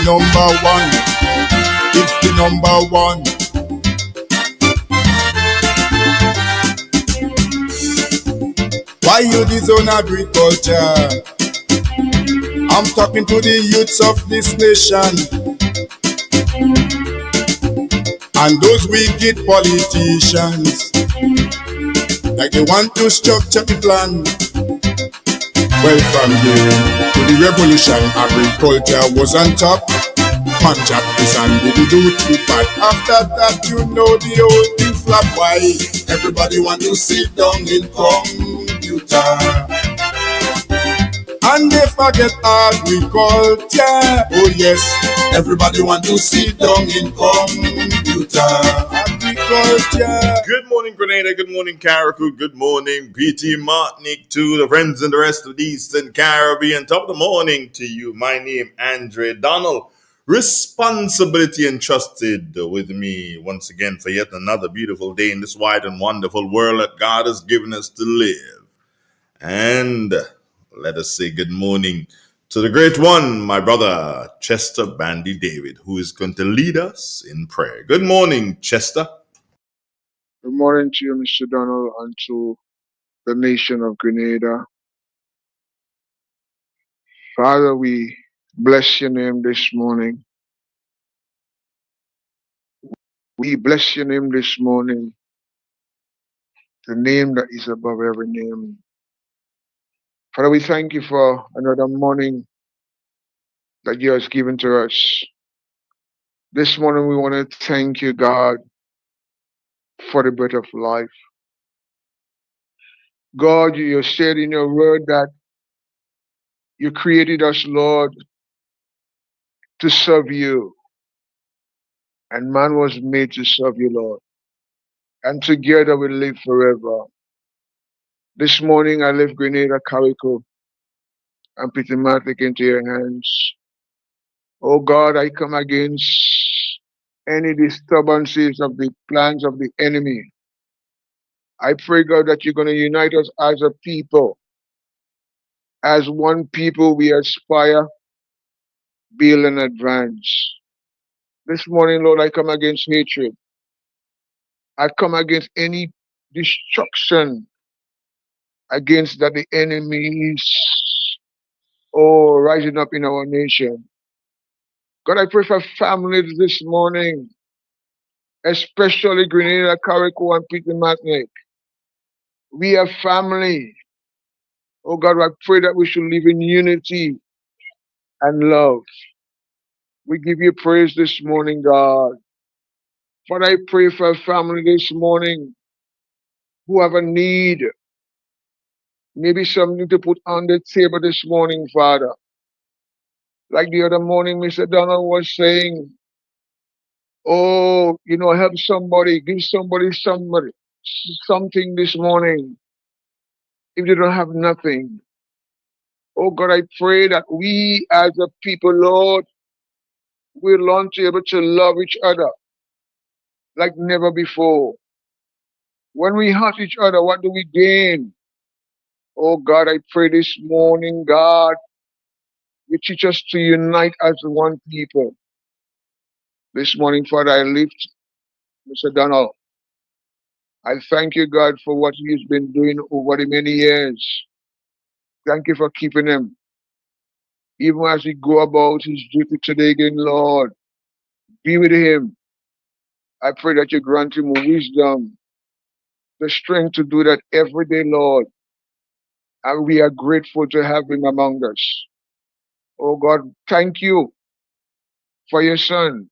number one. It's the number one. Why you disown agriculture? I'm talking to the youths of this nation and those wicked politicians, like they want to structure the plan. Well, from to the revolution, agriculture was on top. Contract this and didn't do too bad. After that, you know the whole thing flop. Why? Everybody want to sit down in computer and they forget agriculture. Oh yes, everybody want to sit down in computer. Agriculture. Good morning, Grenada. Good morning, Carriacou. Good morning, PT Martinique, to the friends and the rest of the Eastern Caribbean. Top of the morning to you. My name, Andre Donald. Responsibility entrusted with me once again for yet another beautiful day in this wide and wonderful world that God has given us to live. And let us say good morning to the great one, my brother, Chester Bandy David, who is going to lead us in prayer. Good morning, Chester. Good morning to you, Mr. Donald, and to the nation of Grenada. Father, we bless your name this morning. We bless your name this morning, the name that is above every name. Father, we thank you for another morning that you have given to us. This morning we want to thank you, God, for the breath of life. God, you said in your word that you created us, Lord, to serve you. And man was made to serve you, Lord. And together we live forever. This morning I lift Grenada, Carriacou, and Pitamatic into your hands. Oh God, I come against any disturbances of the plans of the enemy. I pray, God, that you're going to unite us as a people. As one people, we aspire, build, and advance. This morning, Lord, I come against hatred. I come against any destruction against that the enemy is rising up in our nation. God, I pray for families this morning, especially Grenada, Carriacou, and Peter Matnick. We are family. Oh God, I pray that we should live in unity and love. We give you praise this morning, God. Father, I pray for a family this morning who have a need, maybe something to put on the table this morning, Father. Like the other morning, Mr. Donald was saying, help somebody, give somebody something this morning if they don't have nothing. Oh God, I pray that we as a people, Lord, will learn to be able to love each other like never before. When we hurt each other, what do we gain? Oh God, I pray this morning, God, you teach us to unite as one people. This morning, Father, I lift Mr. Donald. I thank you, God, for what he's been doing over the many years. Thank you for keeping him. Even as he go about his duty today again, Lord, be with him. I pray that you grant him wisdom, the strength to do that every day, Lord. And we are grateful to have him among us. Oh God, thank you for your son.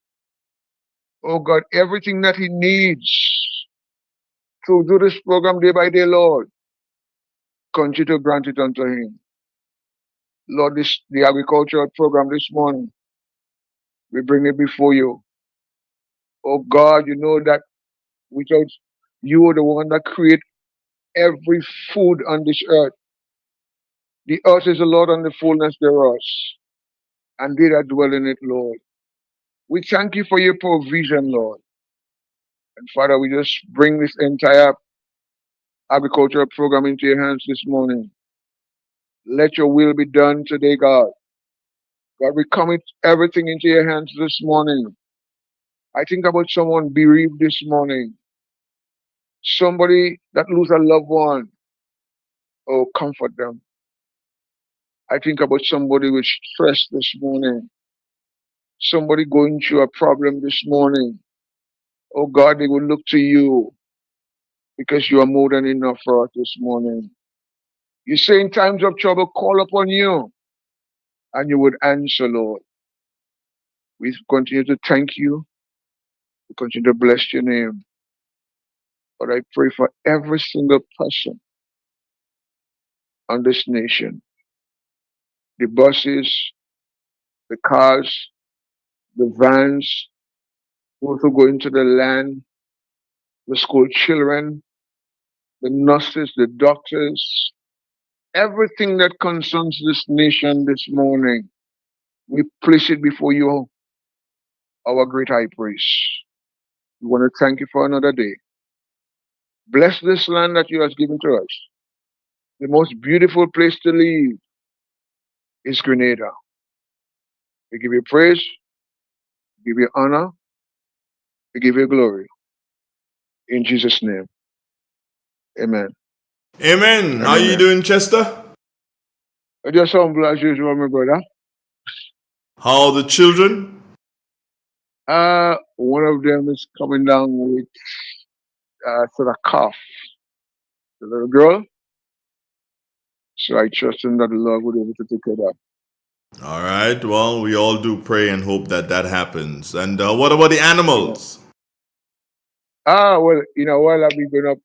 Oh God, everything that he needs to do this program day by day, Lord, continue to grant it unto him. Lord, the agricultural program this morning, we bring it before you. Oh God, you know that without you are the one that create every food on this earth. The earth is the Lord and the fullness thereof, and they that dwell in it, Lord. We thank you for your provision, Lord. And Father, we just bring this entire agricultural program into your hands this morning. Let your will be done today, God. God, we commit everything into your hands this morning. I think about someone bereaved this morning, somebody that lose a loved one. Oh, comfort them. I think about somebody with stress this morning, somebody going through a problem this morning. Oh God, they will look to you because you are more than enough for us this morning. You say in times of trouble, call upon you and you would answer, Lord. We continue to thank you. We continue to bless your name. But I pray for every single person on this nation, the buses, the cars, the vans, those who go into the land, the school children, the nurses, the doctors, everything that concerns this nation this morning. We place it before you, our great high priest. We want to thank you for another day. Bless this land that you have given to us. The most beautiful place to live is Grenada. We give you praise, we give you honor, we give you glory. In Jesus' name, amen. Amen. And How you amen. doing, Chester? I just humble as usual, my brother. How are the children? One of them is coming down with sort of cough. The little girl. So I trust in that the Lord will be able to take care of that. All right. Well, we all do pray and hope that that happens. And what about the Yeah. animals? Well, while I've been going up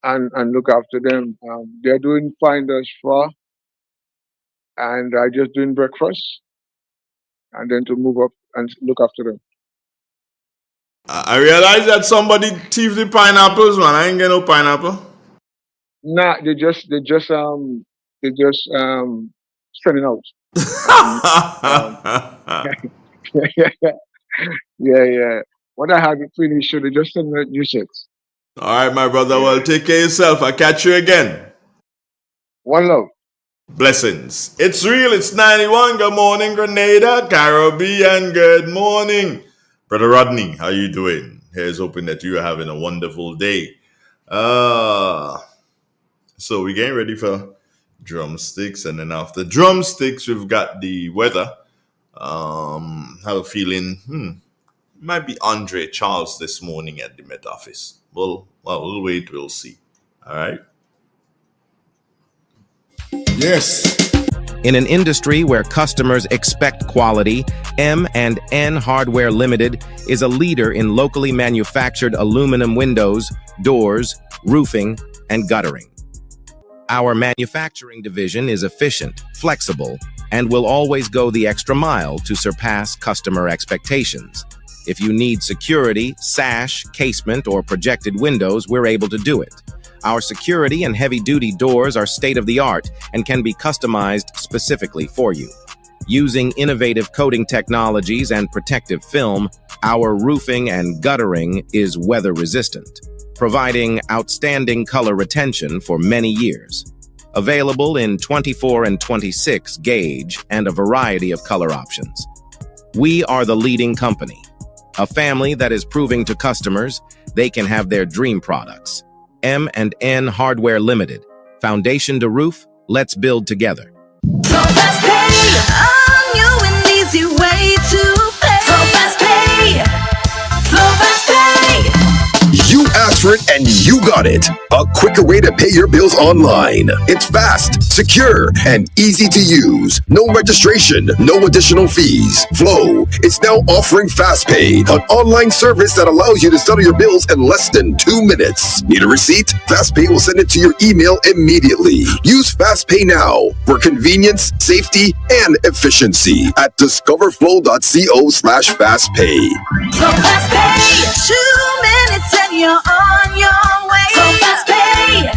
and look after them, they're doing fine thus far. And I just doing breakfast and then to move up and look after them. I realize that somebody thieved the pineapples, man. I ain't get no pineapple. Nah, they just sending out. Um, um, yeah. When I have it finished, so they just send out new sets. All right, my brother. Yeah. Well, take care of yourself. I'll catch you again. One love. Blessings. It's real. It's 91. Good morning, Grenada, Caribbean. Good morning. Brother Rodney, how you doing? Here's hoping that you're having a wonderful day. So we're getting ready for drumsticks, and then after drumsticks, we've got the weather. Have a feeling, might be Andre Charles this morning at the Met Office. We'll wait, we'll see. All right. Yes. In an industry where customers expect quality, M&N Hardware Limited is a leader in locally manufactured aluminum windows, doors, roofing, and guttering. Our manufacturing division is efficient, flexible, and will always go the extra mile to surpass customer expectations. If you need security, sash, casement, or projected windows, we're able to do it. Our security and heavy-duty doors are state-of-the-art and can be customized specifically for you. Using innovative coating technologies and protective film, our roofing and guttering is weather-resistant, providing outstanding color retention for many years. Available in 24 and 26 gauge and a variety of color options. We are the leading company, a family that is proving to customers they can have their dream products. M&N Hardware Limited. Foundation to roof, let's build together. So fast pay, a new and easy way to pay. So fast pay, so fast pay. You asked for it and you got it. A quicker way to pay your bills online. It's fast, secure, and easy to use. No registration, no additional fees. Flow is now offering FastPay, an online service that allows you to settle your bills in less than 2 minutes. Need a receipt? FastPay will send it to your email immediately. Use FastPay now for convenience, safety, and efficiency at discoverflow.co/fastpay. So fast pay, 2 minutes and you're on your way. So fast pay,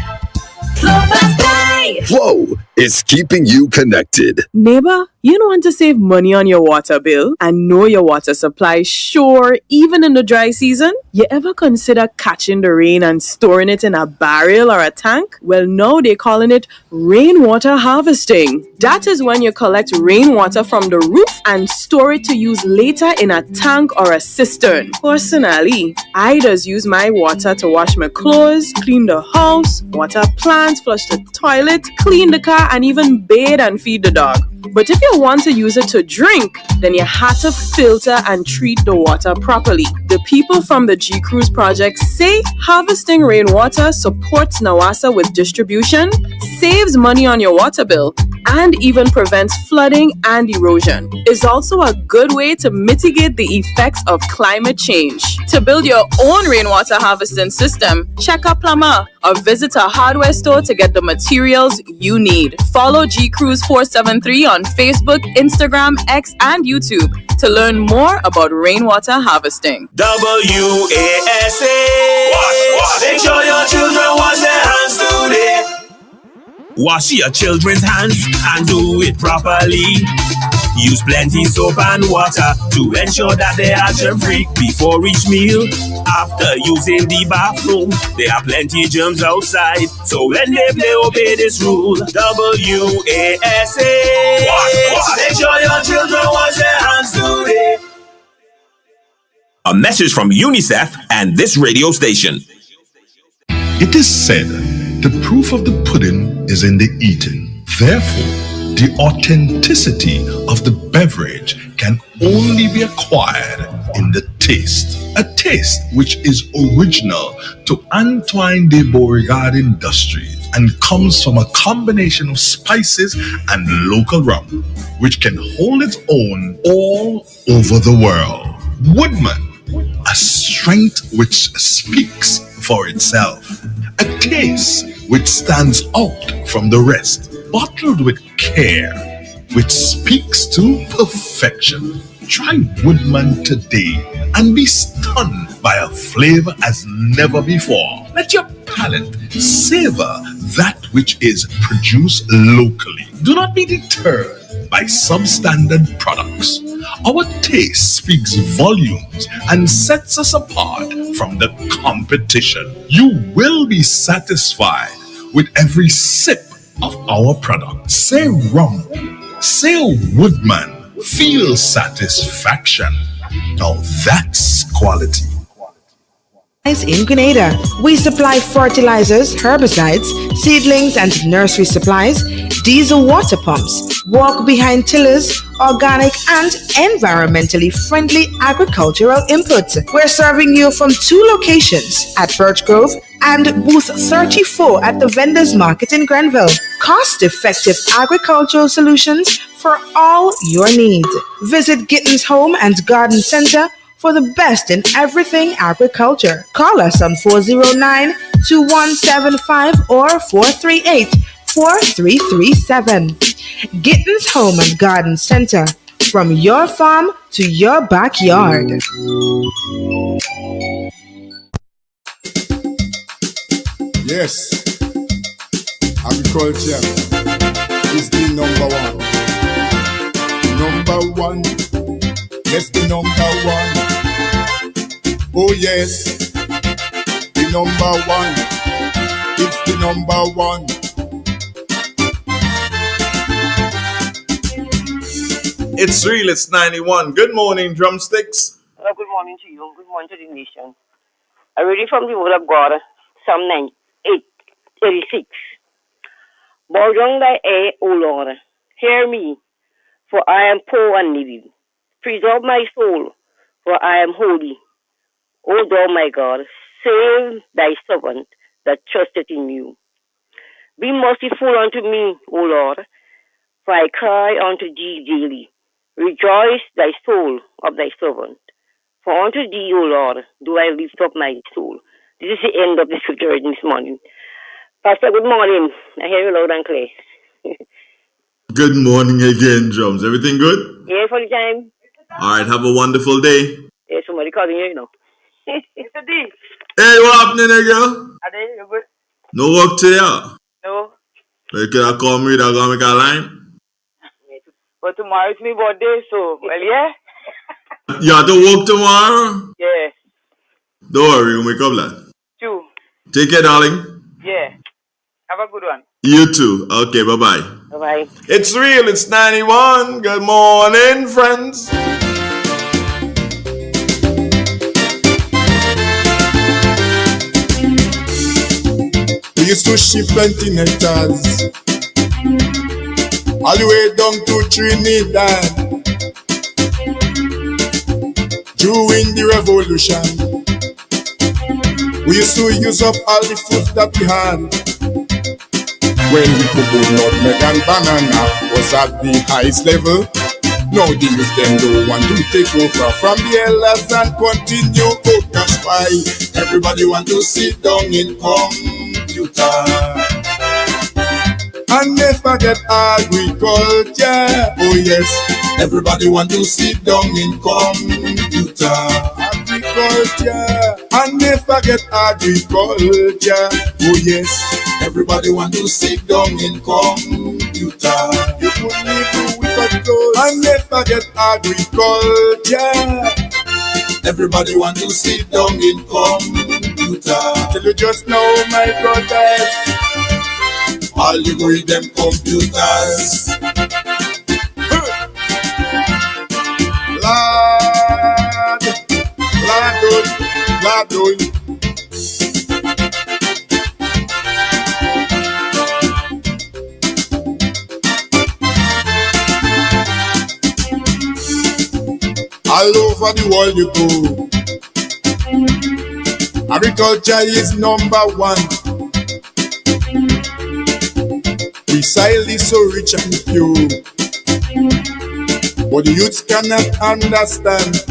so fast pay. Flow is keeping you connected. Neighbor, you don't want to save money on your water bill and know your water supply is sure even in the dry season? You ever consider catching the rain and storing it in a barrel or a tank? Well, now they're calling it rainwater harvesting. That is when you collect rainwater from the roof and store it to use later in a tank or a cistern. Personally, I just use my water to wash my clothes, clean the house, water plants, flush the toilet, clean the car, and even bathe and feed the dog. But if you want to use it to drink, then you have to filter and treat the water properly. The people from the G Cruise project say harvesting rainwater supports Nawasa with distribution, saves money on your water bill, and even prevents flooding and erosion. It's also a good way to mitigate the effects of climate change. To build your own rainwater harvesting system, check a plumber or visit a hardware store to get the materials you need. Follow G Cruise 473 on Facebook, Instagram, X, and YouTube to learn more about rainwater harvesting. WASA. Make sure your children wash their hands today. Wash your children's hands and do it properly. Use plenty soap and water to ensure that they are germ-free before each meal. After using the bathroom, there are plenty germs outside, so when they play, obey this rule. WASA. Wash. Make sure your children wash their hands today. A message from UNICEF and this radio station. It is said, the proof of the pudding is in the eating. Therefore, the authenticity of the beverage can only be acquired in the taste. A taste which is original to Antoine de Beauregard Industries and comes from a combination of spices and local rum, which can hold its own all over the world. Woodman, a strength which speaks for itself. A taste which stands out from the rest, bottled with care, which speaks to perfection. Try Woodman today and be stunned by a flavor as never before. Let your palate savor that which is produced locally. Do not be deterred by substandard products. Our taste speaks volumes and sets us apart from the competition. You will be satisfied with every sip of our product. Say rum, say Woodman, feel satisfaction. Now that's quality. In Grenada, we supply fertilizers, herbicides, seedlings, and nursery supplies, diesel water pumps, walk behind tillers, organic and environmentally friendly agricultural inputs. We're serving you from 2 locations at Birch Grove and booth 34 at the Vendors Market in Grenville. Cost-effective agricultural solutions for all your needs. Visit Gittins Home and Garden Center for the best in everything agriculture. Call us on 409-2175 or 438-4337. Gittins Home and Garden Center, from your farm to your backyard. Yes, agriculture is the number one. Number one, yes, the number one. Oh yes, the number one. It's the number one. It's real, it's 91. Good morning, drumsticks. Good morning to you. Good morning to the nation. I read it from the word of God, Psalm 8:36. Bow down thy ear, O Lord, hear me, for I am poor and needy. Preserve my soul, for I am holy. O thou my God, save thy servant that trusteth in you. Be merciful unto me, O Lord, for I cry unto thee daily. Rejoice thy soul of thy servant. For unto thee, O Lord, do I lift up my soul. This is the end of the scripture reading this morning. Pastor, good morning. I hear you loud and clear. Good morning again, drums. Everything good? Yeah, for the time. All right, have a wonderful day. Yeah, somebody calling you, you know. It's a D. Hey, what happening there, girl? Are they good? No work today? No. You can call me, that's gonna make a line. But tomorrow is my birthday, so, well, yeah? You have to work tomorrow? Yeah. Don't worry, we'll make up that. Two. Take care, darling. Yeah. Have a good one. You too. Okay, bye-bye. Bye-bye. It's real, it's 91. Good morning, friends. We used to ship plenty nectars all the way down to Trinidad during the revolution. We used to use up all the fruit that we had. When we could do nutmeg and banana was at the highest level. Now the youth them don't want to take over from the elders and continue. Oh gosh, why everybody want to sit down in computer and never get agriculture. Oh yes, everybody want to sit down in computer, agriculture, and never get agriculture. Oh yes, everybody want to sit down in computer. You could live without clothes and never get agriculture. Everybody want to sit down in computer. Tell you just now, my brothers, all you go with them computers. Lord, Lord, Lord. All over the world you go, agriculture is number one. We soil is so rich and pure, but the youths cannot understand.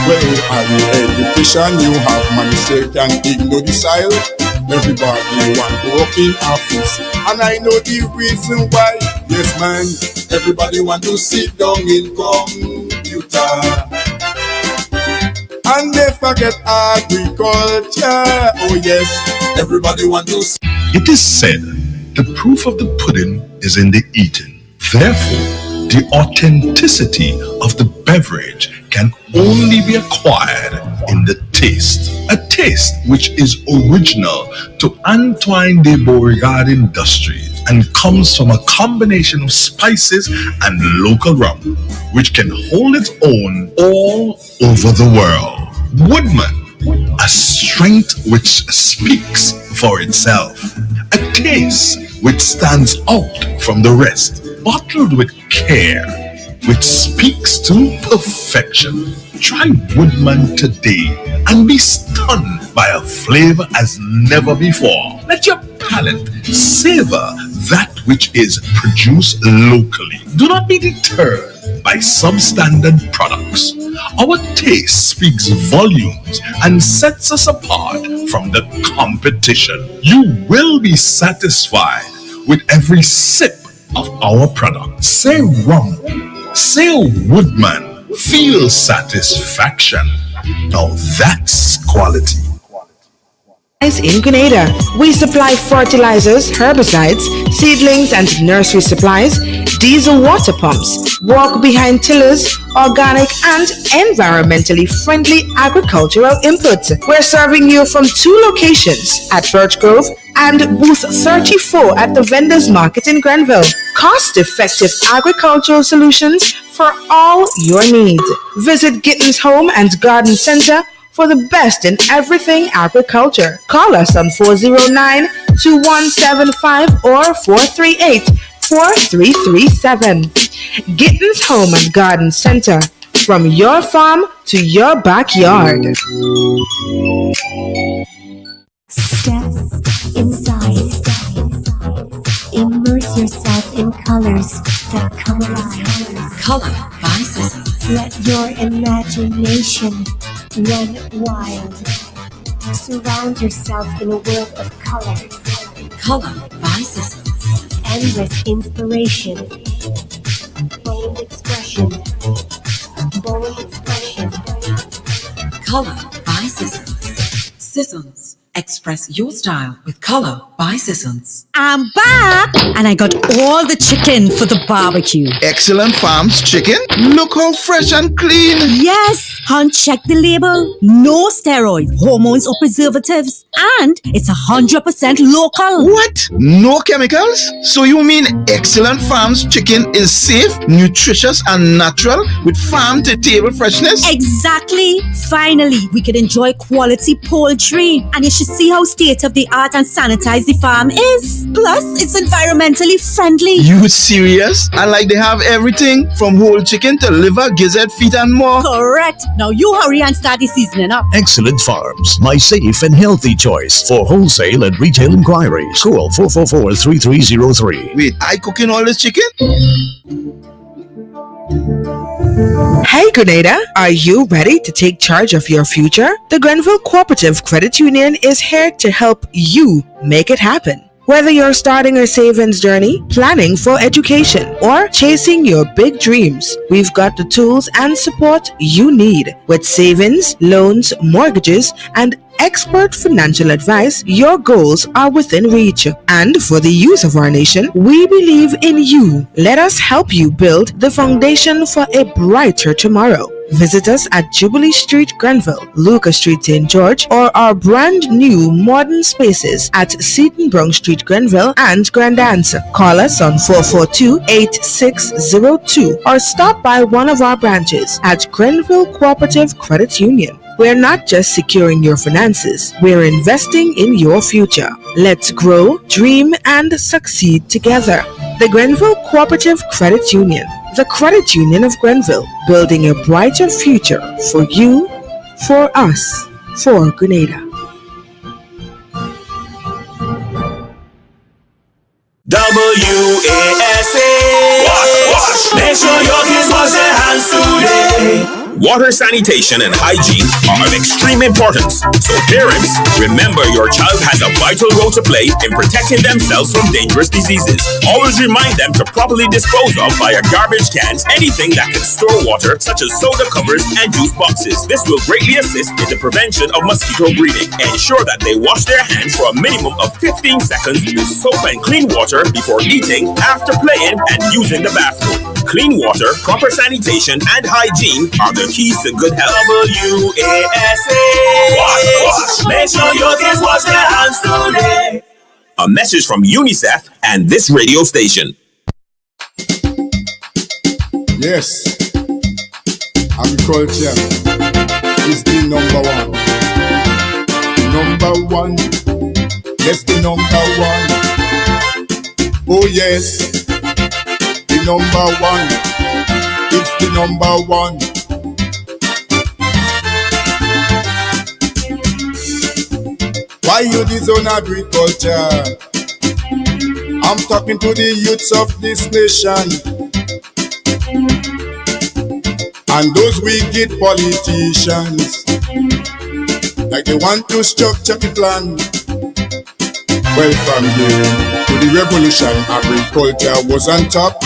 Well, as education you have managed to can ignore the soil. Everybody want to work in office, and I know the reason why. Yes man, everybody want to sit down in computer and they forget agriculture. Oh yes, everybody want to. It is said, the proof of the pudding is in the eating. Therefore, the authenticity of the beverage can only be acquired in the taste. A taste which is original to Antoine de Beauregard Industries and comes from a combination of spices and local rum, which can hold its own all over the world. Woodman, a strength which speaks for itself. A taste which stands out from the rest, bottled with care, which speaks to perfection. Try Woodman today and be stunned by a flavor as never before. Let your palate savor that which is produced locally. Do not be deterred by substandard products. Our taste speaks volumes and sets us apart from the competition. You will be satisfied with every sip of our product. Say rum, say Woodman, feel satisfaction. Now that's quality. In Grenada, we supply fertilizers, herbicides, seedlings, and nursery supplies, diesel water pumps, walk behind tillers, organic and environmentally friendly agricultural inputs. We're serving you from 2 locations at Birch Grove and booth 34 at the Vendors Market in Grenville. Cost-effective agricultural solutions for all your needs. Visit Gittins Home and Garden Center for the best in everything agriculture. Call us on 409-2175 or 438-4337. Gittins Home and Garden Center, from your farm to your backyard. Step inside. Immerse yourself in colors that come alive. Color by Seasons. Let your imagination run wild. Surround yourself in a world of color. Color by Seasons. Endless inspiration. Bold expression. Bold expression. Color by Seasons. Seasons Express your style with color by Sissons. I'm back and I got all the chicken for the barbecue. Excellent Farms chicken? Look how fresh and clean. Yes, Hunt, check the label. No steroids, hormones or preservatives. And it's 100% local. What? No chemicals? So you mean Excellent Farms chicken is safe, nutritious and natural with farm to table freshness? Exactly. Finally, we can enjoy quality poultry. And you should see how state-of-the-art and sanitized the farm is. Plus, it's environmentally friendly. You serious? And like they have everything from whole chicken to liver, gizzard, feet and more? Correct. Now you hurry and start the seasoning up. Excellent Farms, my safe and healthy choice. For wholesale and retail inquiries, call 444-3303. Wait, I cooking all this chicken? Hey Grenada, are you ready to take charge of your future? The Grenville Cooperative Credit Union is here to help you make it happen. Whether you're starting a savings journey, planning for education, or chasing your big dreams, we've got the tools and support you need. With savings, loans, mortgages, and expert financial advice, your goals are within reach. And for the youth of our nation, we believe in you. Let us help you build the foundation for a brighter tomorrow. Visit us at Jubilee Street, Grenville, Lucas Street, St. George, or our brand new modern spaces at Seaton Brown Street, Grenville and Grandance. Call us on 442-8602 or stop by one of our branches at Grenville Cooperative Credit Union. We're not just securing your finances, we're investing in your future. Let's grow, dream, and succeed together. The Grenville Cooperative Credit Union, the credit union of Grenville, building a brighter future for you, for us, for Grenada. WASA. Wash. Make sure your kids wash their hands today. Water, sanitation, and hygiene are of extreme importance. So parents, remember your child has a vital role to play in protecting themselves from dangerous diseases. Always remind them to properly dispose of via garbage cans anything that can store water, such as soda covers and juice boxes. This will greatly assist in the prevention of mosquito breeding. Ensure that they wash their hands for a minimum of 15 seconds with soap and clean water before eating, after playing, and using the bathroom. Clean water, proper sanitation, and hygiene are the keys to good health. WASA. Wash. Make sure your kids wash their hands today. A message from UNICEF and this radio station. Yes, agriculture is the number one. Number one, yes, the number one. Oh yes, the number one. It's the number one. Why you disown agriculture? I'm talking to the youths of this nation and those wicked politicians, like they want to structure the plan. Well, from the to the revolution, agriculture was on top.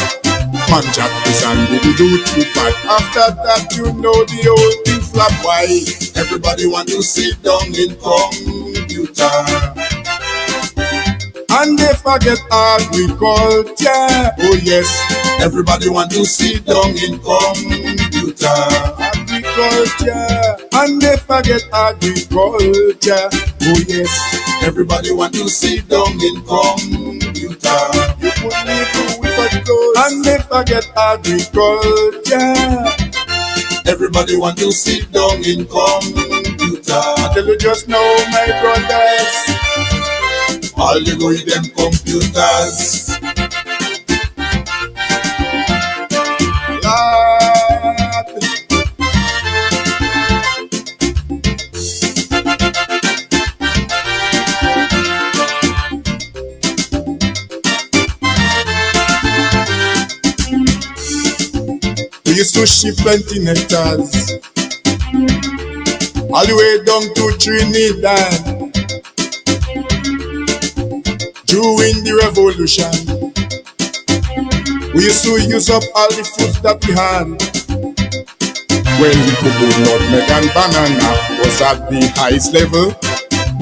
Man jack this and didn't do too bad. After that, you know the whole thing flop. Why? Everybody want to sit down in computer and they forget agriculture. Oh yes, everybody want to sit down in computer. Agriculture, and they forget agriculture. Oh yes, everybody want to sit down in computer. You put me through with a code, and they forget agriculture. Everybody want to sit down in computer. I tell you just now, my brothers, all you go with them computers. We used to ship plenty nectars all the way down to Trinidad during the revolution. We used to use up all the fruits that we had. When we could do nutmeg and banana was at the highest level.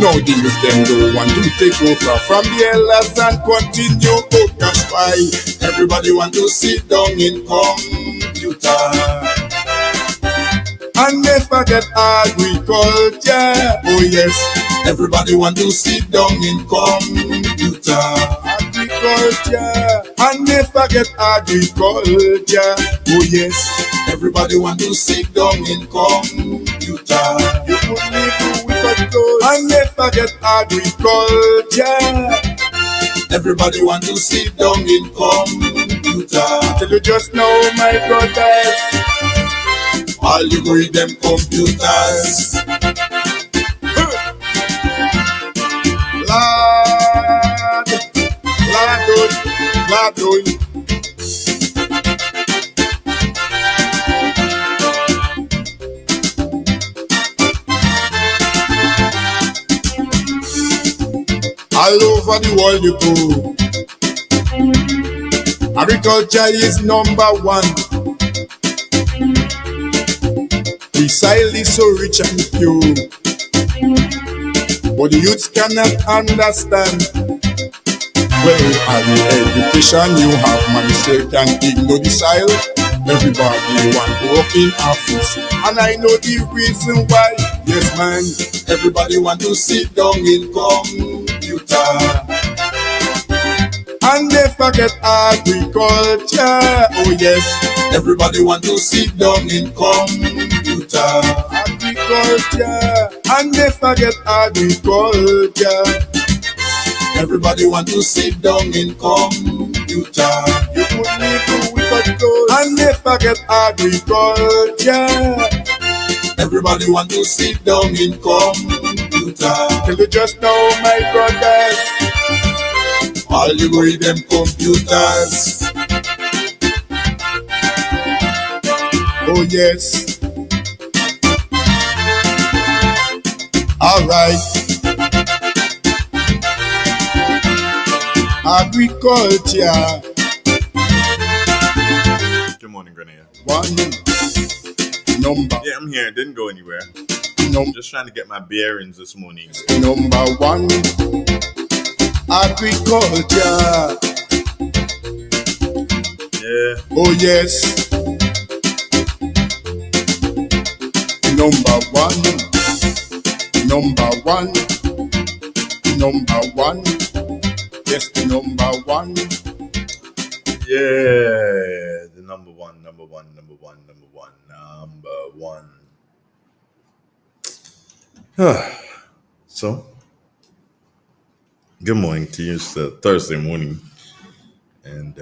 Now the youth them don't want to take over from the elders and continue. Oh gosh, why? Everybody want to sit down in computer and they forget agriculture. Oh yes, everybody want to sit down in computer. Agriculture, and they forget agriculture. Oh yes, everybody want to sit down in computer. You put me through with a toast, and they forget agriculture. Everybody want to sit down in computer. Tell you just now, my brothers, all you go read them computers. Lord, all over the world you go, agriculture is number one. The soil is so rich and pure, but the youths cannot understand. Well, all the education you have, man, still can ignore the soil. Everybody want to work in office, and I know the reason why. Yes, man, everybody want to sit down in computer, and they forget agriculture. Oh yes, everybody want to sit down in computer, agriculture, and they forget agriculture. Everybody want to sit down in computer. You put me through with a toast, and they forget agriculture. Everybody want to sit down in computer. Tell you just now, my brothers, all you go read them computers. Oh yes. All right. Agriculture. Good morning, Grenada. One number. Yeah, I'm here. Didn't go anywhere. I'm just trying to get my bearings this morning. Number one, agriculture. Yeah. Oh yes. Number one. Number one. Number one. Yes, the number one. Yeah, the number one. So, good morning to you. It's Thursday morning, and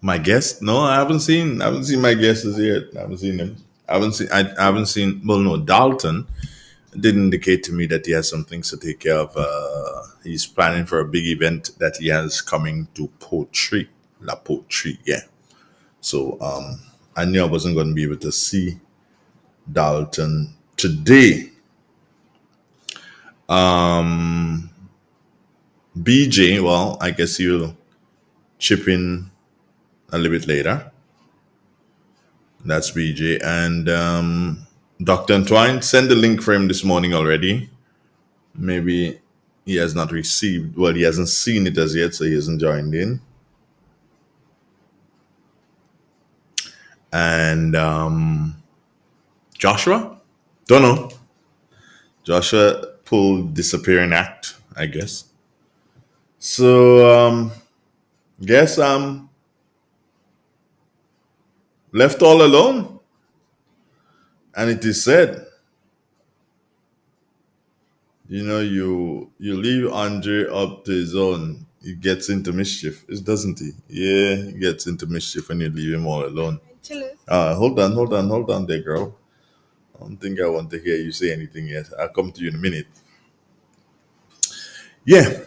my guest. No, I haven't seen my guests yet. I haven't seen them. I haven't seen. Well, no, Dalton did indicate to me that he has some things to take care of. He's planning for a big event that he has coming to Poetry, La Poetry, yeah. So I knew I wasn't going to be able to see Dalton today. BJ, well, I guess he'll chip in a little bit later. That's BJ. And Dr. Antoine, send the link for him this morning already. Maybe he has not received, well, he hasn't seen it as yet, so he hasn't joined in. And Joshua? Don't know. Joshua pulled disappearing act, I guess. So, guess I'm left all alone. And it is said, you know, you leave Andre up to his own, he gets into mischief, doesn't he? Yeah, he gets into mischief when you leave him all alone. Hold on there, girl. I don't think I want to hear you say anything yet. I'll come to you in a minute. Yeah.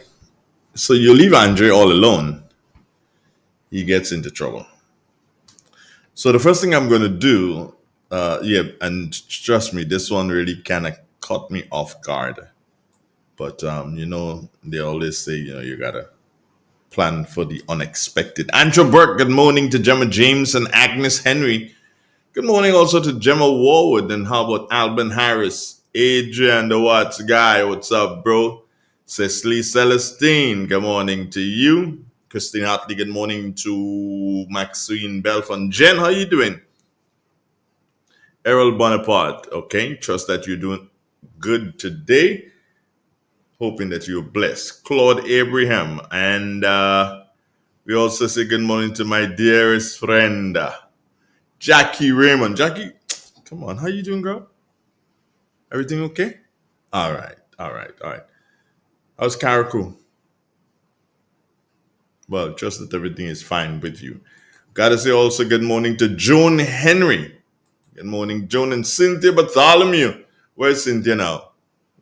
So you leave Andre all alone, he gets into trouble. So the first thing I'm going to do, and trust me, this one really kind of caught me off guard. But, you know, they always say, you know, you got to plan for the unexpected. Andrew Burke, good morning to Gemma James and Agnes Henry. Good morning also to Gemma Warwood. And how about Alban Harris? Adrian, the Watts guy. What's up, bro? Cecily Celestine, good morning to you. Christine Hartley, good morning to Maxine Belfon. Jen, how you doing? Errol Bonaparte, okay. Trust that you're doing good today. Hoping that you're blessed. Claude Abraham. And we also say good morning to my dearest friend, Jackie Raymond. Jackie, come on. How you doing, girl? Everything okay? All right. How's Karaku? Well, trust that everything is fine with you. Gotta say also good morning to Joan Henry. Good morning, Joan and Cynthia Bartholomew. Where's Cynthia now?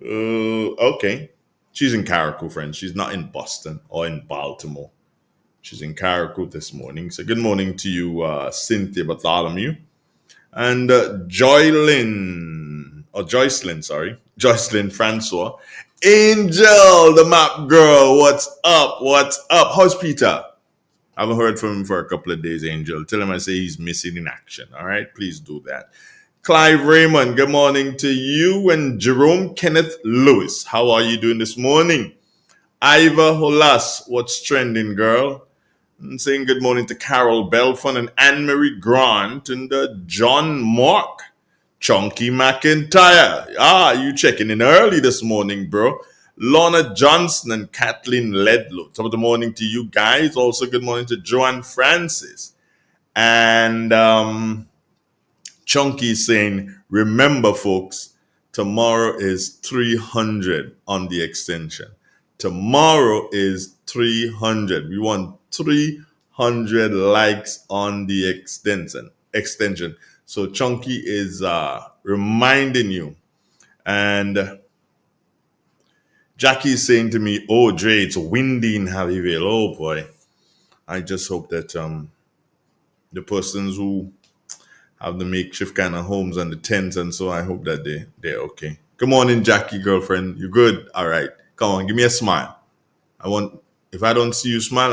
Okay. She's in Karaku, friends. She's not in Boston or in Baltimore. She's in Karaku this morning. So good morning to you, Cynthia Bartholomew. And Joycelyn Francois. Angel, the map girl. What's up? How's Peter? I haven't heard from him for a couple of days, Angel. Tell him I say he's missing in action. All right? Please do that. Clive Raymond, good morning to you. And Jerome Kenneth Lewis, how are you doing this morning? Iva Holas, what's trending, girl? And saying good morning to Carol Belfon and Anne-Marie Grant and John Mark. Chunky McIntyre. You checking in early this morning, bro. Lorna Johnson and Kathleen Ledlow. Top of the morning to you guys. Also, good morning to Joanne Francis. And Chunky saying, remember, folks, tomorrow is 300 on the extension. Tomorrow is 300. We want 300 likes on the extension. So Chunky is reminding you. And Jackie is saying to me, oh, Dre, it's windy in Harryville. Oh, boy. I just hope that the persons who have the makeshift kind of homes and the tents and so I hope that they're okay. Good morning, Jackie, girlfriend. You good? All right. Come on, give me a smile. If I don't see you smile,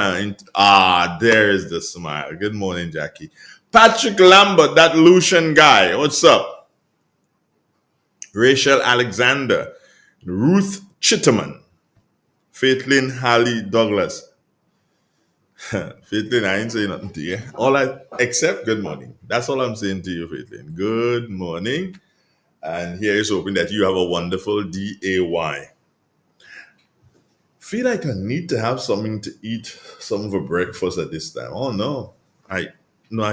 there is the smile. Good morning, Jackie. Patrick Lambert, that Lucian guy. What's up? Rachel Alexander. Ruth Chitterman. Faithlin Halley Douglas. Faithlin, I ain't saying nothing to you. Except good morning. That's all I'm saying to you, Faithlin. Good morning. And here is hoping that you have a wonderful DAY. Feel like I need to have something to eat, something for breakfast at this time. Oh no. I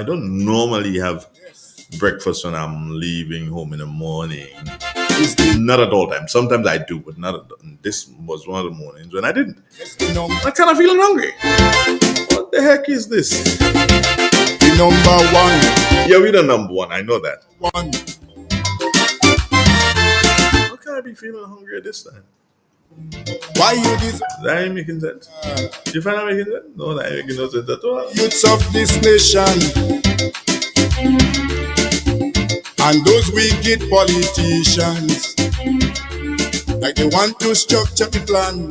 don't normally have breakfast when I'm leaving home in the morning. Not at all times. Sometimes I do, but not at all. This was one of the mornings when I didn't. I'm kind of feeling hungry. What the heck is this? The number one. Yeah, we're the number one. I know that. One. How can I be feeling hungry at this time? Why you this? That ain't making sense. You find out making sense? No, that ain't making no sense at all. Youths of this nation and those wicked politicians, like they want to structure the plan.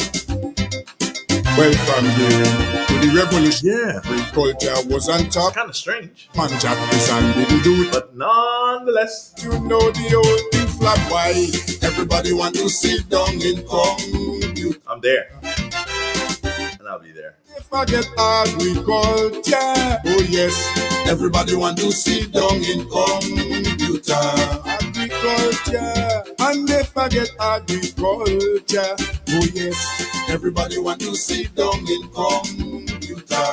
Well, from the revolution, culture was on top. Kind of strange. Man, Jack and didn't do it, but nonetheless, you know the old thing flat. Why everybody want to sit down in compute? I'm there, and I'll be there. Forget agriculture. Oh yes, everybody want to sit down in computer. Agriculture, and they forget agriculture. Oh yes, everybody want to sit down in computer.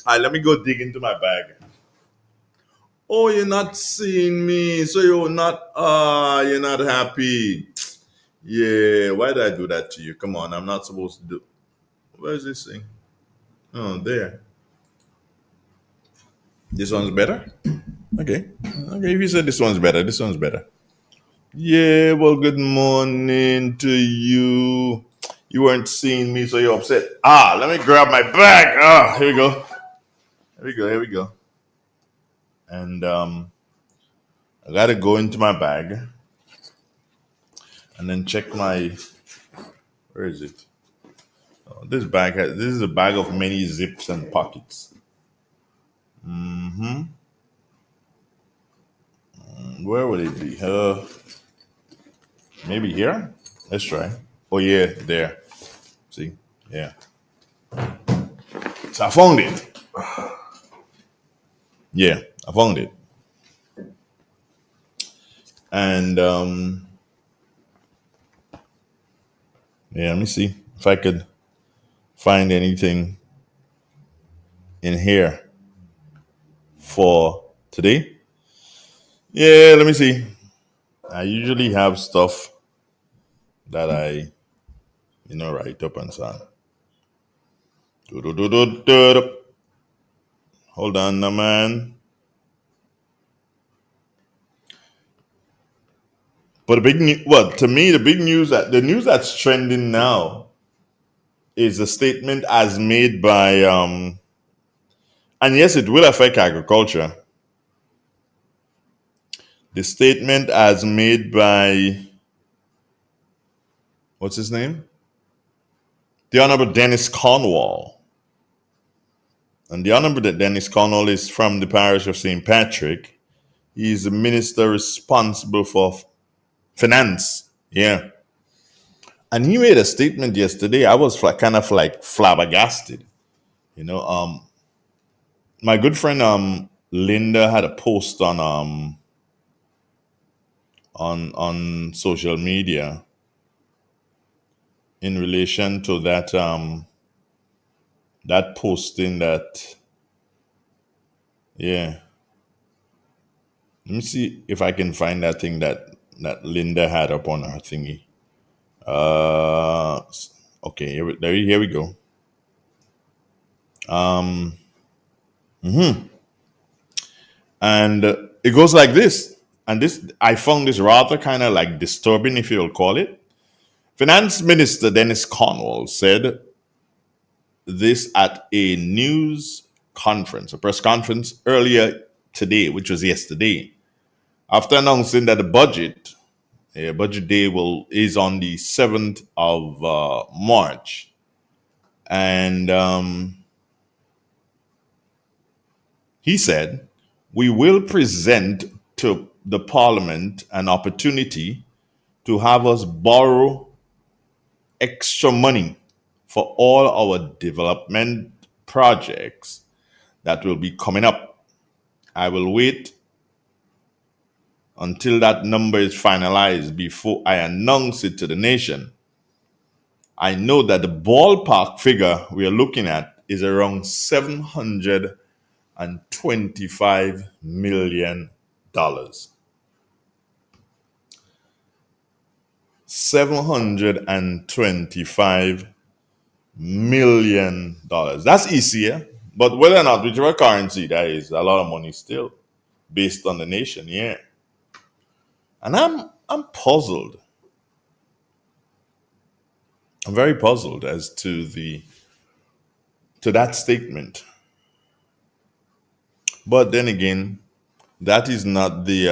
Alright, let me go dig into my bag. Oh, you're not seeing me, so you're not happy. Yeah, why did I do that to you? Come on, I'm not supposed to do. Where is this thing? Oh, there. This one's better? Okay, if you said this one's better, this one's better. Yeah, well, good morning to you. You weren't seeing me, so you're upset. Let me grab my bag. Here we go. And I gotta go into my bag and then check my, where is it? This is a bag of many zips and pockets. Where would it be? Maybe here. Let's try. Oh yeah, there. See? Yeah. So I found it. Yeah, I found it. And yeah, let me see if I could find anything in here for today. Yeah, let me see. I usually have stuff that I, write up and so on. Do-do-do-do-do-do. Hold on, now, man. But to me, the big news the news that's trending now is a statement as made by, and yes, it will affect agriculture. The statement as made by, what's his name? The Honorable Dennis Cornwall. And the Honorable Dennis Cornwall is from the parish of St. Patrick. He's the minister responsible for finance. Yeah. And he made a statement yesterday. I was kind of like flabbergasted. My good friend Linda had a post on social media in relation to that posting that, yeah. Let me see if I can find that thing that Linda had up on her thingy. Okay, here we go. And it goes like this. And I found this rather kind of like disturbing, if you'll call it. Finance Minister Dennis Cornwall said this at a news conference, a press conference earlier today, which was yesterday, after announcing that the budget day is on the 7th of March. And he said, we will present to the Parliament an opportunity to have us borrow extra money for all our development projects that will be coming up. I will wait until that number is finalized before I announce it to the nation. I know that the ballpark figure we are looking at is around $725 million. $725 million. That's easier, but whether or not whichever currency that is, a lot of money still, based on the nation, yeah. And I'm puzzled. I'm very puzzled as to that statement. But then again, that is not the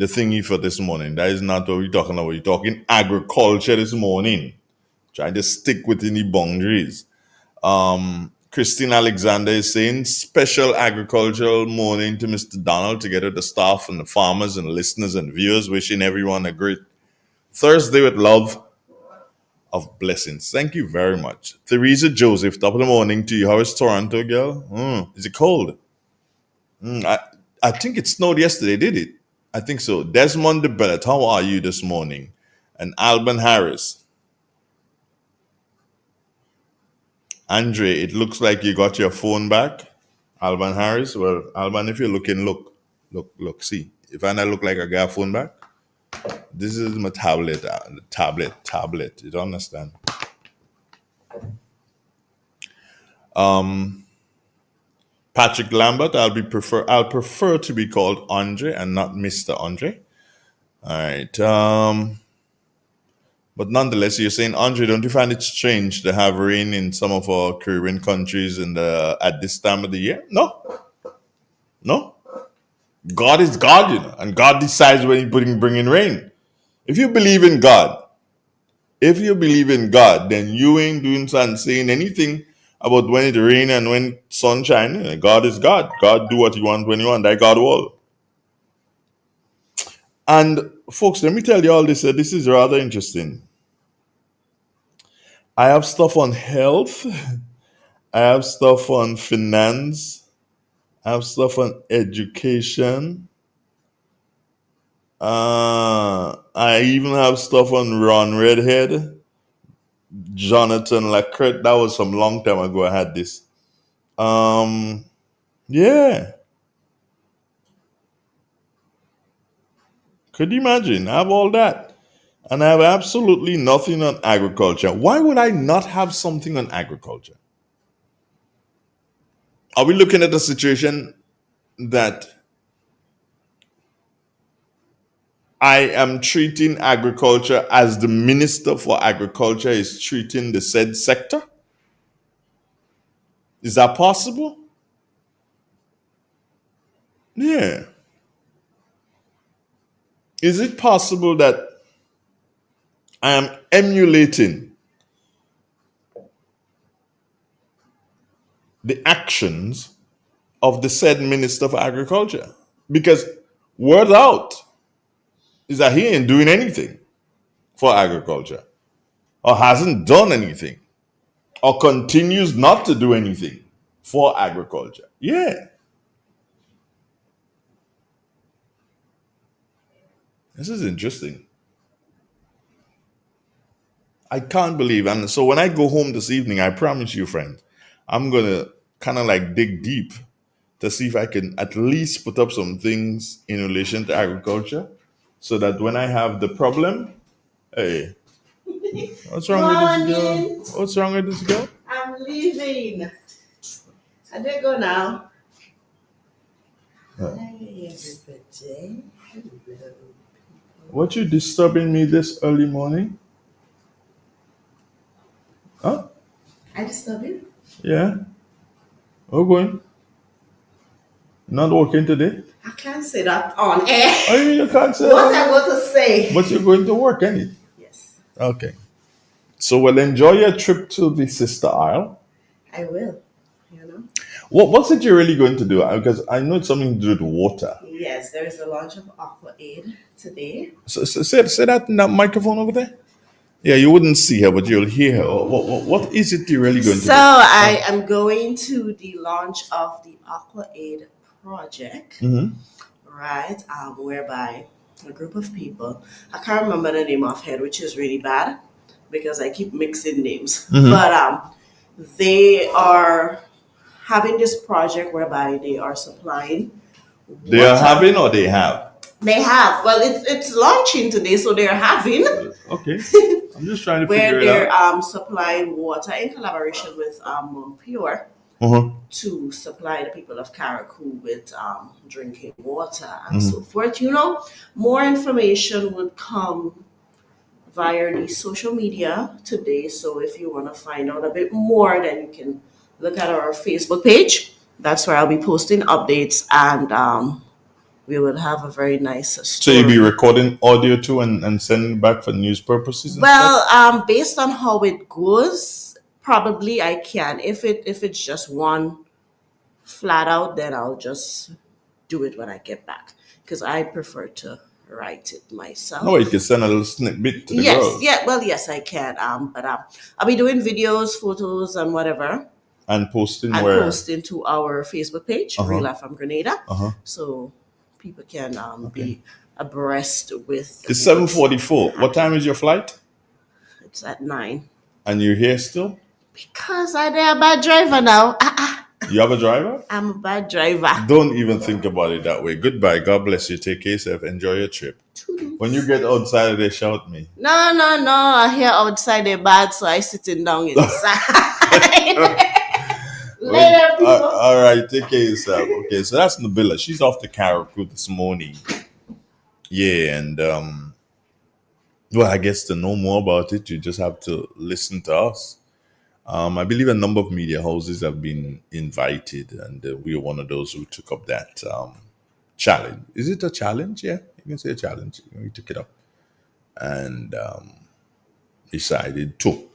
thingy for this morning. That is not what we're talking about. We're talking agriculture this morning. Trying to stick within the boundaries. Christine Alexander is saying special agricultural morning to Mr. Donald, together with the staff and the farmers and listeners and viewers, wishing everyone a great Thursday with love of blessings. Thank you very much. Theresa Joseph, top of the morning to you. How is Toronto, girl? Is it cold? I think it snowed yesterday, did it? I think so. Desmond DeBellet, how are you this morning? And Alban Harris. Andre, it looks like you got your phone back. Alban Harris. Well, Alban, if you're looking, look. See, if I not look like I got a phone back, this is my tablet. Tablet. You don't understand. Patrick Lambert, I'll prefer to be called Andre and not Mr. Andre. All right. But nonetheless, you're saying, Andre, don't you find it strange to have rain in some of our Caribbean countries at this time of the year? No. God is God, and God decides when He bringing rain. If you believe in God, then you ain't doing something, saying anything about when it rain and when sunshine. God is God. God do what He wants when He wants. That God will. And folks, let me tell you all this. This is rather interesting. I have stuff on health. I have stuff on finance. I have stuff on education. I even have stuff on Ron Redhead, Jonathan Lacroix. That was some long time ago. I had this. Yeah. Could you imagine? I have all that. And I have absolutely nothing on agriculture. Why would I not have something on agriculture? Are we looking at a situation that I am treating agriculture as the Minister for Agriculture is treating the said sector? Is that possible? Yeah. Is it possible that I am emulating the actions of the said Minister for Agriculture? Because word out is that he ain't doing anything for agriculture, or hasn't done anything, or continues not to do anything for agriculture. Yeah. This is interesting. I can't believe. And so when I go home this evening, I promise you, friends, I'm going to kind of like dig deep to see if I can at least put up some things in relation to agriculture so that when I have the problem, hey, what's wrong with this girl? What's wrong with this girl? I'm leaving. I did go now. Hey, everybody. Hello. What you disturbing me this early morning? Huh? I disturb you? Yeah. We're going. Not working today? I can't say that on air. Oh, you can't say What that? I want to say. But you're going to work, ain't it? Yes. Okay. So we'll enjoy your trip to the Sister Isle. I will. You know? What's it you're really going to do? Because I know it's something to do with water. Yes, there is the launch of Aqua Aid today. So say that in that microphone over there. Yeah, you wouldn't see her, but you'll hear her. What is it you're really going to do? So I am going to the launch of the Aqua Aid project, right? Whereby a group of people, I can't remember the name offhand, which is really bad because I keep mixing names. But they are having this project whereby they are supplying. They are having or they have? They have. Well, it's launching today, so they're having. Okay. I'm just trying to where figure it they're out. supplying water in collaboration with Pure to supply the people of Carriacou with drinking water and so forth. You know, more information would come via the social media today. So if you want to find out a bit more, then you can look at our Facebook page. That's where I'll be posting updates, and we will have a very nice story. So you'll be recording audio too and sending it back for news purposes? Well, based on how it goes, probably I can. If it's just one flat out, then I'll just do it when I get back because I prefer to write it myself. No, you can send a little snippet to the girls. Yes, I can. But I'll be doing videos, photos, and whatever. And posting and where? Posting to our Facebook page, Real Life from Grenada. So people can be abreast with. It's 7:44. What time is your flight? It's at 9. And you're here still? Because I'm a bad driver now. You have a driver? I'm a bad driver. Don't even think about it that way. Goodbye. God bless you. Take care of yourself. Enjoy your trip. When you get outside, they shout me. No. I hear outside they're bad, so I sitting down inside. Later, people. All right. Take care of yourself. Okay, so that's Nabila. She's off to Carriacou this morning. Yeah, and well, I guess to know more about it, you just have to listen to us. I believe a number of media houses have been invited, and we are one of those who took up that challenge. Is it a challenge? Yeah, you can say a challenge. We took it up and decided to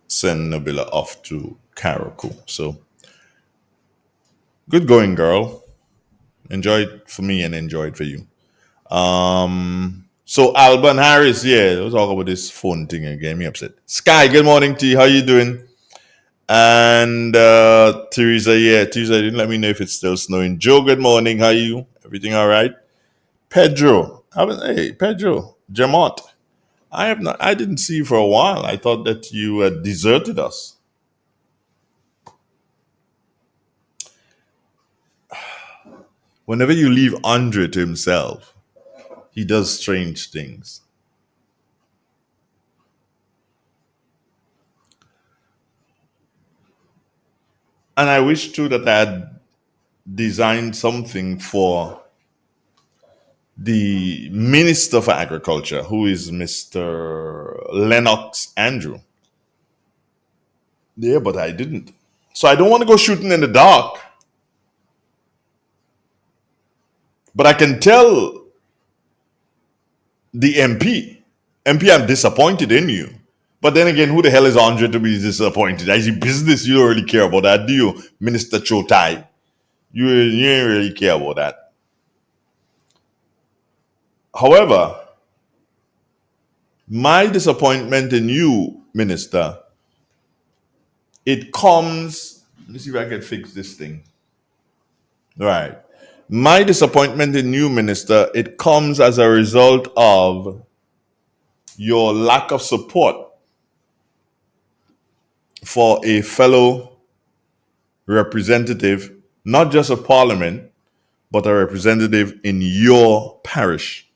send Nabila off to Carriacou. So, good going, girl. Enjoy it for me and enjoy it for you. So Alban Harris, yeah, we'll talk about this phone thing again. Me upset. Sky, good morning to you. How you doing? And Teresa, yeah, Teresa didn't let me know if it's still snowing. Joe, good morning. How are you? Everything all right? Pedro, hey Pedro, Jamont. I didn't see you for a while. I thought that you had deserted us. Whenever you leave Andre to himself, he does strange things. And I wish too that I had designed something for the Minister for Agriculture, who is Mr. Lennox Andrew. Yeah, but I didn't. So I don't want to go shooting in the dark. But I can tell the MP, I'm disappointed in you. But then again, who the hell is Andre to be disappointed? As a business, you don't really care about that, do you, Minister Chotai? You ain't really care about that. However, my disappointment in you, Minister, it comes. Let me see if I can fix this thing. Right. My disappointment in you, Minister, it comes as a result of your lack of support for a fellow representative, not just of Parliament, but a representative in your parish.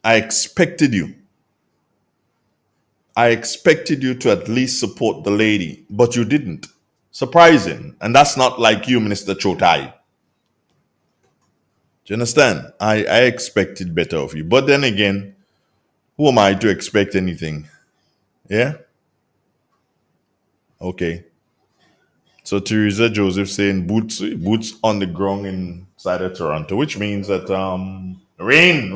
I expected you to at least support the lady, but you didn't. Surprising. And that's not like you, Minister Chotai. Do you understand? I expected better of you. But then again, who am I to expect anything? Yeah? Okay. So Teresa Joseph saying boots on the ground inside of Toronto, which means that rain.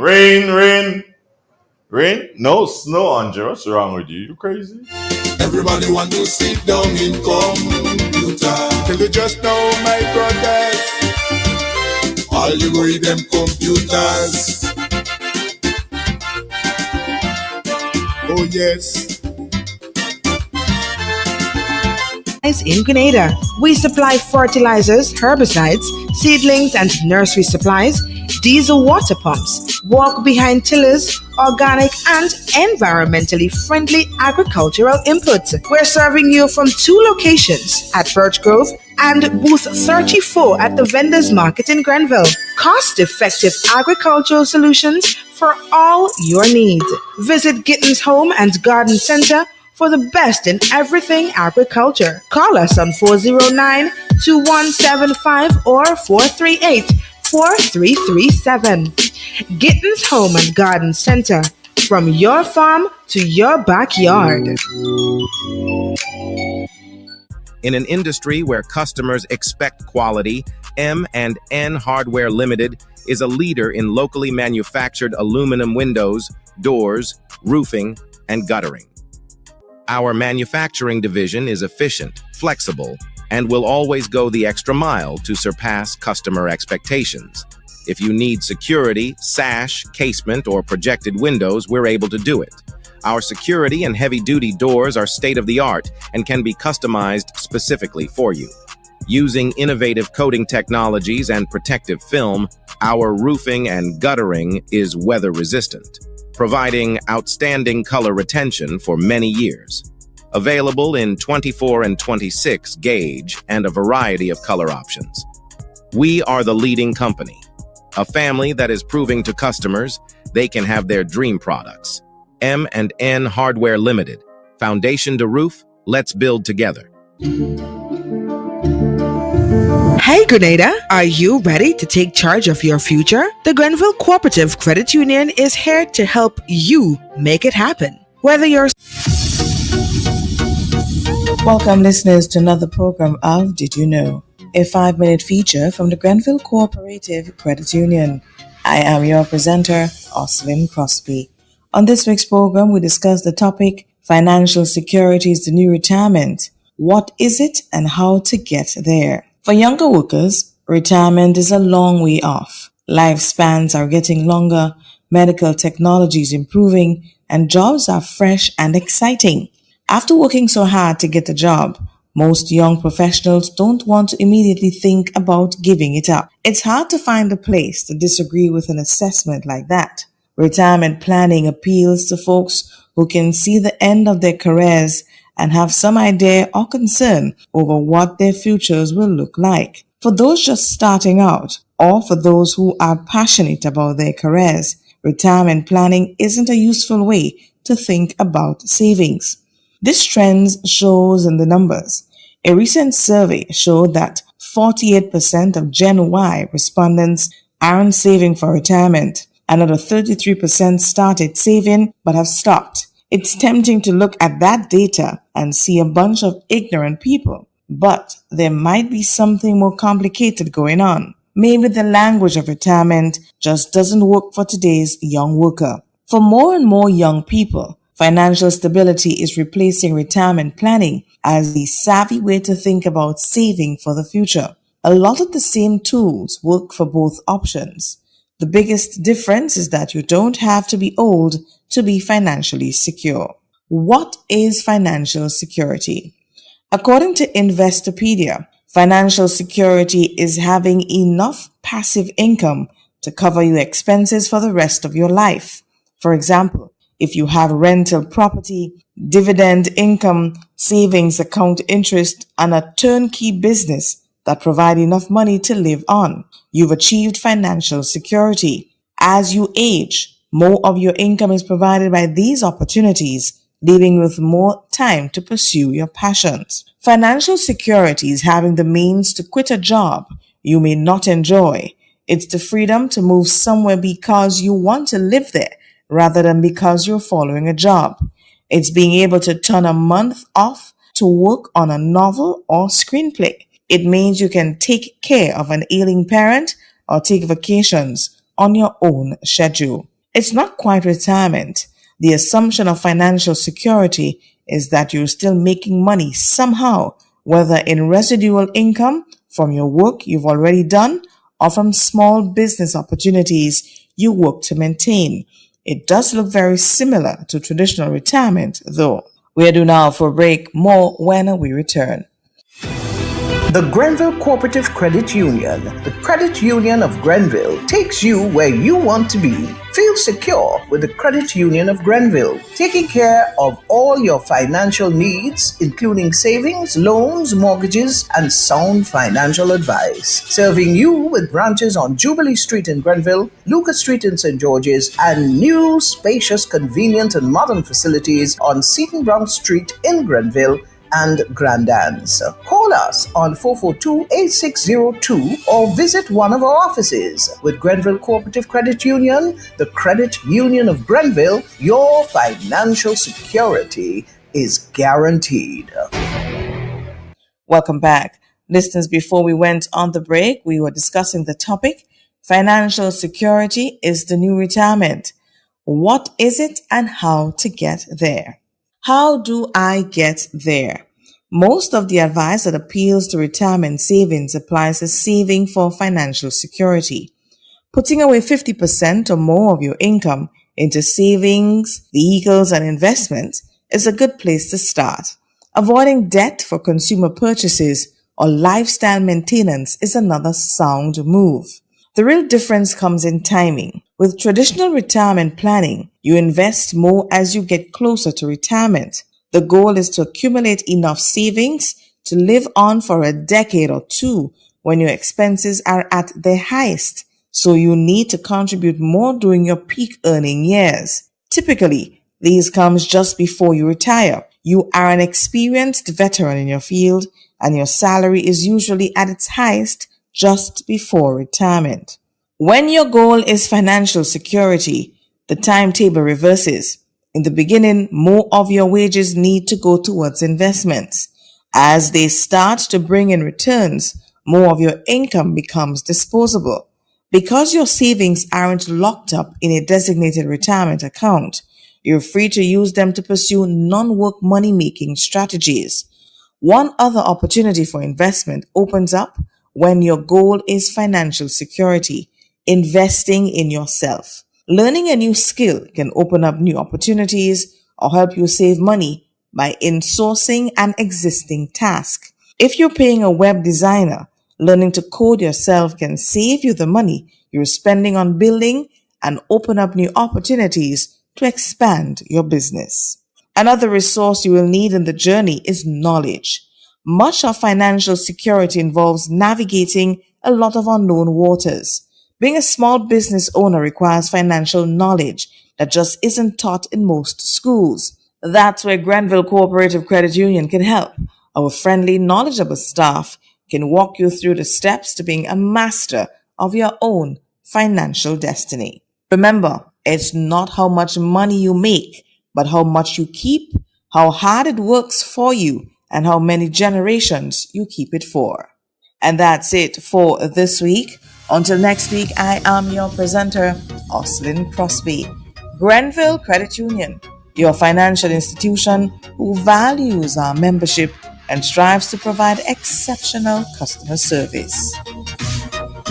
No snow, Andre. What's wrong with you? You crazy? Everybody want to sit down in computer. Till you just know my brothers. All you go read them computers. Oh yes. In Grenada, we supply fertilizers, herbicides, seedlings, and nursery supplies, diesel water pumps, walk behind tillers, organic and environmentally friendly agricultural inputs. We're serving you from 2 locations at Birch Grove and booth 34 at the Vendors Market in Grenville. Cost-effective agricultural solutions for all your needs. Visit Gittins Home and Garden Center for the best in everything agriculture. Call us on 409-2175 or 438-4337. Gittins Home and Garden Center, from your farm to your backyard. In an industry where customers expect quality, M&N Hardware Limited is a leader in locally manufactured aluminum windows, doors, roofing, and guttering. Our manufacturing division is efficient, flexible, and will always go the extra mile to surpass customer expectations. If you need security, sash, casement, or projected windows, we're able to do it. Our security and heavy-duty doors are state-of-the-art and can be customized specifically for you. Using innovative coating technologies and protective film, our roofing and guttering is weather-resistant, providing outstanding color retention for many years. Available in 24 and 26 gauge and a variety of color options. We are the leading company, a family that is proving to customers they can have their dream products. M&N Hardware Limited. Foundation to roof, let's build together. Hey Grenada, are you ready to take charge of your future? The Grenville Cooperative Credit Union is here to help you make it happen. Whether you're... Welcome listeners to another program of Did You Know? A 5-minute feature from the Grenville Cooperative Credit Union. I am your presenter, Oslin Crosby. On this week's program, we discuss the topic, Financial Security is the New Retirement. What is it and how to get there? For younger workers, Retirement is a long way off. Lifespans are getting longer, medical technology is improving, and jobs are fresh and exciting. After working so hard to get a job, most young professionals don't want to immediately think about giving it up. It's hard to find a place to disagree with an assessment like that. Retirement planning appeals to folks who can see the end of their careers and have some idea or concern over what their futures will look like. For those just starting out, or for those who are passionate about their careers, retirement planning isn't a useful way to think about savings. This trend shows in the numbers. A recent survey showed that 48% of Gen Y respondents aren't saving for retirement. Another 33% started saving but have stopped. It's tempting to look at that data and see a bunch of ignorant people, but there might be something more complicated going on. Maybe the language of retirement just doesn't work for today's young worker. For more and more young people, financial stability is replacing retirement planning as the savvy way to think about saving for the future. A lot of the same tools work for both options. The biggest difference is that you don't have to be old to be financially secure. What is financial security? According to Investopedia, financial security is having enough passive income to cover your expenses for the rest of your life. For example, if you have rental property, dividend income, savings account interest, and a turnkey business that provide enough money to live on, you've achieved financial security. As you age, more of your income is provided by these opportunities, leaving you with more time to pursue your passions. Financial security is having the means to quit a job you may not enjoy. It's the freedom to move somewhere because you want to live there rather than because you're following a job. It's being able to turn a month off to work on a novel or screenplay. It means you can take care of an ailing parent or take vacations on your own schedule. It's not quite retirement. The assumption of financial security is that you're still making money somehow, whether in residual income from your work you've already done or from small business opportunities you work to maintain. It does look very similar to traditional retirement, though. We're due now for a break. More when we return. The Grenville Cooperative Credit Union, the credit union of Grenville, takes you where you want to be. Feel secure with the Credit Union of Grenville, taking care of all your financial needs, including savings, loans, mortgages, and sound financial advice. Serving you with branches on Jubilee Street in Grenville, Lucas Street in St. George's, and new, spacious, convenient, and modern facilities on Seton Brown Street in Grenville and Grand Anse. Call us on 442-8602 or visit one of our offices. With Grenville Cooperative Credit Union, the credit union of Grenville, your financial security is guaranteed. Welcome back. Listeners, before we went on the break, we were discussing the topic, financial security is the new retirement. What is it and how to get there? How do I get there? Most of the advice that appeals to retirement savings applies to saving for financial security. Putting away 50% or more of your income into savings, vehicles, and investments is a good place to start. Avoiding debt for consumer purchases or lifestyle maintenance is another sound move. The real difference comes in timing. With traditional retirement planning, you invest more as you get closer to retirement. The goal is to accumulate enough savings to live on for a decade or two when your expenses are at their highest, so you need to contribute more during your peak earning years. Typically, these comes just before you retire. You are an experienced veteran in your field, and your salary is usually at its highest just before retirement. When your goal is financial security, the timetable reverses. In the beginning, more of your wages need to go towards investments. As they start to bring in returns, more of your income becomes disposable. Because your savings aren't locked up in a designated retirement account, you're free to use them to pursue non-work money-making strategies. One other opportunity for investment opens up when your goal is financial security, investing in yourself. Learning a new skill can open up new opportunities or help you save money by insourcing an existing task. If you're paying a web designer, learning to code yourself can save you the money you're spending on building and open up new opportunities to expand your business. Another resource you will need in the journey is knowledge. Much of financial security involves navigating a lot of unknown waters. Being a small business owner requires financial knowledge that just isn't taught in most schools. That's where Granville Cooperative Credit Union can help. Our friendly, knowledgeable staff can walk you through the steps to being a master of your own financial destiny. Remember, it's not how much money you make, but how much you keep, how hard it works for you, and how many generations you keep it for. And that's it for this week. Until next week, I am your presenter, Oslin Crosby. Grenville Credit Union, your financial institution who values our membership and strives to provide exceptional customer service.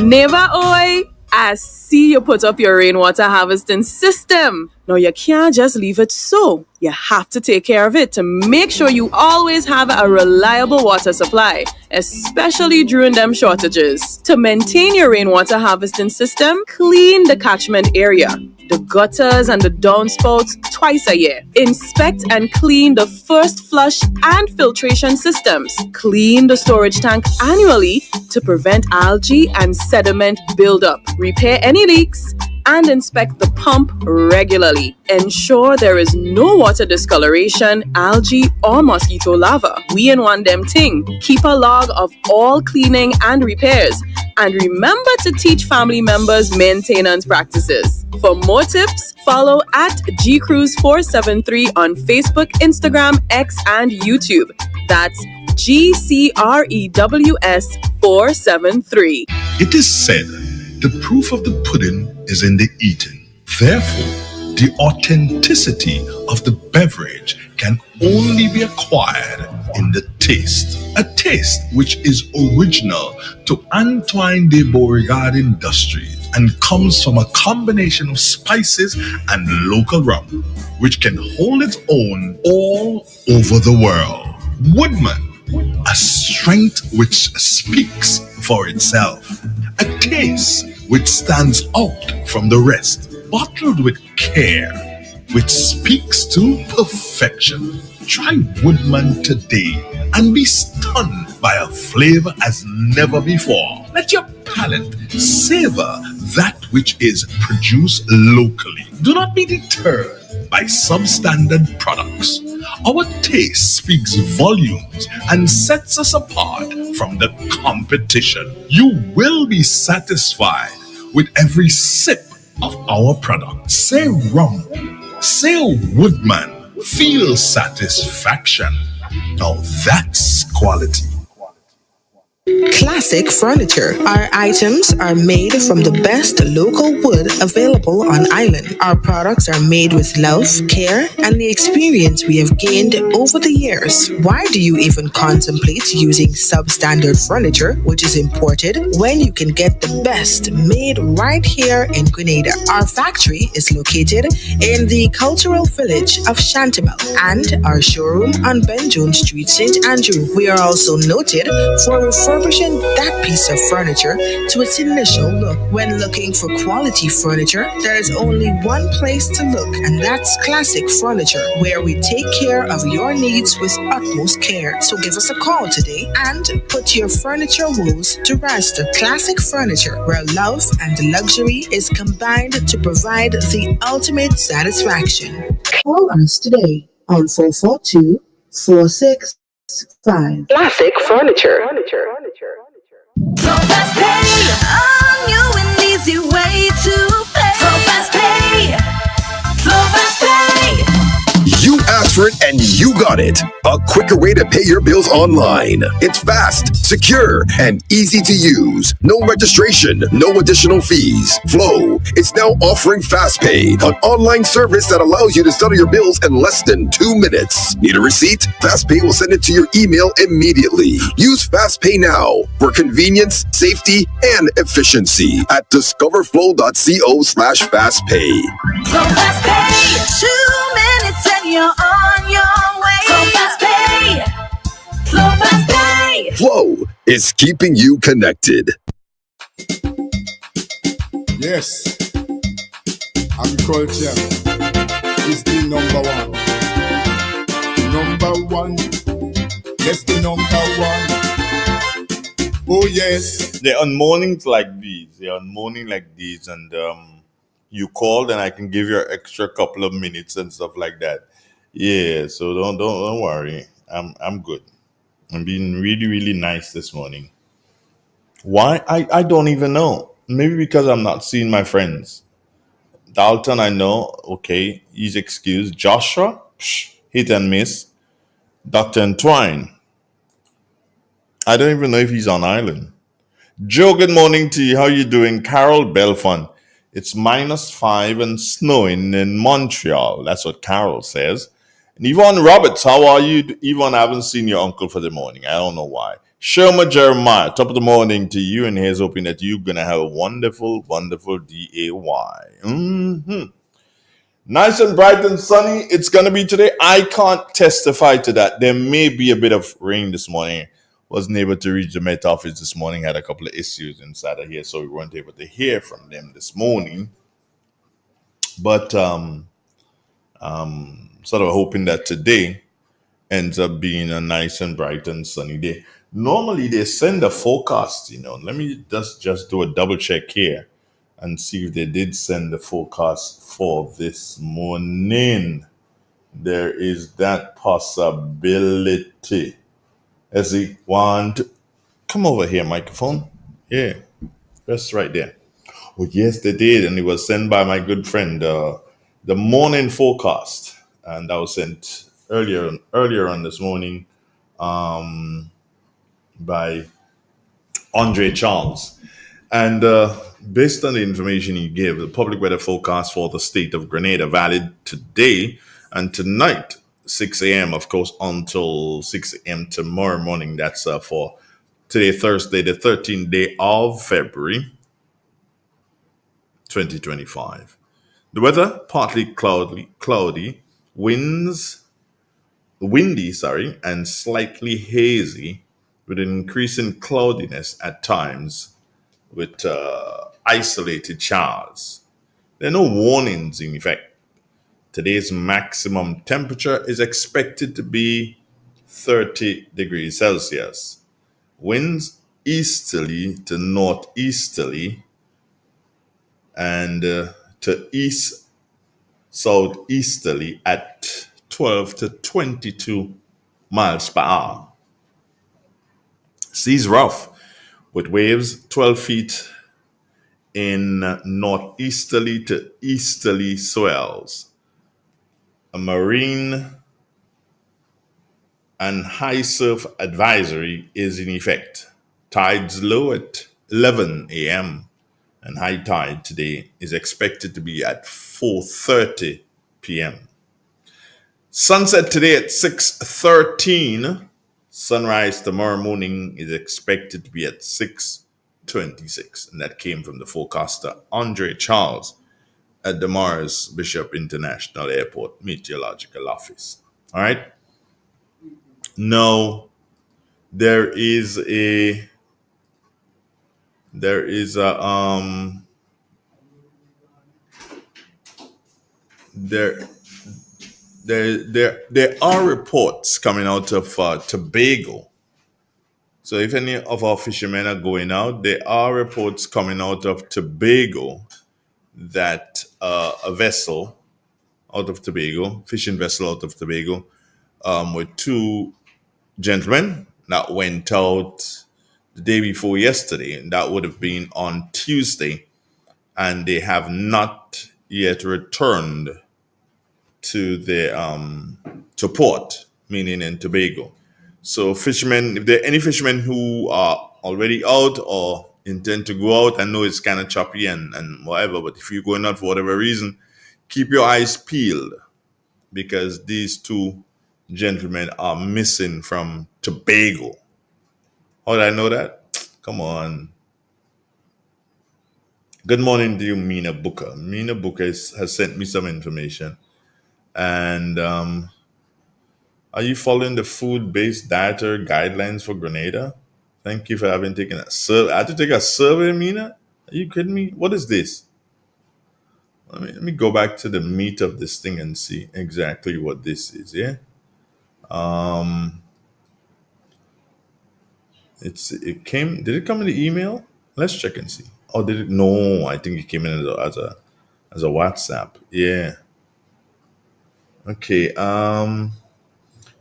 Neighbor, oi! I see you put up your rainwater harvesting system. Now you can't just leave it so. You have to take care of it to make sure you always have a reliable water supply, especially during them shortages. To maintain your rainwater harvesting system, clean the catchment area, the gutters and the downspouts twice a year. Inspect and clean the first flush and filtration systems. Clean the storage tank annually to prevent algae and sediment buildup. Repair any leaks and inspect the pump regularly. Ensure there is no water discoloration, algae, or mosquito larva. We in one them thing. Keep a log of all cleaning and repairs. And remember to teach family members maintenance practices. For more tips, follow at GCruise473 on Facebook, Instagram, X, and YouTube. That's GCREWS473. It is said, the proof of the pudding is in the eating. Therefore, the authenticity of the beverage can only be acquired in the taste. A taste which is original to Antoine de Beauregard Industries and comes from a combination of spices and local rum, which can hold its own all over the world. Woodman, a strength which speaks for itself. A taste which stands out from the rest, bottled with care, which speaks to perfection. Try Woodman today and be stunned by a flavor as never before. Let your palate savor that which is produced locally. Do not be deterred by substandard products. Our taste speaks volumes and sets us apart from the competition. You will be satisfied with every sip of our product. Say rum, say Woodman, feel satisfaction. Now that's quality. Classic Furniture. Our items are made from the best local wood available on island. Our products are made with love, care, and the experience we have gained over the years. Why do you even contemplate using substandard furniture, which is imported, when you can get the best made right here in Grenada? Our factory is located in the cultural village of Chantemel and our showroom on Ben Jones Street, St. Andrew. We are also noted for refurbishing that piece of furniture to its initial look. When looking for quality furniture, there is only one place to look, and that's Classic Furniture, where we take care of your needs with utmost care. So give us a call today and put your furniture woes to rest. Classic Furniture, where love and luxury is combined to provide the ultimate satisfaction. Call us today on 442-4665. Classic Furniture. So fast pay, a new and easy way to pay. So fast pay, so fast pay. You asked for it and you got it. A quicker way to pay your bills online. It's fast, secure, and easy to use. No registration, no additional fees. Flow is now offering FastPay, an online service that allows you to settle your bills in less than 2 minutes. Need a receipt? FastPay will send it to your email immediately. Use FastPay now for convenience, safety, and efficiency at discoverflow.co/fastpay. So fast pay, 2 minutes and you're on your way. So fast pay, so fast pay. Flow is keeping you connected. Yes, agriculture is the number one. Number one. Yes, the number one. Oh, yes. They're on mornings like these. And you called, and I can give you an extra couple of minutes and stuff like that. Yeah, so don't worry. I'm good. I'm being really, really nice this morning. Why? I don't even know. Maybe because I'm not seeing my friends. Dalton, I know. Okay, he's excused. Joshua, hit and miss. Dr. Entwine, I don't even know if he's on island. Joe, good morning to you. How you doing? Carol Belfont, it's -5 and snowing in Montreal. That's what Carol says. And Yvonne Roberts, how are you? Yvonne, I haven't seen your uncle for the morning. I don't know why. Sherma Jeremiah, top of the morning to you, and here's hoping that you're going to have a wonderful, wonderful day. Nice and bright and sunny it's going to be today. I can't testify to that. There may be a bit of rain this morning. Wasn't able to reach the Met office this morning. Had a couple of issues inside of here, so we weren't able to hear from them this morning. But sort of hoping that today ends up being a nice and bright and sunny day. Normally they send a forecast, Let me just do a double check here and see if they did send the forecast for this morning. There is that possibility. As he want, come over here, microphone. Yeah, that's right there. Oh, yes, they did, and it was sent by my good friend, the morning forecast, and that was sent earlier on this morning, by Andre Charles. And based on the information he gave, the public weather forecast for the state of Grenada valid today and tonight, 6 a.m., of course, until 6 a.m. tomorrow morning. That's for today, Thursday, the 13th day of February, 2025. The weather, partly cloudy, windy, and slightly hazy, with an increase in cloudiness at times, with isolated showers. There are no warnings in effect. Today's maximum temperature is expected to be 30 degrees Celsius. Winds easterly to northeasterly and to east southeasterly at 12 to 22 miles per hour. Seas rough, with waves 12 feet in northeasterly to easterly swells. A marine and high surf advisory is in effect. Tides low at 11 a.m. and high tide today is expected to be at 4:30 p.m. Sunset today at 6:13. Sunrise tomorrow morning is expected to be at 6:26. And that came from the forecaster Andre Charles at the Morris Bishop International Airport Meteorological Office. All right. No, there is a there are reports coming out of Tobago. So if any of our fishermen are going out, there are reports coming out of Tobago that a vessel out of Tobago, fishing vessel out of Tobago, with two gentlemen that went out the day before yesterday, and that would have been on Tuesday, and they have not yet returned to the to port. meaning in Tobago. So fishermen, if there are any fishermen who are already out or intend to go out, I know it's kind of choppy and whatever, but if you're going out for whatever reason, keep your eyes peeled because these two gentlemen are missing from Tobago. How did I know that? Come on. Good morning to you, Mina Booker. Mina Booker has sent me some information. And are you following the food-based dietary guidelines for Grenada? Thank you for having taken a survey. I had to take a survey, Mina? Are you kidding me? What is this? Let me go back to the meat of this thing and see exactly what this is, yeah? It came, did it come in the email? Let's check and see. Oh, did it? No, I think it came in as a WhatsApp. Yeah. Okay.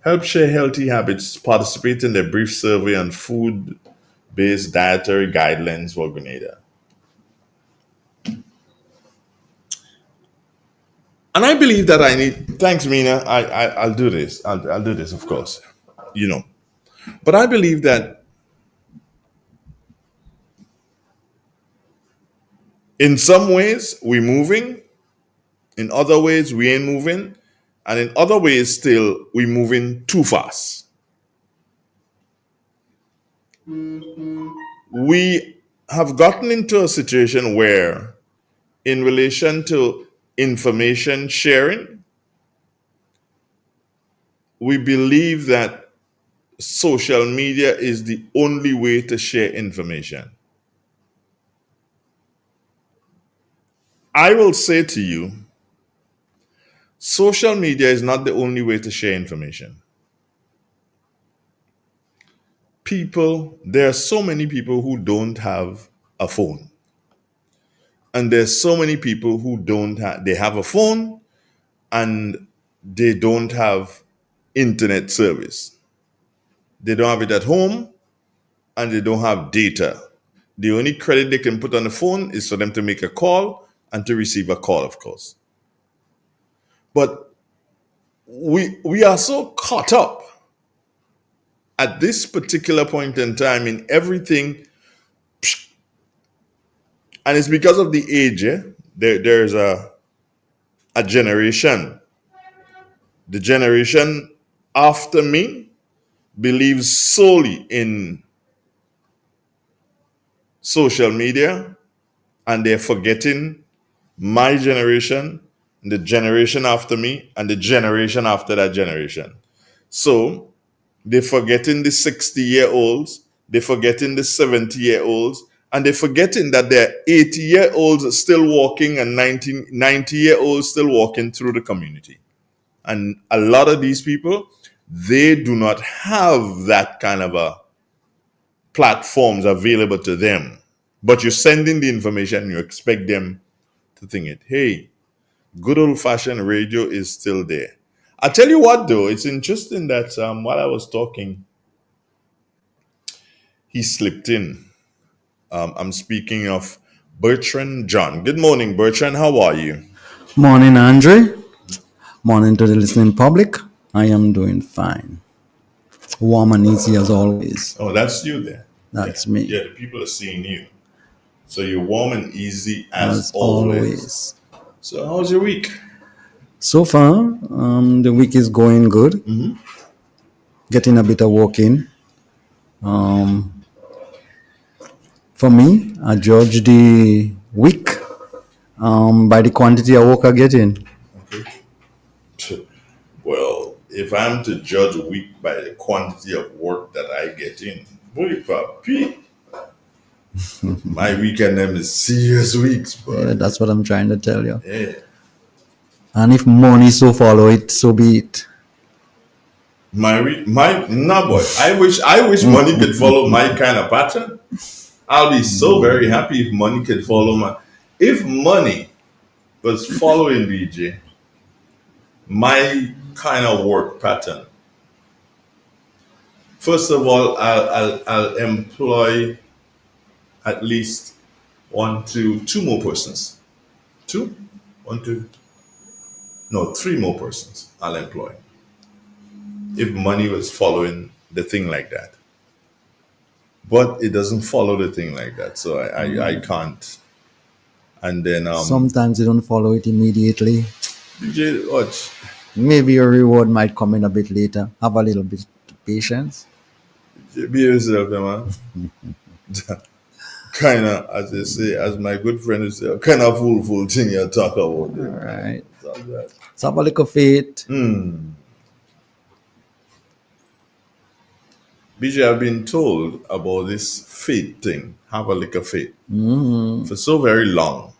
Help share healthy habits. Participate in the brief survey on food-based dietary guidelines for Grenada. And I believe that I need. Thanks, Mina. I'll do this. I'll do this, of course. You know, but I believe that in some ways we're moving, in other ways we ain't moving, and in other ways still we're moving too fast. We have gotten into a situation where, in relation to information sharing, we believe that social media is the only way to share information. I will say to you, social media is not the only way to share information. There are so many people who don't have a phone. And there's so many people who they have a phone and they don't have internet service. They don't have it at home and they don't have data. The only credit they can put on the phone is for them to make a call and to receive a call, of course. But we are so caught up at this particular point in time in everything, and it's because of the age. There's a generation. The generation after me believes solely in social media, and they're forgetting my generation, the generation after me, and the generation after that generation. So they're forgetting the 60-year-olds, they're forgetting the 70-year-olds, and they're forgetting that there are 80-year-olds still walking and 90-year-olds still walking through the community. And a lot of these people, they do not have that kind of a platforms available to them. But you're sending the information and you expect them to think it. Hey, good old-fashioned radio is still there. I tell you what, though, it's interesting that while I was talking, he slipped in. I'm speaking of Bertrand John. Good morning, Bertrand. How are you? Morning, Andre. Morning to the listening public. I am doing fine. Warm and easy as always. Oh, that's you there. That's me. Yeah, the people are seeing you. So you're warm and easy as always. So how's your week? So far, the week is going good. Mm-hmm. Getting a bit of work in. For me, I judge the week by the quantity of work I get in. Okay. Well, if I'm to judge a week by the quantity of work that I get in, boy, papi, my weekend them is serious weeks, bro. Yeah, that's what I'm trying to tell you. Yeah. And if money so follow it, so be it. No boy. I wish money could follow my kind of pattern. I'll be so very happy if money could follow if money was following BJ, my kind of work pattern. First of all, I'll employ at least two more persons. Three more persons I'll employ. if money was following the thing like that. But it doesn't follow the thing like that. So I can't. And then Sometimes you don't follow it immediately. DJ, watch. Maybe your reward might come in a bit later. Have a little bit of patience. Be yourself, man. Kind of, as they say, as my good friend would say, kind of fool thing you talk about. All right. Let's have a little faith. BJ, I've been told about this faith thing. Have a little faith. Mm. For so very long.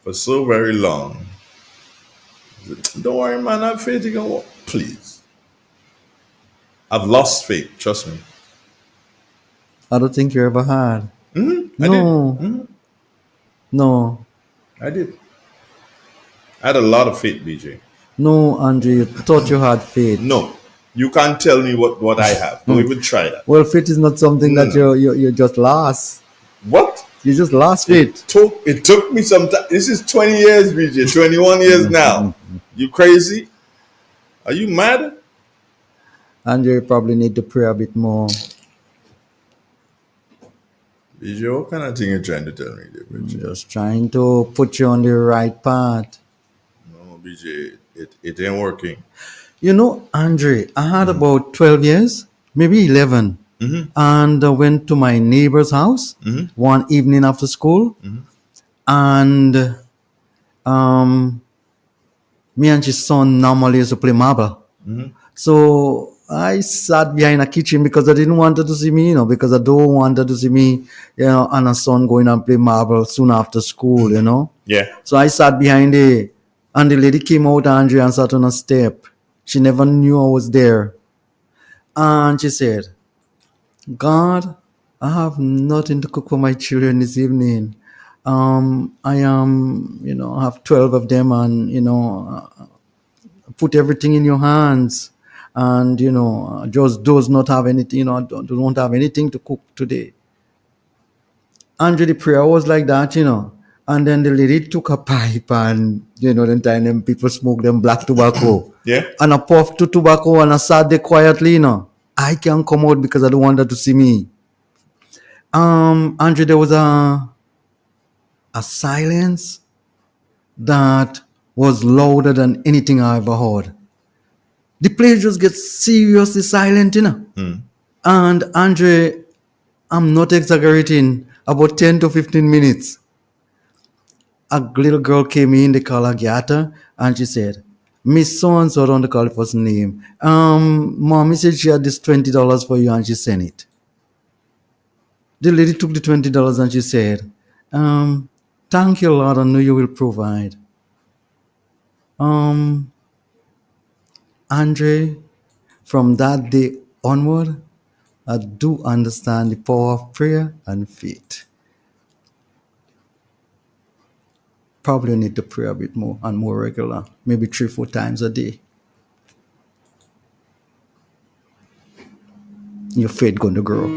For so very long. Don't worry, man. Have faith. You can walk. Please. I've lost faith. Trust me. I don't think you ever had. Mm-hmm. No. I did. Mm-hmm. No. I did. I had a lot of faith, BJ. No, Andre, you thought you had faith. No. You can't tell me what I have. Don't even try that. Well, faith is not something that you just lost. What? You just lost faith. It took me some time. This is 20 years, BJ. 21 years now. You crazy? Are you mad? Andre, you probably need to pray a bit more. BJ, what kind of thing you trying to tell me there, BJ? Just trying to put you on the right path. No, BJ, it ain't working. You know, Andre, I had about 12 years, maybe 11. Mm-hmm. And I went to my neighbor's house one evening after school. And me and his son normally used to play marble. So I sat behind a kitchen because I didn't want her to see me, because I don't want her to see me, and a son going and play marble soon after school, Yeah. So I sat behind there, and the lady came out, Andre, and sat on a step. She never knew I was there. And she said, God, I have nothing to cook for my children this evening. I have 12 of them, and, put everything in your hands. And, just does not have anything, don't have anything to cook today. And the prayer was like that, And then the lady took a pipe and, the time them people smoke them black tobacco. Yeah. And I puffed to tobacco and I sat there quietly, I can't come out because I don't want her to see me. Andre, there was a silence that was louder than anything I ever heard. The place just gets seriously silent, And Andre, I'm not exaggerating, about 10 to 15 minutes, a little girl came in, they call her Giata, and she said, Miss So-and-so, I don't call the first name. Mommy said she had this $20 for you, and she sent it. The lady took the $20 and she said, thank you, Lord, I know you will provide. Andre, from that day onward, I do understand the power of prayer and faith. Probably need to pray a bit more and more regular, maybe 3-4 times a day. Your faith going to grow.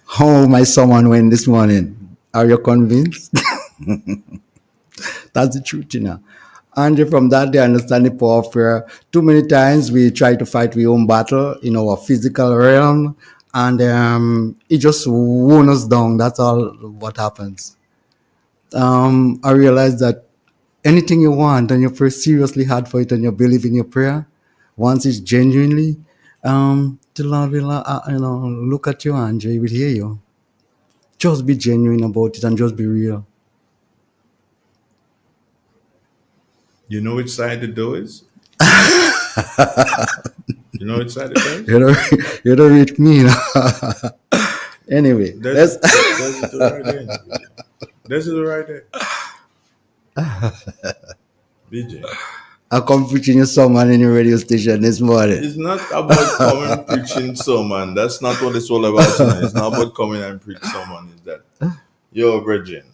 How my someone went this morning? Are you convinced? That's the truth, Andre, from that day, I understand the power of prayer. Too many times we try to fight our own battle in our physical realm, and it just won us down. That's all what happens. I realized that anything you want and you pray seriously hard for it and you believe in your prayer, once it's genuinely, the Lord will, look at you, Andre, he will hear you. Just be genuine about it and just be real. You know which side the door is? You know which side the door is? You don't read me. Anyway, There's it right there. There's it right there. BJ. I come preaching your sermon in your radio station this morning. It's not about coming preaching sermon. That's not what it's all about tonight. It's not about coming and preach sermon. Is that yo, virgin?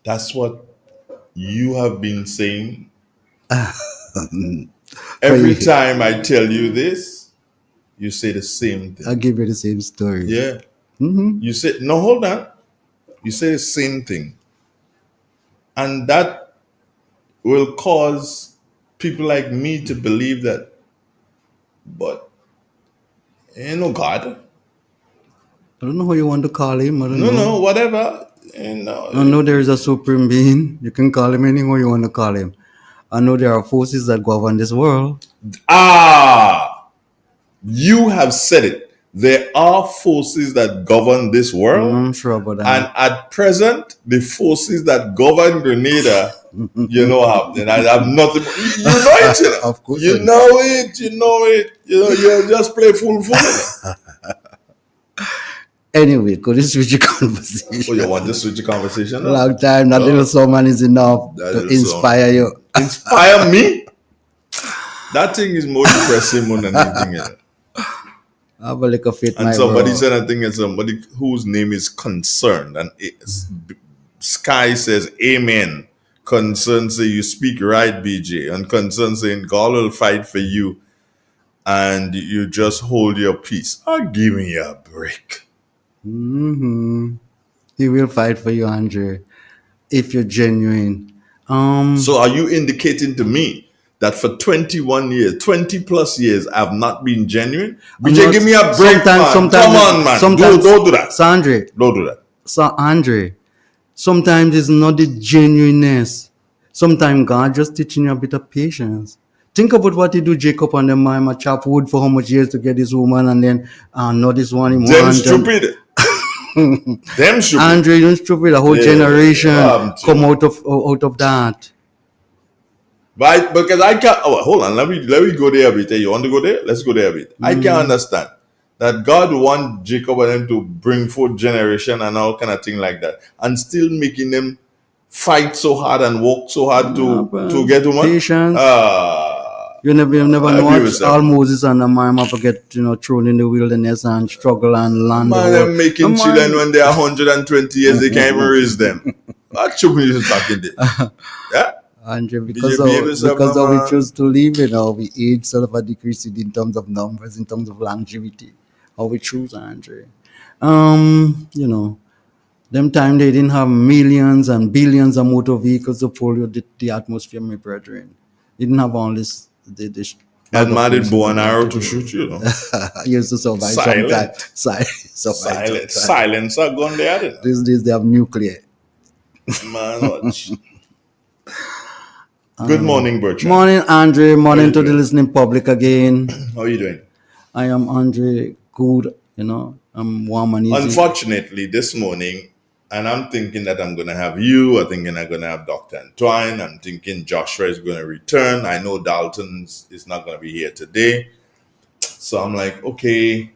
That's what you have been saying. Every time I tell you this, you say the same thing. I'll give you the same story. Yeah. Mm-hmm. You say, no, hold on. You say the same thing. And that will cause people like me to believe that, but ain't no God. I don't know how you want to call him. I don't No, know. whatever. I know there is a supreme being. You can call him anyhow you want to call him. I know there are forces that govern this world. You have said it. There are forces that govern this world. I'm sure about that. And at present, the forces that govern Grenada, happening. I have nothing. You know it. You know? Of course. You know it. You just play fool. Anyway, could you switch the conversation? Oh, you want to switch the conversation? Long time. That little sermon is enough to inspire you. Inspire me? That thing is more depressing more than anything else. Have a look of it, and somebody said, I think it's somebody whose name is Concerned, and Sky says, Amen. Concerned say, you speak right, BJ. And Concerned saying, God will fight for you, and you just hold your peace. Give me a break. He will fight for you, Andre, if you're genuine. So are you indicating to me that for 21 years, 20 plus years, I've not been genuine? BJ, give me a break, man. Come on, man. Don't do that. Sandre. Don't do that. So, Andre, sometimes it's not the genuineness. Sometimes God just teaching you a bit of patience. Think about what he do, Jacob and them man chop wood for how much years to get this woman, and then not this one. Them stupid. Them stupid. Andre, you stupid. A whole generation come out of that. Right, because I can't. Oh, hold on. Let me go there a bit. You want to go there? Let's go there a bit. I can understand that God want Jacob and them to bring forth generation and all kind of thing like that, and still making them fight so hard and work so hard to get woman. Patience. You never know all Moses and the man have to get thrown in the wilderness and struggle and land. Man, they're making children when they are 120 years. They can't even raise them. What should we talking there? Yeah. Andre, because of we choose to live, we age sort of a decrease in terms of numbers, in terms of longevity. How we choose, Andre. Them time they didn't have millions and billions of motor vehicles to pollute the atmosphere, my brethren. They didn't have all this. That man did bow and arrow to shoot you. Used to survive Silent. Silence are gone there. These days they have nuclear. Man, watch. Good morning, Bertrand. Morning, Andre. Morning to the listening public again. How are you doing? I am Andre. Good. I'm warm and easy. Unfortunately, this morning, and I'm thinking that I'm going to have you. I'm thinking I'm going to have Dr. Antoine. I'm thinking Joshua is going to return. I know Dalton is not going to be here today. So I'm like, okay,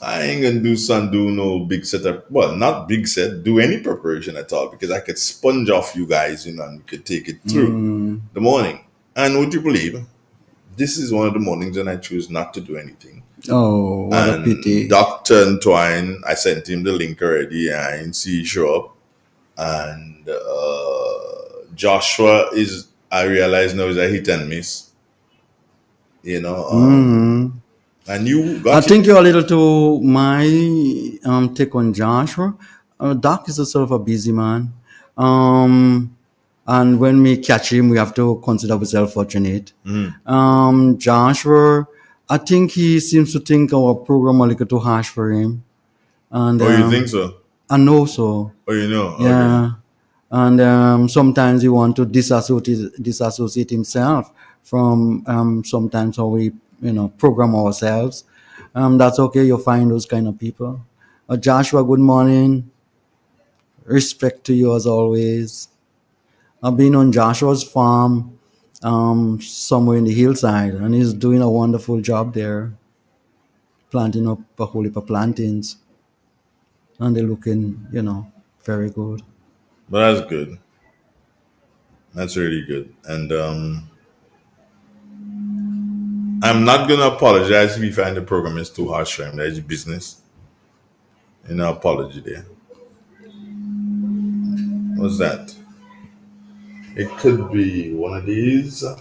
I ain't going to do no big setup. Well, not big set, do any preparation at all, because I could sponge off you guys, and we could take it through the morning. And would you believe, this is one of the mornings when I choose not to do anything. Oh, what a pity. Dr. Antoine, I sent him the link already. I didn't see he show up. And Joshua I realize now, is a hit and miss. And you got I think you're a little to my take on Joshua. Doc is a sort of a busy man. And when we catch him, we have to consider ourselves fortunate. Joshua, I think he seems to think our program a little too harsh for him. And you think so? I know so. Oh, you know? Yeah. Okay. And sometimes he want to disassociate himself from sometimes how we program ourselves. That's okay. You'll find those kind of people. Joshua, good morning. Respect to you as always. I've been on Joshua's farm somewhere in the hillside, and he's doing a wonderful job there, planting up a whole heap of plantains, and they're looking, very good. But that's good. That's really good. And I'm not going to apologize if you find the program is too harsh for him. That's business. No apology there. What's that? It could be one of these. It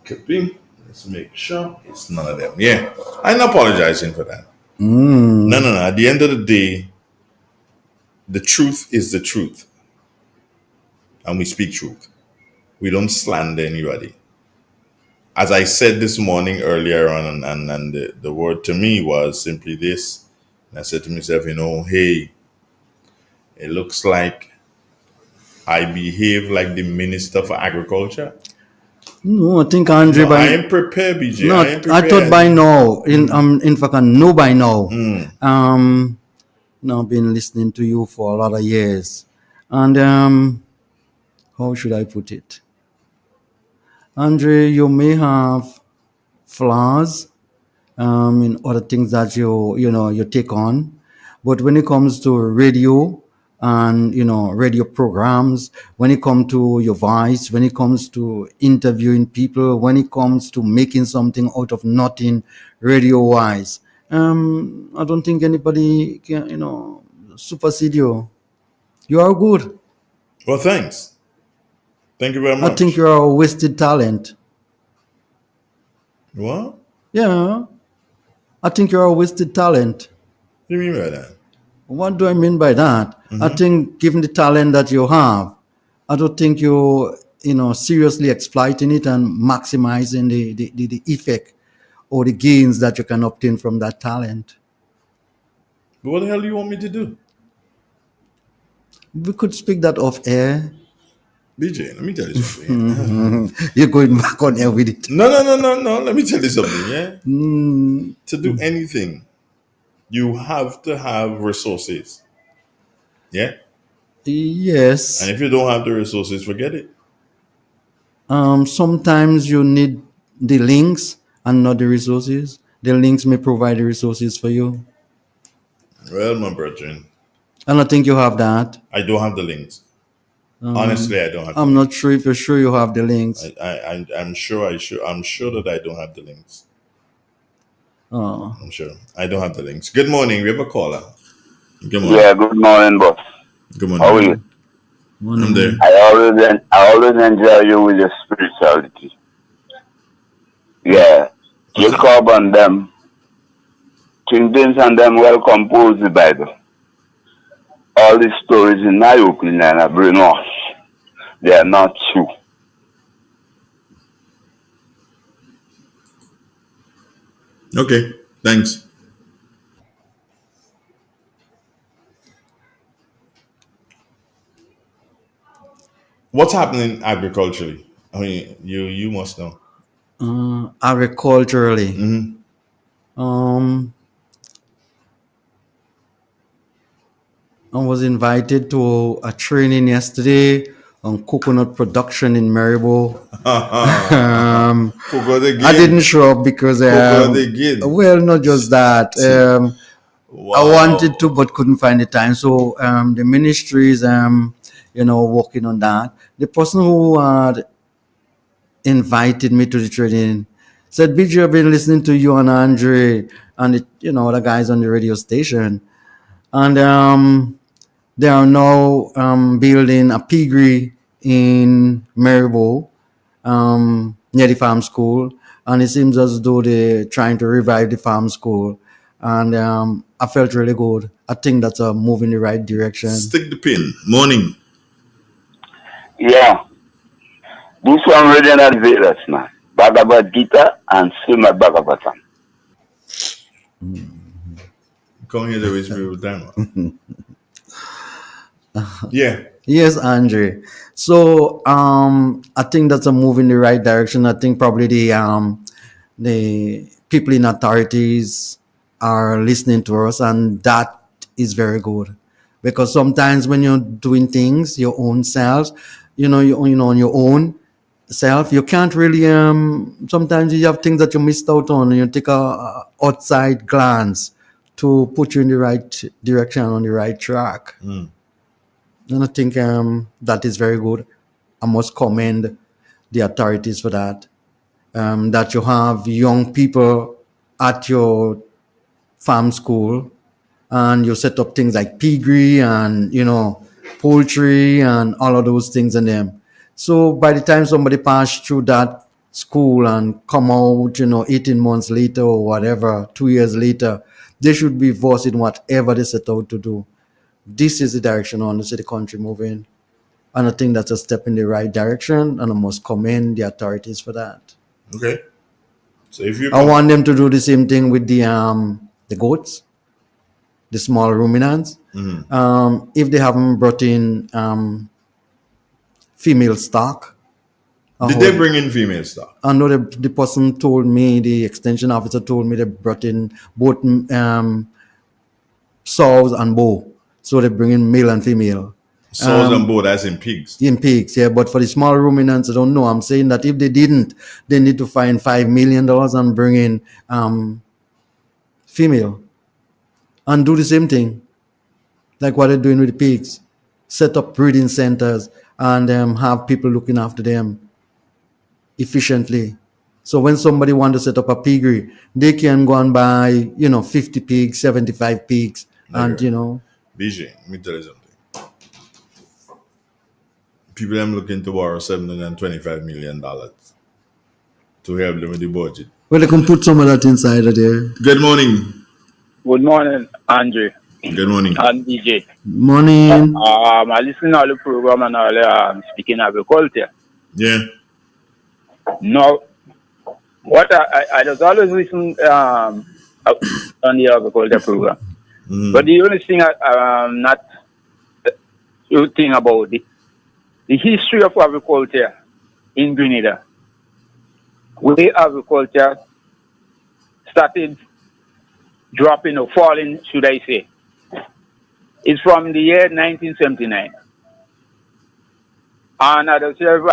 could be. Let's make sure it's none of them. Yeah. I'm not apologizing for that. No. At the end of the day, the truth is the truth. And we speak truth. We don't slander anybody. As I said this morning earlier on, and the word to me was simply this. And I said to myself, hey, it looks like I behave like the Minister for Agriculture. No, I think Andre I am prepared, BJ. No, I am prepared. I thought by now. In fact, I know by now. Now I've been listening to you for a lot of years, and how should I put it? Andre, you may have flaws in other things that you take on, but when it comes to radio and radio programs, when it comes to your voice, when it comes to interviewing people, when it comes to making something out of nothing radio wise, I don't think anybody can supersede you. You are good. Well, thanks. Thank you very much. I think you are a wasted talent. What? Yeah, I think you're a wasted talent. What do you mean by that? What do I mean by that? I think given the talent that you have, I don't think you're seriously exploiting it and maximizing the effect or the gains that you can obtain from that talent. But what the hell do you want me to do? We could speak that off air. BJ, let me tell you something. You're going back on air with it. No. Let me tell you something, yeah? To do anything, you have to have resources. Yeah? Yes. And if you don't have the resources, forget it. Sometimes you need the links and not the resources. The links may provide the resources for you. Well, my brethren. I don't think you have that. I don't have the links. Honestly, I don't have. I'm not sure if you're sure you have the links. I'm sure I'm sure that I don't have the links. Oh. I'm sure I don't have the links. Good morning. We have a caller. Good morning. Yeah. Good morning, boss. Good morning. How are you? I'm there. I always enjoy you with your spirituality. Yeah. Jacob and them, King James and them well composed the Bible. All these stories, in my opinion, are brainwash. They are not true. Okay, thanks. What's happening agriculturally? I mean, you must know. Agriculturally. I was invited to a training yesterday on coconut production in Maribor. I didn't show up because well, not just that. Wow. I wanted to but couldn't find the time. So the ministry is working on that. The person who had invited me to the training said, BJ, I've been listening to you and Andre and the guys on the radio station. And they are now building a piggery in Maribor, near the farm school. And it seems as though they're trying to revive the farm school. And I felt really good. I think that's a move in the right direction. Stick the pin. Morning. Yeah. This one reading at Vedas, man. Bhagavad Gita and Srimad Bhagavatam. Come here the way spirit time. Yeah. Yes, Andre. So I think that's a move in the right direction. I think probably the people in authorities are listening to us, and that is very good. Because sometimes when you're doing things your own self, on your own self, you can't really sometimes you have things that you missed out on, and you take a outside glance to put you in the right direction, on the right track. And I think that is very good. I must commend the authorities for that. That you have young people at your farm school and you set up things like piggery and, poultry and all of those things in them. So by the time somebody passed through that school and come out, 18 months later or whatever, 2 years later, they should be versed in whatever they set out to do. This is the direction I want to see the country moving. And I think that's a step in the right direction, and I must commend the authorities for that. Okay. So if you I want them to do the same thing with the goats, the small ruminants. If they haven't brought in female stock. Did they bring in female stock? I know the person told me, the extension officer told me they brought in both sows and bow. So they bring in male and female. Sows and bow, that's in pigs. In pigs, yeah. But for the small ruminants, I don't know. I'm saying that if they didn't, they need to find $5 million and bring in female. And do the same thing, like what they're doing with the pigs. Set up breeding centers and have people looking after them efficiently. So when somebody wants to set up a piggery, they can go and buy, 50 pigs, 75 pigs, and BJ, let me tell you something. People are looking to borrow $725 million to help them with the budget. Well, they can put some of that inside of there. Good morning. Good morning, Andre. Good morning. And DJ. Morning. I listen to all the program and all speaking agriculture. Yeah. No, what I just always listen on the agriculture program. But the only thing I'm not thinking about the history of agriculture in Grenada. Where agriculture started dropping or falling, should I say. It's from the year 1979. And I observe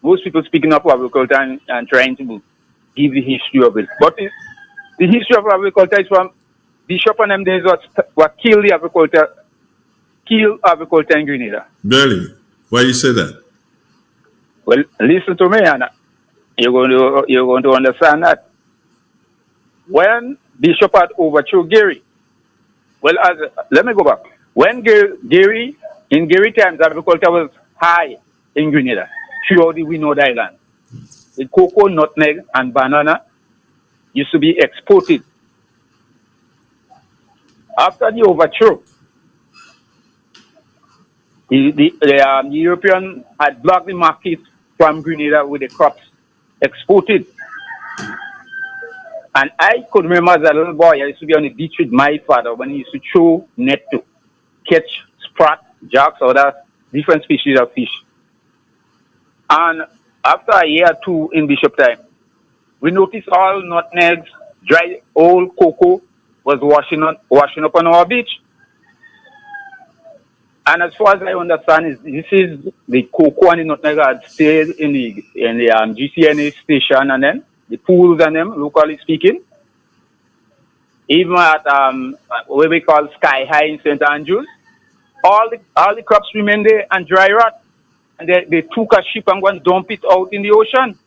most people speaking of agriculture and trying to give the history of it. But the history of agriculture is from Bishop and them days what killed agriculture in Grenada. Really? Why you say that? Well, listen to me, and you're going to understand that. When Bishop had overthrew Gary, let me go back. When Gary times, agriculture was high in Grenada, throughout the Winod Island. The cocoa, nutmeg, and banana used to be exported. After the overthrow, the European had blocked the market from Grenada with the crops exported. And I could remember as a little boy, I used to be on the beach with my father when he used to throw net to catch sprat, jacks, or other different species of fish. And after a year or two in Bishop time, we noticed all nutmegs, dry old cocoa was washing up on our beach. And as far as I understand, this is the cocoa and the nutmeg had stayed in the GCNA station and then the pools and them, locally speaking. Even at what we call Sky High in St. Andrews, all the crops remain there and dry rot. And they took a ship and go and dump it out in the ocean.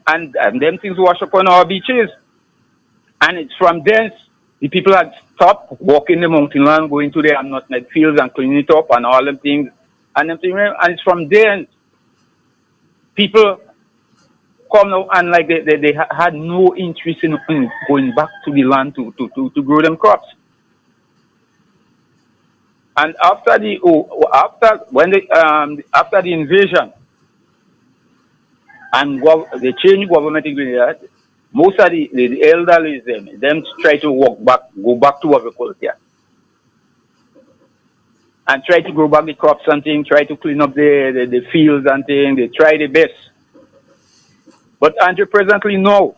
And them things wash up on our beaches. And it's from then the people had stopped walking the mountain land, going to the nutmeg fields and cleaning it up and all them things. And it's from then people come now and like they had no interest in going back to the land to grow them crops. And after the invasion and the change government in Grenada, most of the elderly them try to go back to agriculture and try to grow back the crops and things, try to clean up the fields and things. They try their best. But Andrew, presently, no.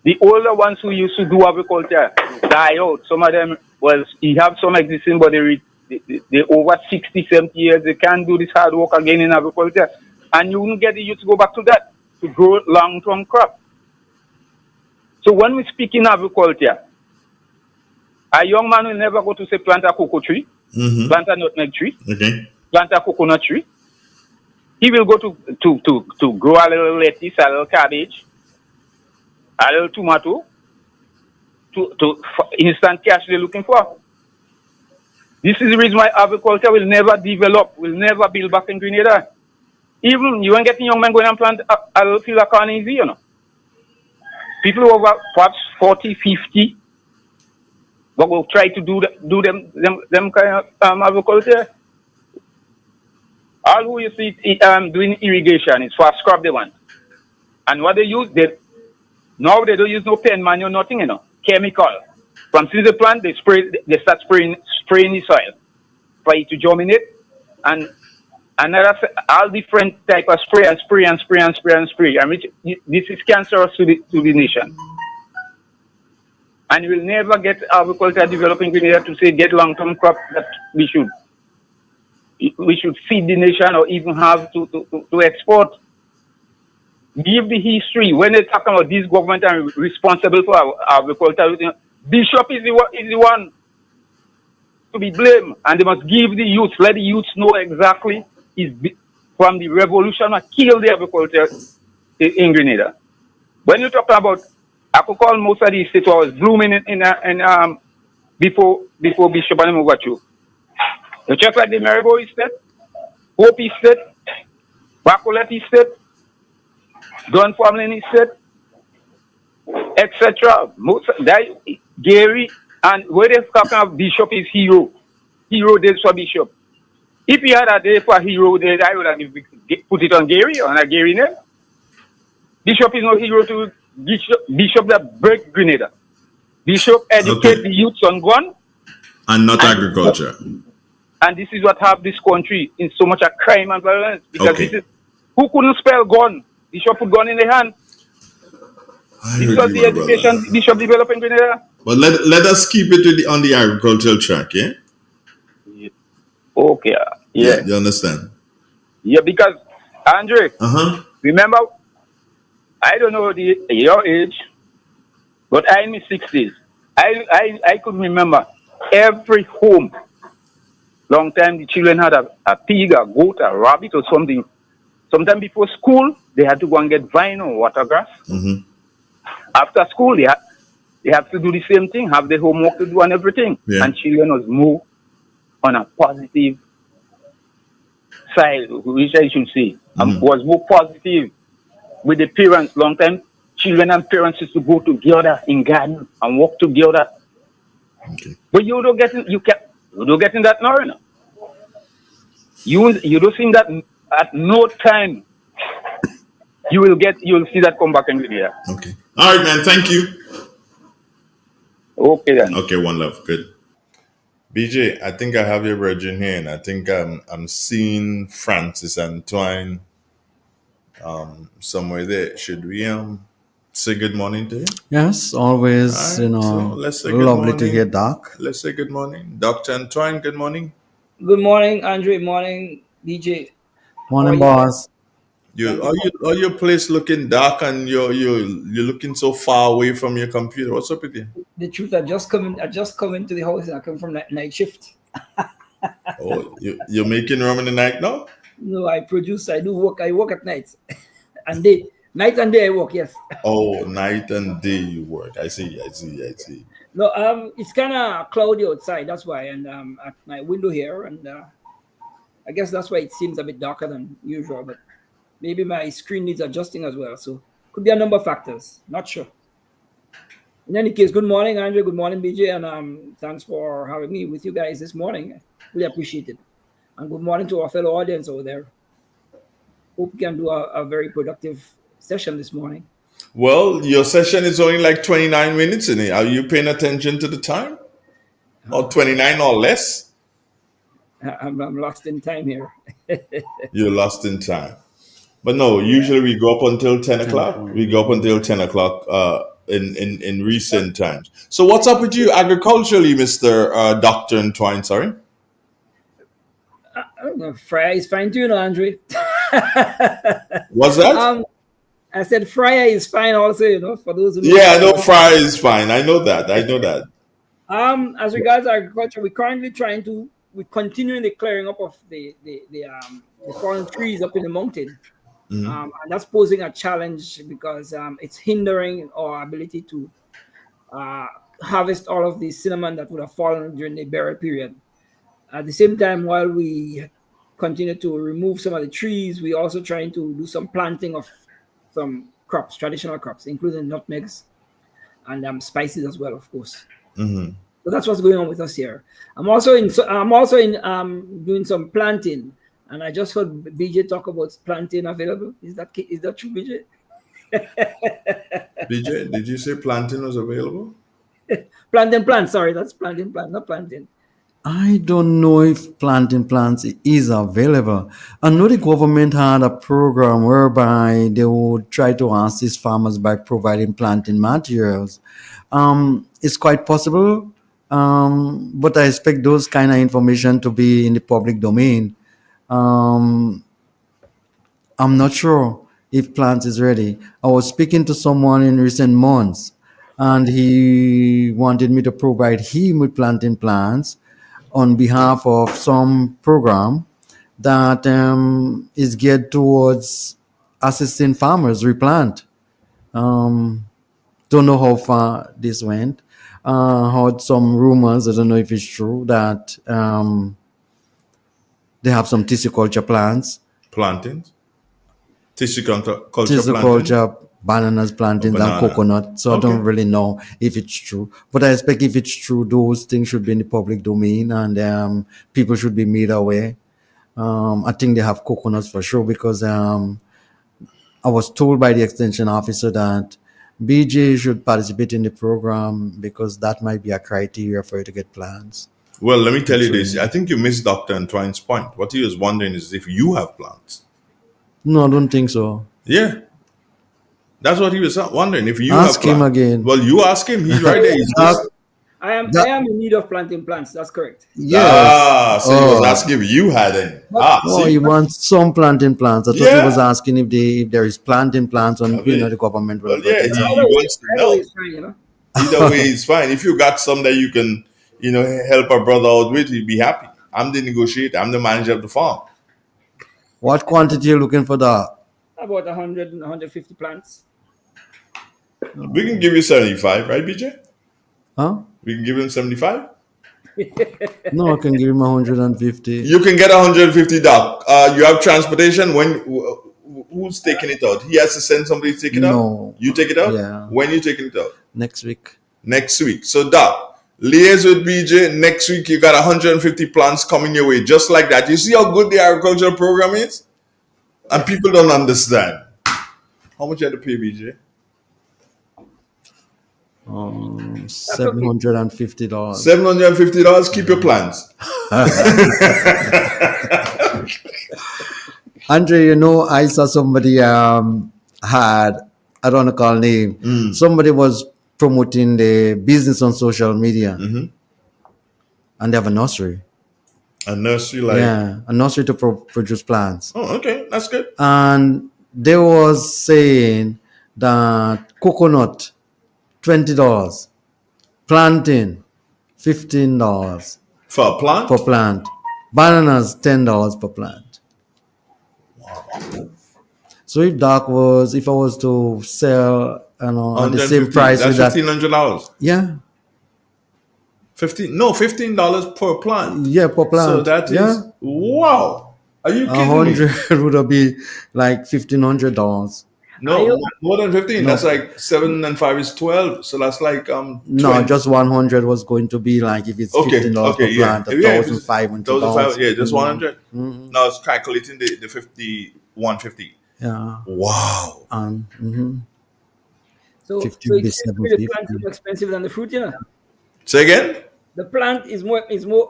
The older ones who used to do agriculture die out. Some of them, you have some existing, but they over 60, 70 years, they can't do this hard work again in agriculture. And you wouldn't get the youth to go back to that, to grow long-term crop. So when we speak in agriculture, a young man will never go to say plant a cocoa tree, plant a nutmeg tree, plant a coconut tree. He will go to grow a little lettuce, a little cabbage, a little tomato, to instant cash they're looking for. This is the reason why agriculture will never develop, will never build back in Grenada. Even you ain't getting young men going and plant a little field of corn easy, you know. People over perhaps 40, 50 but we'll try to do them kind of agriculture. All who you see doing irrigation is for scrub the one. And what they use, now they don't use no pen manual, nothing, chemical. From since the plant, they start spraying the soil for it to germinate, and all different type of spray, and which this is cancerous to the nation. And we'll never get agriculture developing Grenada to say get long-term crop that we should feed the nation or even have to export. Give the history. When they talk about this government are responsible for agriculture, Bishop is the one to be blamed, and they must give the youth, let the youth know exactly from the revolution that killed the agriculture in Grenada. When you talk about, I could call most of these states was blooming before Bishop and Mogachu. You check like the Maribo Estate, Hope Estate, Bacolet Estate, Don Family Estate, etc. Gary, and where they talking about Bishop is hero. Hero days for Bishop. If he had a day for hero days, I would have put it on Gary, on a Gary name. Bishop is no hero to Bishop that break Grenada. Bishop educate the youths on gun. And not agriculture. And this is what have this country in so much a crime and violence. Because this is, who couldn't spell gun? Bishop put gun in the hand. This was the education brother. Bishop developed in Grenada. But let us keep it on the agricultural track, yeah? Okay, yeah. You understand? Yeah, because, Andre, remember, I don't know your age, but I'm in my 60s. I could remember every home. Long time the children had a pig, a goat, a rabbit or something. Sometime before school, they had to go and get vine or water grass. Mm-hmm. After school, they have to do the same thing, have the homework to do and everything. Yeah. And children was more on a positive side, which I should say, was more positive with the parents. Long time, children and parents used to go together in garden and walk together. Okay. But you don't get in that now. You don't see that at no time. You will see that come back in Grenada. Okay. All right, man. Thank you. Okay then. Okay, one love. Good. BJ, I think I have your virgin here, and I think I'm seeing Francis and Twine somewhere there. Should we say good morning to you? Yes, always, All right, so let's say good lovely morning. to hear Doc. Let's say good morning. Dr. Antoine, good morning. Good morning, Andre. Morning, DJ. Morning, boss. Are your place looking dark and you're looking so far away from your computer? What's up with you? The truth, I just come into the house and I come from night shift. Oh, you're making room in the night now? No, I do work. I work at night and day. Night and day I work, yes. Oh, night and day you work. I see. No, it's kind of cloudy outside. That's why, and at my window here, and I guess that's why it seems a bit darker than usual. But maybe my screen needs adjusting as well. So could be a number of factors. Not sure. In any case, good morning, Andre. Good morning, BJ, and thanks for having me with you guys this morning. Really appreciate it. And good morning to our fellow audience over there. Hope we can do a very productive session this morning. Well, your session is only like 29 minutes in it. Are you paying attention to the time? Or 29 or less? I'm lost in time here. You're lost in time. But no, usually we go up until 10 o'clock. We go up until 10 o'clock in recent times. So what's up with you agriculturally, Mr. Dr. Entwine, sorry? I don't know. Fryer is fine too, Andre. What's that? I said fryer is fine also, for those who know. Yeah, I know fryer is fine. I know that. As regards agriculture, we're continuing the clearing up of the fallen trees up in the mountain. Mm-hmm. And that's posing a challenge because it's hindering our ability to harvest all of the cinnamon that would have fallen during the burial period. At the same time, while we continue to remove some of the trees, we're also trying to do some planting of some crops, traditional crops, including nutmegs and spices as well, of course. Mm-hmm. So that's what's going on with us here. I'm also in doing some planting, and I just heard BJ talk about planting available. Is that true, BJ? BJ, did you say planting was available? Planting plant. Sorry, that's planting plant, not planting. I don't know if planting plants is available. I know the government had a program whereby they would try to assist farmers by providing planting materials. It's quite possible, but I expect those kind of information to be in the public domain. Um, I'm not sure if plant is ready. I was speaking to someone in recent months, and he wanted me to provide him with planting plants on behalf of some program that is geared towards assisting farmers replant. Don't know how far this went. Heard some rumors. I don't know if it's true that they have some tissue plants. Plantings? Tissue culture Culture, bananas, plantains, and coconut. So I don't really know if it's true. But I expect if it's true, those things should be in the public domain and people should be made aware. I think they have coconuts for sure because I was told by the extension officer that BJ should participate in the program because that might be a criteria for you to get plants. Well, let me tell you this. I think you missed Dr. Antoine's point. What he was wondering is if you have plants. No, I don't think so. Yeah. That's what he was wondering. If you ask have him again. Well, you ask him. He's right there. He's I am in need of planting plants. That's correct. Yes. So he was asking if you had any. He wants some planting plants. I thought he was asking if there is planting plants on the government. Well, yeah, he wants to know. Either way, it's fine. If you got some that you can, help our brother out with, he'd be happy. I'm the negotiator. I'm the manager of the farm. What quantity are you looking for that? About 100 and 150 plants. We can give you 75, right, BJ? Huh? We can give him 75? No, I can give him 150. You can get 150, Doc. You have transportation. Who's taking it out? He has to send somebody to take it out? No. You take it out? Yeah. When you taking it out? Next week. Next week. So, Doc, liaise with BJ. Next week, you got 150 plants coming your way. Just like that. You see how good the agricultural program is? And people don't understand. How much you had to pay, BJ? $750. $750. Keep your plans. Andre, I saw somebody had, I don't want to call name. Somebody was promoting the business on social media, and they have a nursery. A nursery, like a nursery to produce plants. Oh, okay, that's good. And they was saying that coconut $20, plantain $15 for a plant. Per plant, bananas $10 per plant. Wow. So if I was to sell, at the same price, that's $1,500. Yeah. $15 per plant. Yeah, per plant. So that is wow. Are you kidding 100 me? would be like $1,500. No, more than 15. No. That's like 7 and 5 is 12. So that's like 20. No, just 100 was going to be like if it's $15 per plant, $1,500. Yeah, just 100. Now it's calculating the 150. Yeah. Wow. So the plant is more expensive than the fruit, Say again? The plant is more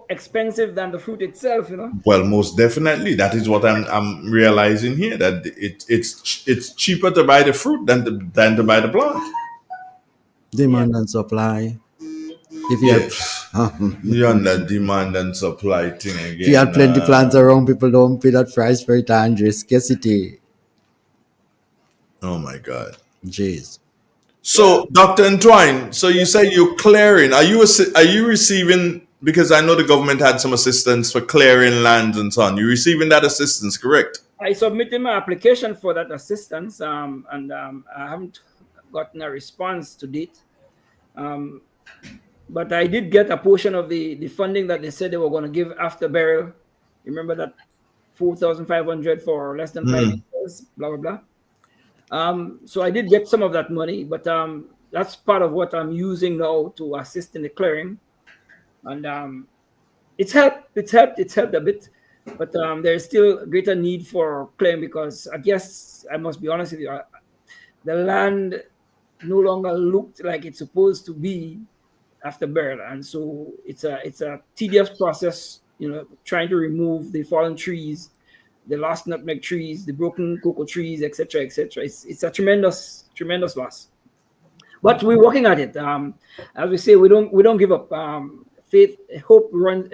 expensive than the fruit itself, Well, most definitely. That is what I'm realizing here, that it's cheaper to buy the fruit than to buy the plant. Demand and supply. If you're on that demand and supply thing again. If you have plenty plants around, people don't pay that price for it, Andre. Scarcity. Oh my God. Jeez. So, Dr. Antoine, so you say you're clearing. Are you receiving, because I know the government had some assistance for clearing lands and so on. You're receiving that assistance, correct? I submitted my application for that assistance, and I haven't gotten a response to date. But I did get a portion of the funding that they said they were going to give after burial. Remember that $4,500 for less than 5 years, blah, blah, blah. So I did get some of that money, but that's part of what I'm using now to assist in the clearing. and it's helped. It's helped. It's helped a bit, but there's still greater need for claim because I guess I must be honest with you. The land no longer looked like it's supposed to be after birth, and so it's a tedious process. Trying to remove the fallen trees, the lost nutmeg trees, the broken cocoa trees, etc., etc. It's a tremendous loss. But we're working at it. As we say, we don't give up. Faith, hope runs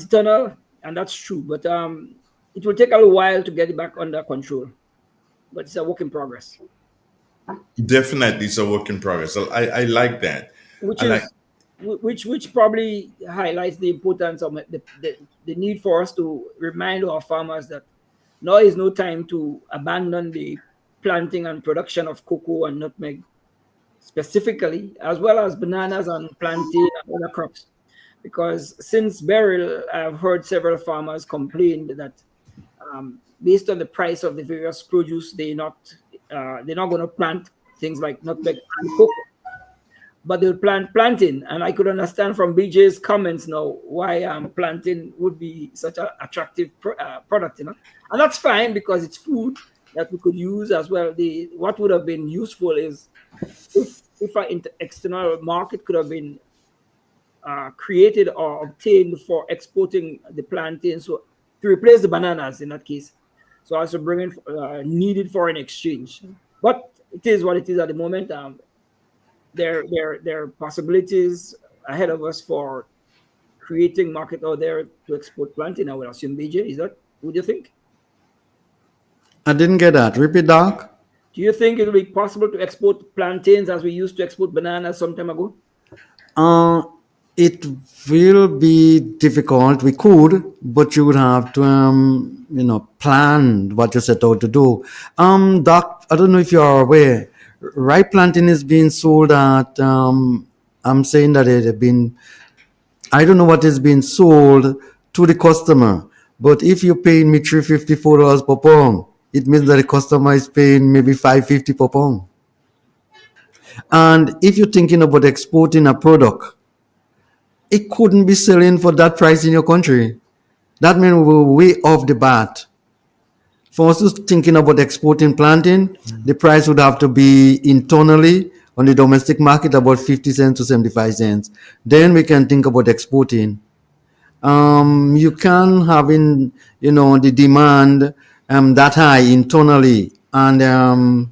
eternal, and that's true. But it will take a little while to get it back under control. But it's a work in progress. Definitely, it's a work in progress. So I like that. which I like. is which probably highlights the importance of the need for us to remind our farmers that now is no time to abandon the planting and production of cocoa and nutmeg specifically, as well as bananas and plantain and other crops. Because since burial, I've heard several farmers complain that based on the price of the various produce, they're not going to plant things like nutmeg and cocoa, but they'll plant plantain. And I could understand from BJ's comments now why plantain would be such an attractive product, and that's fine because it's food that we could use as well. What would have been useful is if our external market could have been created or obtained for exporting the plantain, so to replace the bananas in that case. So as to bring in needed foreign exchange. But it is what it is at the moment. There are possibilities ahead of us for creating market out there to export plantain. I would assume, BJ, is that what you think? I didn't get that. Repeat, Doc. Do you think it will be possible to export plantains as we used to export bananas some time ago? Uh, it will be difficult. We could, but you would have to, plan what you set out to do. Doc, I don't know if you are aware. Ripe plantain is being sold at. I'm saying that it had been. I don't know what is being sold to the customer, but if you're paying me $354 per pound, it means that the customer is paying maybe $550 per pound. And if you're thinking about exporting a product, it couldn't be selling for that price in your country. That means we're way off the bat. For us thinking about exporting plantain, the price would have to be internally on the domestic market about 50 cents to 75 cents. Then we can think about exporting. You can having the demand that high internally and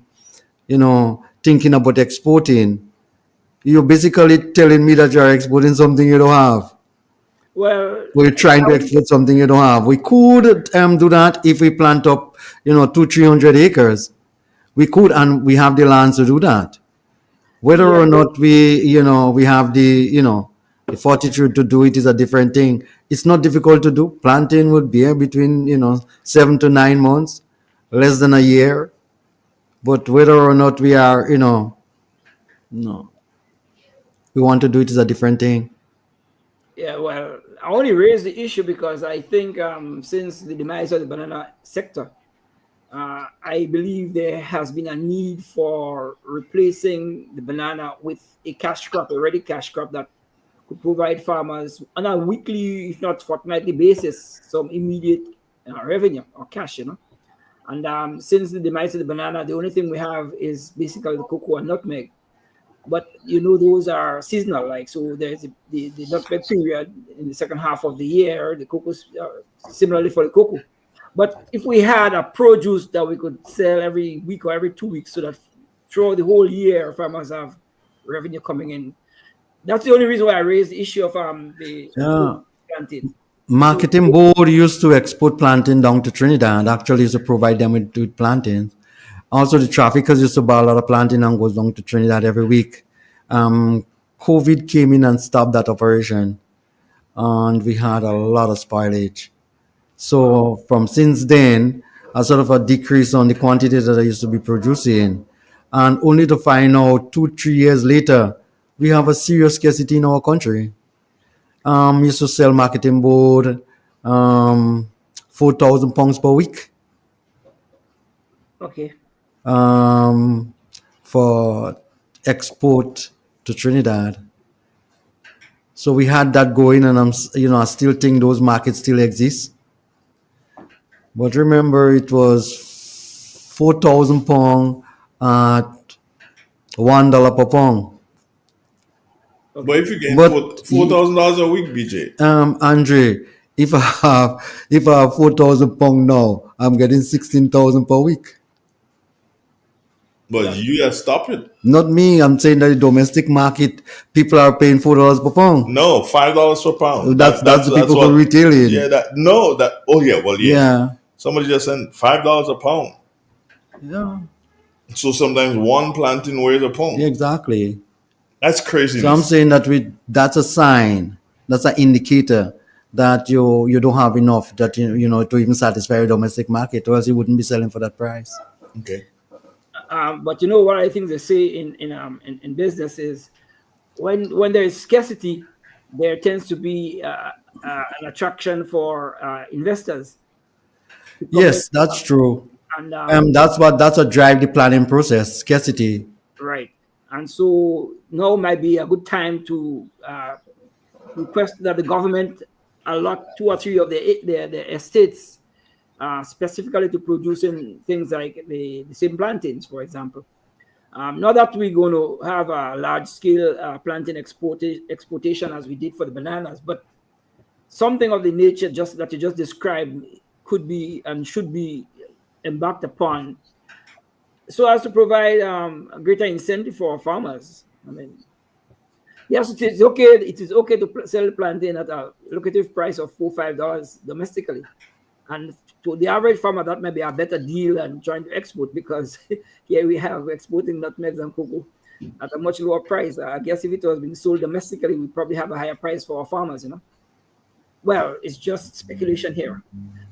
thinking about exporting. You're basically telling me that you're exporting something you don't have. Well, We're trying to export something you don't have. We could do that if we plant up 200-300 acres. We could, and we have the lands to do that. Whether or not we have the fortitude to do it is a different thing. It's not difficult to do. Planting would be between 7 to 9 months, less than a year. But whether or not we are no, we want to do it is a different thing. Yeah, well, I only raised the issue because I think since the demise of the banana sector, I believe there has been a need for replacing the banana with a cash crop, a ready cash crop that could provide farmers on a weekly, if not fortnightly basis, some immediate revenue or cash. And since the demise of the banana, the only thing we have is basically the cocoa and nutmeg. But those are seasonal, like so. There's the nutmeg period in the second half of the year. The cocoa, similarly for the cocoa. But if we had a produce that we could sell every week or every 2 weeks, so that throughout the whole year farmers have revenue coming in, that's the only reason why I raised the issue of the Yeah. plantain. Marketing board used to export plantain down to Trinidad. Actually, used to provide them with plantains. Also, the traffickers used to buy a lot of plantain and goes down to Trinidad every week. COVID came in and stopped that operation, and we had a lot of spoilage. So from since then, a sort of a decrease on the quantity that I used to be producing, and only to find out 2-3 years later, we have a serious scarcity in our country. Used to sell marketing board 4,000 pounds per week. Okay. For export to Trinidad. So we had that going, and I still think those markets still exist. But remember, it was £4,000 at $1 per pound. But if you get But $4,000 a week, BJ. Andre, if I have £4,000 now, I'm getting 16,000 per week. But you have stopped it. Not me. I'm saying that the domestic market, people are paying $4 per pound. No, $5 per pound. That's the people who are retailing. Yeah, yeah. Somebody just said $5 a pound. Yeah. So sometimes one planting weighs a pound. Yeah, exactly. That's crazy. So I'm saying that that's a sign, that's an indicator that you don't have enough that to even satisfy your domestic market, or else you wouldn't be selling for that price. Okay. But you know what I think they say in business is when there is scarcity, there tends to be an attraction for investors. Yes, that's true. And that's a drive the planning process, scarcity. Right. And so now might be a good time to request that the government allot 2 or 3 of the estates specifically to producing things like the same plantains, for example. Not that we're going to have a large-scale plantain exportation as we did for the bananas, but something of the nature that you just described could be and should be embarked upon so as to provide a greater incentive for our farmers. I mean, yes, it is okay. It is okay to sell plantain at a lucrative price of $4-5 domestically, and to the average farmer, that may be a better deal than trying to export, because here we have exporting nutmegs and cocoa at a much lower price. I guess if it was being sold domestically, we'd probably have a higher price for our farmers. Well, it's just speculation here.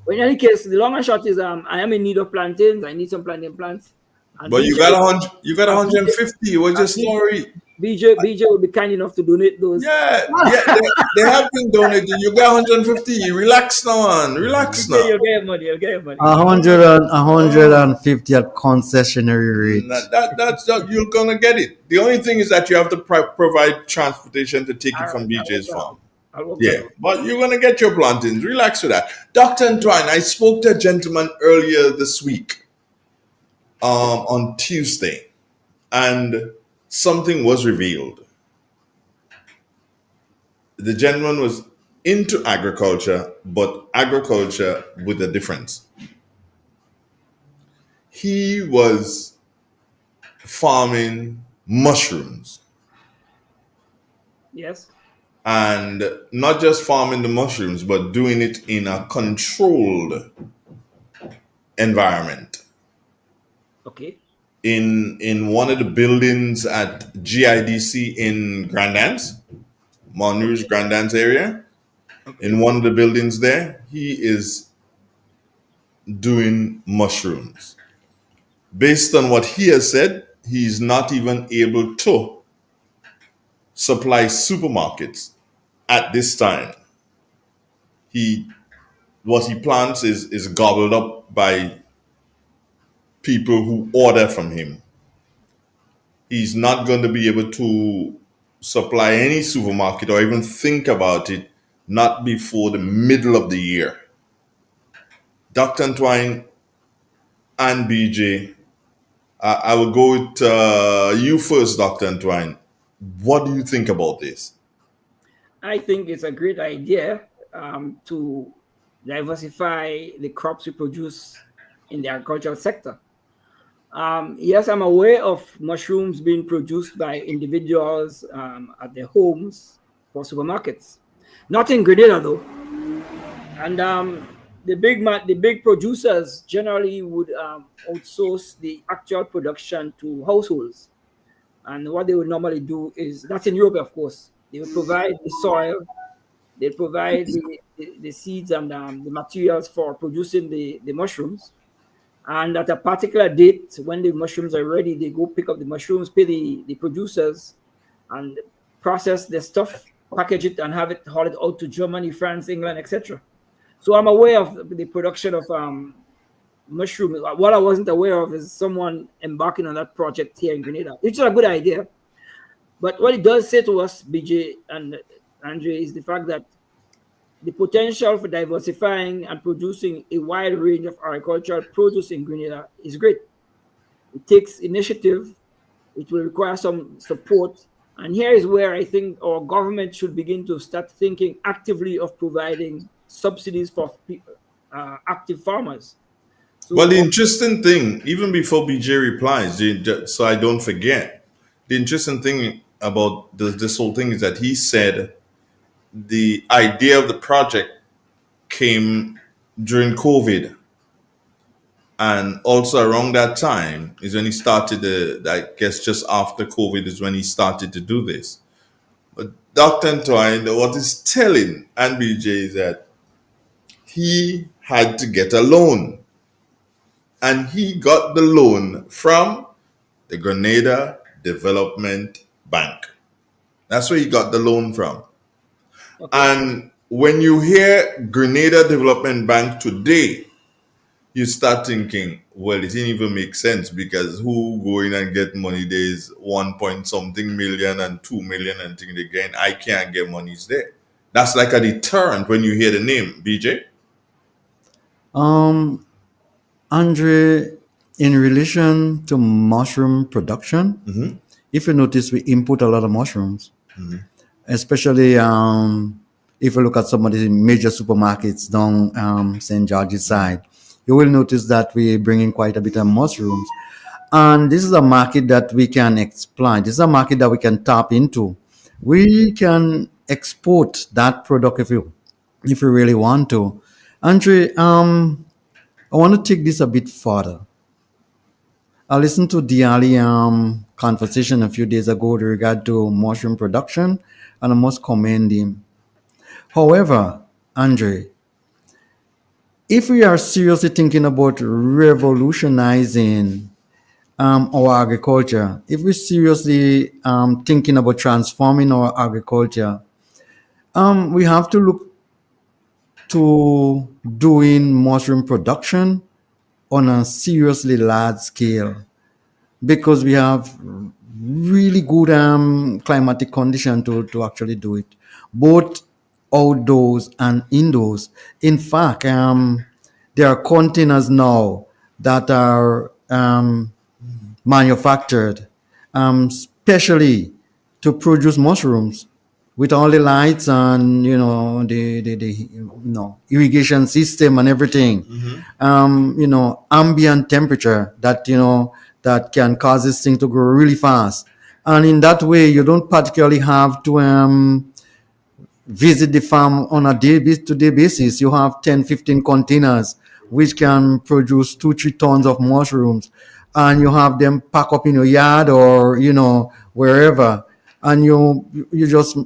But in any case, the long and short is I am in need of plantains. I need some plantain plants. And but you got 150. What's your story? BJ will be kind enough to donate those. Yeah, they have been donated. You got 150. Relax now, man. Relax now. You'll get money. 150 at concessionary rate. That's you're gonna get it. The only thing is that you have to provide transportation to take it from BJ's farm. Yeah, but you're gonna get your plantains. Relax with that. Dr. Antoine, I spoke to a gentleman earlier this week. On Tuesday, and something was revealed. The gentleman was into agriculture, but agriculture with a difference. He was farming mushrooms. Yes. And not just farming the mushrooms, but doing it in a controlled environment. Okay. In one of the buildings at GIDC in Grand Anse, Mont Rouge, Grand Anse area. Okay. In one of the buildings there, he is doing mushrooms. Based on what he has said, he's not even able to supply supermarkets at this time. What he plants is gobbled up by people who order from him. He's not going to be able to supply any supermarket or even think about it, not before the middle of the year. Dr. Antoine and BJ, I will go with you first, Dr. Antoine. What do you think about this? I think it's a great idea to diversify the crops we produce in the agricultural sector. Yes, I'm aware of mushrooms being produced by individuals at their homes for supermarkets. Not in Grenada, though. And the big producers generally would outsource the actual production to households. And what they would normally do is, that's in Europe, of course, they would provide the soil, they provide the seeds and the materials for producing the mushrooms. And at a particular date, when the mushrooms are ready, they go pick up the mushrooms, pay the producers, and process the stuff, package it, and have it hauled out to Germany, France, England, etc. So I'm aware of the production of mushrooms. What I wasn't aware of is someone embarking on that project here in Grenada, which is a good idea. But what it does say to us, BJ and Andre, is the fact that the potential for diversifying and producing a wide range of agricultural produce in Grenada is great. It takes initiative, it will require some support. And here is where I think our government should begin to start thinking actively of providing subsidies for active farmers. So, Well, the interesting thing, even before BJ replies, so I don't forget, the interesting thing about this whole thing is that he said the idea of the project came during COVID. And also around that time is when he started I guess just after COVID is when he started to do this. But Dr. Antoine, what is telling and BJ is that he had to get a loan. And he got the loan from the Grenada Development Bank. That's where he got the loan from. Okay. And when you hear Grenada Development Bank today, you start thinking, well, it didn't even make sense because who go in and get money? There's 1 point something million and 2 million and things again. I can't get monies there. That's like a deterrent when you hear the name, BJ. Andre, in relation to mushroom production, if you notice, we import a lot of mushrooms, especially if you look at some of the major supermarkets down St. George's side. You will notice that we bring in quite a bit of mushrooms. And this is a market that we can exploit. This is a market that we can tap into. We can export that product if you really want to. Andre, I want to take this a bit further. I listened to Diali conversation a few days ago with regard to mushroom production, and I must commend him. However, Andre, if we are seriously thinking about revolutionizing our agriculture, if we're seriously thinking about transforming our agriculture, we have to look to doing mushroom production on a seriously large scale, because we have really good climatic condition to actually do it, both outdoors and indoors. In fact, there are containers now that are manufactured specially to produce mushrooms, with all the lights and the irrigation system and everything. Ambient temperature that that can cause this thing to grow really fast, and in that way you don't particularly have to visit the farm on a day-to-day basis. You have 10-15 containers which can produce 2-3 tons of mushrooms, and you have them pack up in your yard or wherever, and you just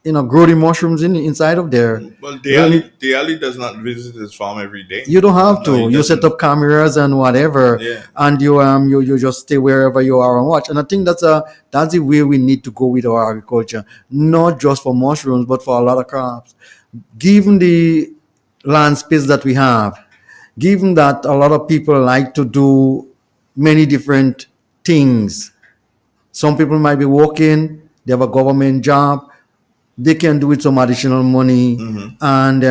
grow the mushrooms inside of there. Well, Diali does not visit his farm every day. You don't have to. You set up cameras and whatever, and you just stay wherever you are and watch. And I think that's the way we need to go with our agriculture, not just for mushrooms, but for a lot of crops. Given the land space that we have, given that a lot of people like to do many different things. Some people might be working, they have a government job, they can do with some additional money, and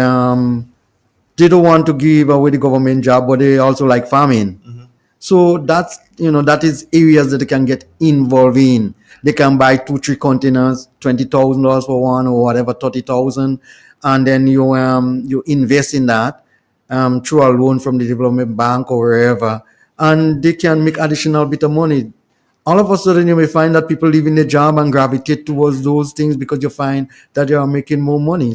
they don't want to give away the government job, but they also like farming. So that's that is areas that they can get involved in. They can buy 2-3 containers, $20,000 for one or whatever, 30,000, and then you invest in that through a loan from the development bank or wherever, and they can make additional bit of money. All of a sudden, you may find that people leaving their job and gravitate towards those things because you find that they are making more money.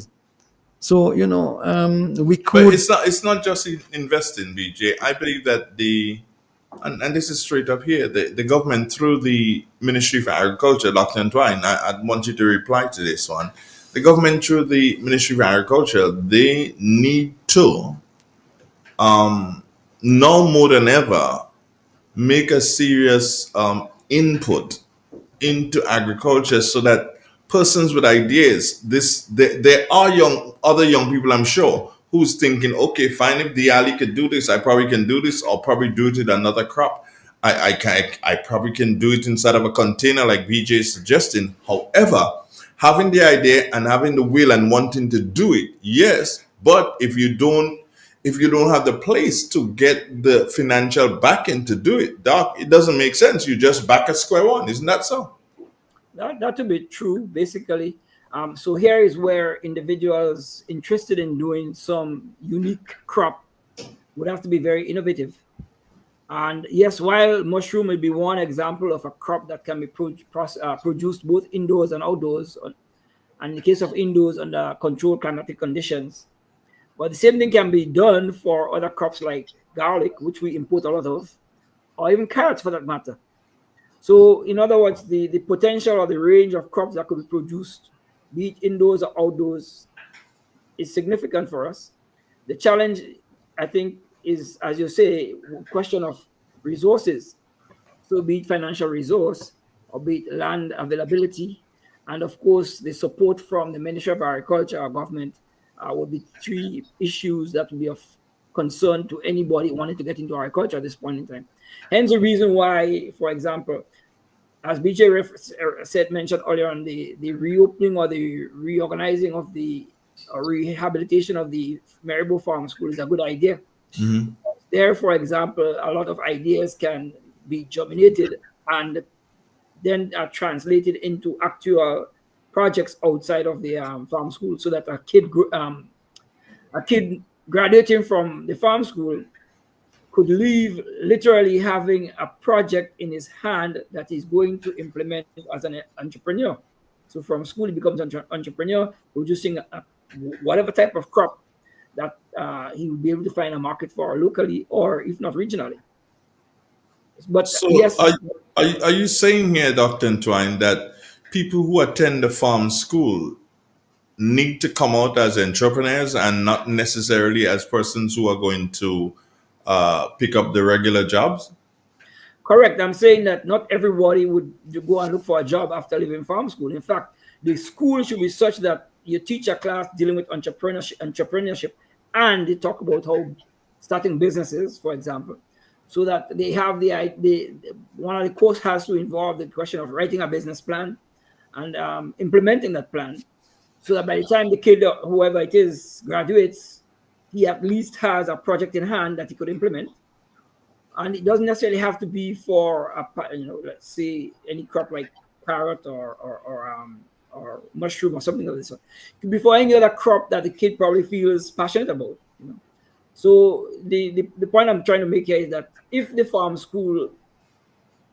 So we could. But it's not just investing, BJ. I believe that and this is straight up here, the government through the Ministry for Agriculture, Dr. Antoine, I want you to reply to this one. The government through the Ministry of Agriculture, they need to now more than ever make a serious input into agriculture, so that persons with ideas, there are other young people, I'm sure, who's thinking, okay, fine, if the alley could do this, I probably can do this, or probably do it with another crop. I probably can do it inside of a container like BJ is suggesting. However, having the idea and having the will and wanting to do it, yes. But if you don't have the place to get the financial backing to do it, Doc, it doesn't make sense. You just back at square one, isn't that so? That to be true, basically. So here is where individuals interested in doing some unique crop would have to be very innovative. And yes, while mushroom will be one example of a crop that can be produced both indoors and outdoors, and in the case of indoors under controlled climatic conditions, but the same thing can be done for other crops like garlic, which we import a lot of, or even carrots for that matter. So, in other words, the potential or the range of crops that could be produced, be it indoors or outdoors, is significant for us. The challenge, I think, is, as you say, a question of resources. So, be it financial resource or be it land availability, and of course, the support from the Ministry of Agriculture or government will be three issues that will be of concern to anybody wanting to get into agriculture at this point in time. Hence the reason why, for example, as BJ mentioned earlier on, the reopening or the reorganizing of the rehabilitation of the Maribor Farm School is a good idea. Mm-hmm. There, for example, a lot of ideas can be germinated and then are translated into actual projects outside of the farm school, so that a kid graduating from the farm school could leave literally having a project in his hand that he's going to implement as an entrepreneur. So from school, he becomes an entrepreneur, producing whatever type of crop that he will be able to find a market for locally or if not regionally. But so yes. Are you saying here, Dr. Entwine, that people who attend the farm school need to come out as entrepreneurs and not necessarily as persons who are going to pick up the regular jobs? Correct. I'm saying that not everybody would go and look for a job after leaving farm school. In fact, the school should be such that you teach a class dealing with entrepreneurship, and they talk about how starting businesses, for example, so that they have one of the course has to involve the question of writing a business plan and implementing that plan, so that by the time the kid, whoever it is, graduates, he at least has a project in hand that he could implement. And it doesn't necessarily have to be for let's say any crop like carrot or mushroom or something of this sort. It could be for any other crop that the kid probably feels passionate about. So the point I'm trying to make here is that if the farm school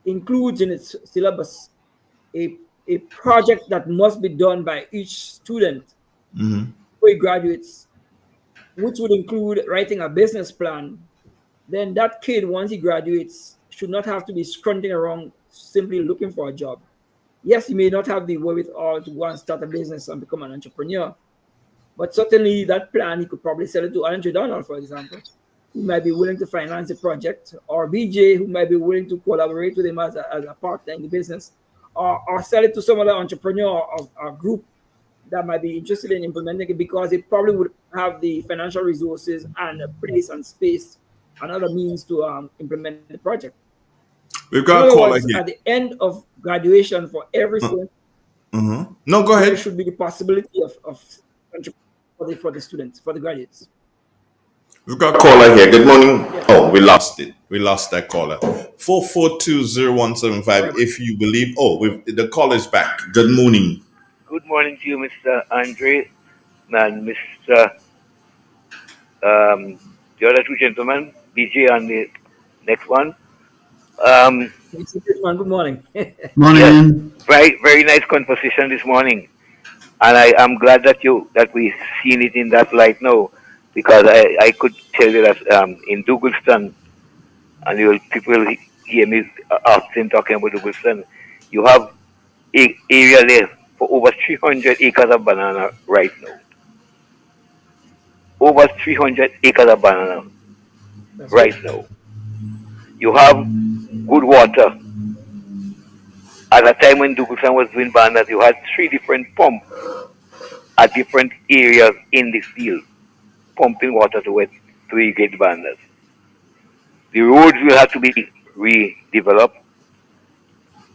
includes in its syllabus a project that must be done by each student before he graduates, which would include writing a business plan, then that kid, once he graduates, should not have to be scrunting around simply looking for a job. Yes, he may not have the wherewithal to go and start a business and become an entrepreneur, but certainly that plan, he could probably sell it to Andrew Donald, for example, who might be willing to finance the project, or BJ, who might be willing to collaborate with him as a partner in the business, or sell it to some other entrepreneur or group that might be interested in implementing it, because it probably would have the financial resources and a place and space and other means to implement the project. We've got a caller here. At the end of graduation for every student, no, go ahead. There should be the possibility of for the students, for the graduates. We've got a caller here. Good morning. Oh, we lost it. We lost that caller. 4420175. If you believe. The call is back. Good morning. Good morning to you, Mr. Andre, and Mr. The other two gentlemen, BJ and the next one. Good morning. Morning. Yes, very nice conversation this morning, and I am glad that we seen it in that light now, because I could tell you that in Douglaston, and people hear me often talking about Douglaston, you have area there for over 300 acres of banana right now. Over 300 acres of banana right now. You have good water. At a time when Douglaston was doing bananas, you had 3 different pumps at different areas in the field, pumping water to irrigate the bananas. The roads will have to be redevelop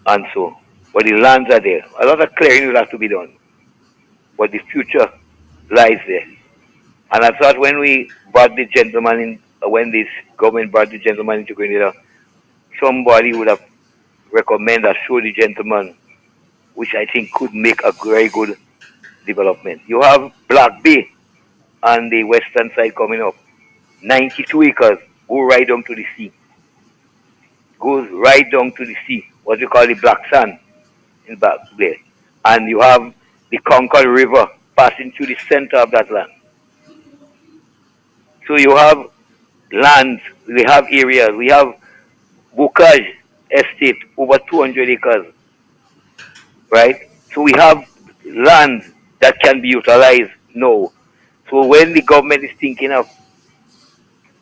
and so. But the lands are there. A lot of clearing will have to be done. But the future lies there. And I thought when we brought the gentleman in, when this government brought the gentleman into Grenada, somebody would have recommended or show the gentleman, which I think could make a very good development. You have Black Bay on the western side coming up. 92 acres, go right down to the sea. Goes right down to the sea, what you call the Black Sand in Black Bay. And you have the Concord River passing through the center of that land. So you have lands, we have areas, we have Bocage Estate, over 200 acres, right? So we have lands that can be utilized now. So when the government is thinking of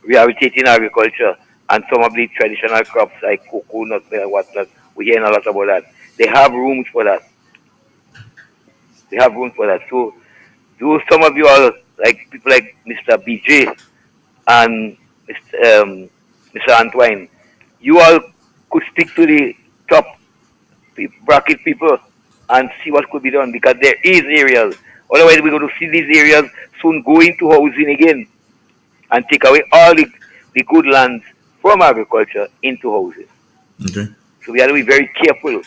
rehabilitating agriculture and some of the traditional crops like cocoa, nut, and whatnot, we're hearing a lot about that. They have rooms for that. They have rooms for that. So do some of you all, like people like Mr. BJ and Mr. Antoine, you all could speak to the top bracket people and see what could be done, because there is areas. Otherwise, we're going to see these areas soon go into housing again and take away all the good lands from agriculture into houses. Okay. So we have to be very careful.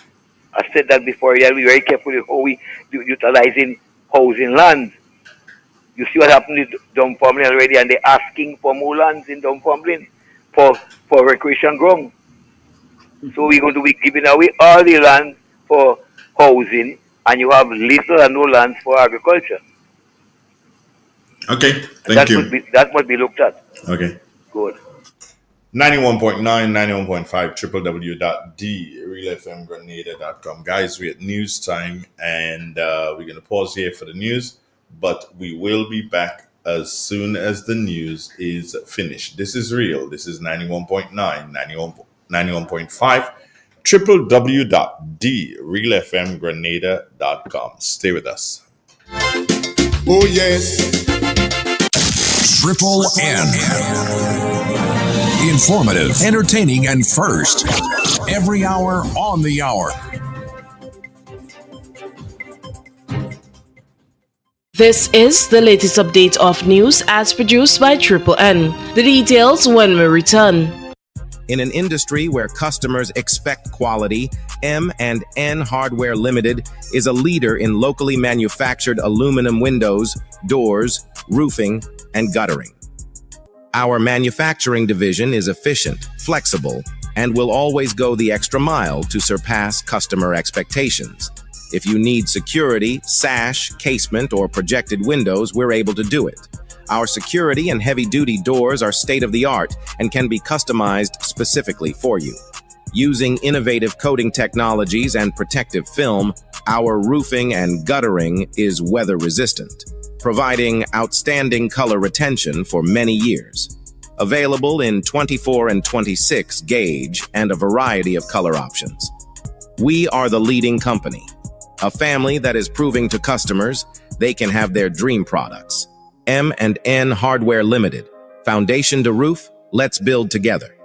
I said that before. We have to be very careful with how we utilizing housing lands. You see what happened with Dunfermline already, and they're asking for more lands in Dunfermline for recreation ground. So we're going to be giving away all the land for housing, and you have little and no land for agriculture. Okay, thank you. That must be looked at. Okay. Good. 91.9, 91.5, www.therealfmgrenada.com. Guys, we're at news time, and we're going to pause here for the news, but we will be back as soon as the news is finished. This is real. This is 91.9, 91.5, www.therealfmgrenada.com. Stay with us. Oh, yes. Triple N. Informative, entertaining, and first. Every hour on the hour. This is the latest update of news as produced by Triple N. The details when we return. In an industry where customers expect quality, M&N Hardware Limited is a leader in locally manufactured aluminum windows, doors, roofing, and guttering. Our manufacturing division is efficient, flexible, and will always go the extra mile to surpass customer expectations. If you need security, sash, casement, or projected windows, we're able to do it. Our security and heavy-duty doors are state-of-the-art and can be customized specifically for you. Using innovative coating technologies and protective film, our roofing and guttering is weather-resistant, providing outstanding color retention for many years. Available in 24 and 26 gauge and a variety of color options. We are the leading company, a family that is proving to customers they can have their dream products. M&N Hardware Limited. Foundation to roof, let's build together.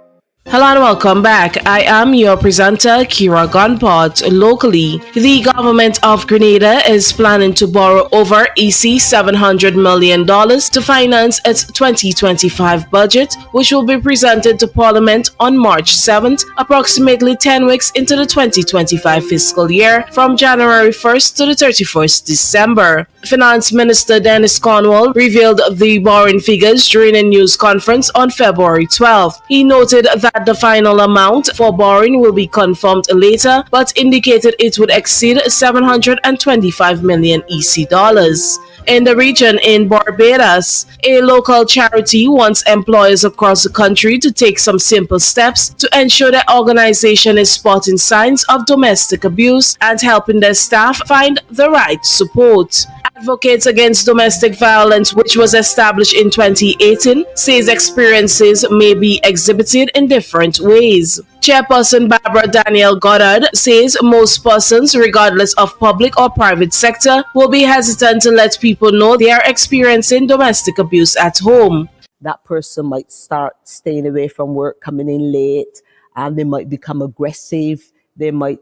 Hello and welcome back. I am your presenter, Kira Gunpot. Locally, the government of Grenada is planning to borrow over $700 million to finance its 2025 budget, which will be presented to Parliament on March 7th, approximately 10 weeks into the 2025 fiscal year, from January 1st to the 31st December. Finance Minister Dennis Cornwall revealed the borrowing figures during a news conference on February 12th. He noted that the final amount for borrowing will be confirmed later, but indicated it would exceed 725 million EC dollars. In the region in Barbados, a local charity wants employers across the country to take some simple steps to ensure their organization is spotting signs of domestic abuse and helping their staff find the right support. Advocates Against Domestic Violence, which was established in 2018, says experiences may be exhibited in different ways. Chairperson Barbara Danielle Goddard says most persons, regardless of public or private sector, will be hesitant to let people know they are experiencing domestic abuse at home. That person might start staying away from work, coming in late, They might become aggressive. They might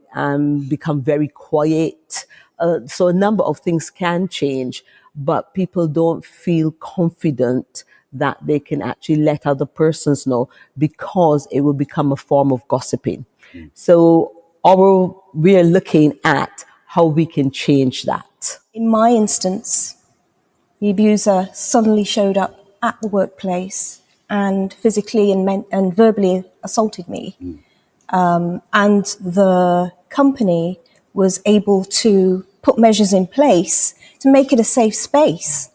become very quiet. So a number of things can change, but people don't feel confident that they can actually let other persons know because it will become a form of gossiping. So we are looking at how we can change that. In my instance, the abuser suddenly showed up at the workplace and physically and verbally assaulted me. And the company was able to put measures in place to make it a safe space.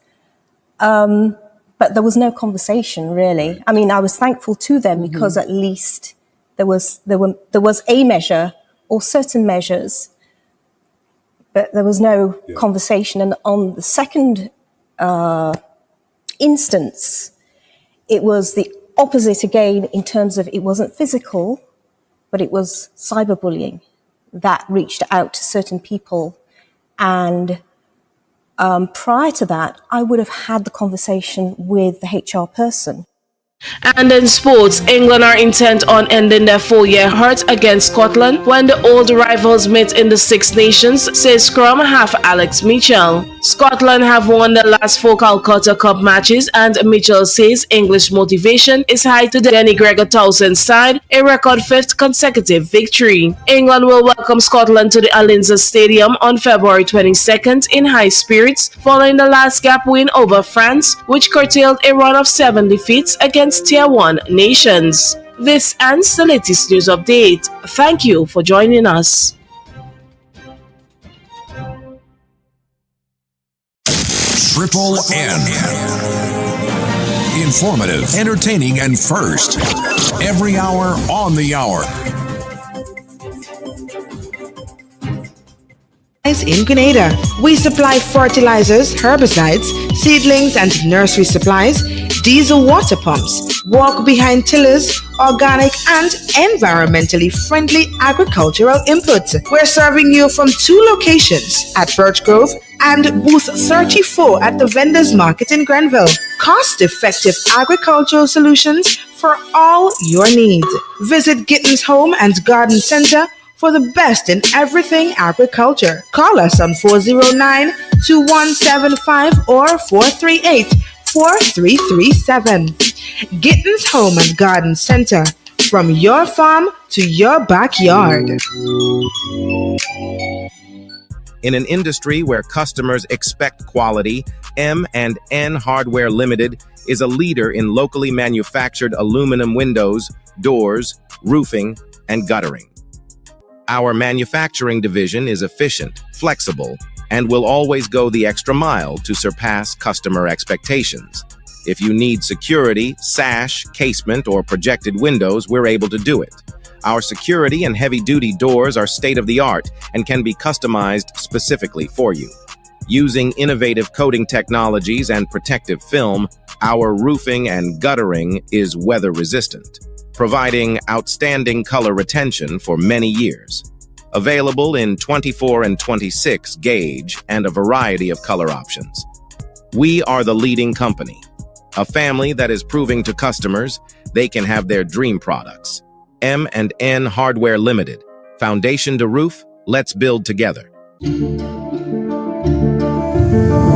But there was no conversation, really. I mean, I was thankful to them because at least there was a measure or certain measures, but there was no conversation. And on the second instance, it was the opposite again in terms of it wasn't physical, but it was cyberbullying that reached out to certain people. And prior to that, I would have had the conversation with the HR person. And in sports, England are intent on ending their 4-year hurt against Scotland when the old rivals meet in the Six Nations, says Scrum half Alex Mitchell. Scotland have won the last 4 Calcutta Cup matches, and Mitchell says English motivation is high to Denny Gregor Townsend's side, a record 5th consecutive victory. England will welcome Scotland to the Alinza Stadium on February 22nd in high spirits, following the last gap win over France, which curtailed a run of 7 defeats against Tier 1 nations. This ends the latest news update. Thank you for joining us. Triple N. Informative, entertaining, and first. Every hour on the hour. In Grenada, we supply fertilizers, herbicides, seedlings, and nursery supplies, diesel water pumps, walk behind tillers, organic and environmentally friendly agricultural inputs. We're serving you from 2 locations at Birch Grove and booth 34 at the Vendors Market in Grenville. Cost-effective agricultural solutions for all your needs. Visit Gittins Home and Garden Center for the best in everything agriculture. Call us on 409-2175 or 438-4337. Gittins Home and Garden Center, from your farm to your backyard. In an industry where customers expect quality, M&N Hardware Limited is a leader in locally manufactured aluminum windows, doors, roofing, and guttering. Our manufacturing division is efficient, flexible, and will always go the extra mile to surpass customer expectations. If you need security, sash, casement, or projected windows, we're able to do it. Our security and heavy-duty doors are state-of-the-art and can be customized specifically for you. Using innovative coating technologies and protective film, our roofing and guttering is weather-resistant, providing outstanding color retention for many years. Available in 24 and 26 gauge and a variety of color options. We are the leading company, a family that is proving to customers they can have their dream products. M&N Hardware Limited. Foundation to roof, let's build together.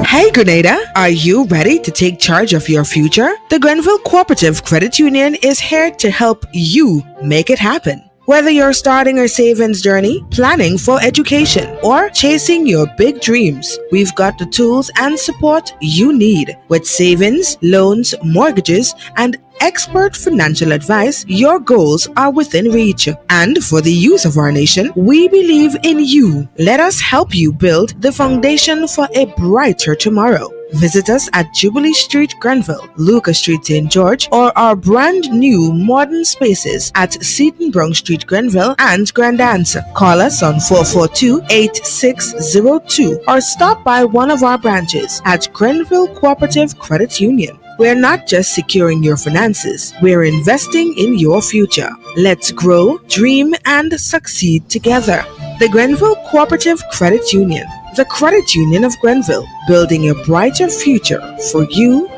Hey Grenada, are you ready to take charge of your future? The Grenville Cooperative Credit Union is here to help you make it happen. Whether you're starting a savings journey, planning for education, or chasing your big dreams, we've got the tools and support you need. With savings, loans, mortgages, and expert financial advice, your goals are within reach. And for the youth of our nation, we believe in you. Let us help you build the foundation for a brighter tomorrow. Visit us at Jubilee Street, Grenville, Lucas Street, St. George, or our brand new modern spaces at Seaton Brown Street, Grenville and Grandance. Call us on 442-8602 or stop by one of our branches at Grenville Cooperative Credit Union. We're not just securing your finances, we're investing in your future. Let's grow, dream, and succeed together. The Grenville Cooperative Credit Union. The Credit Union of Grenville, building a brighter future for you,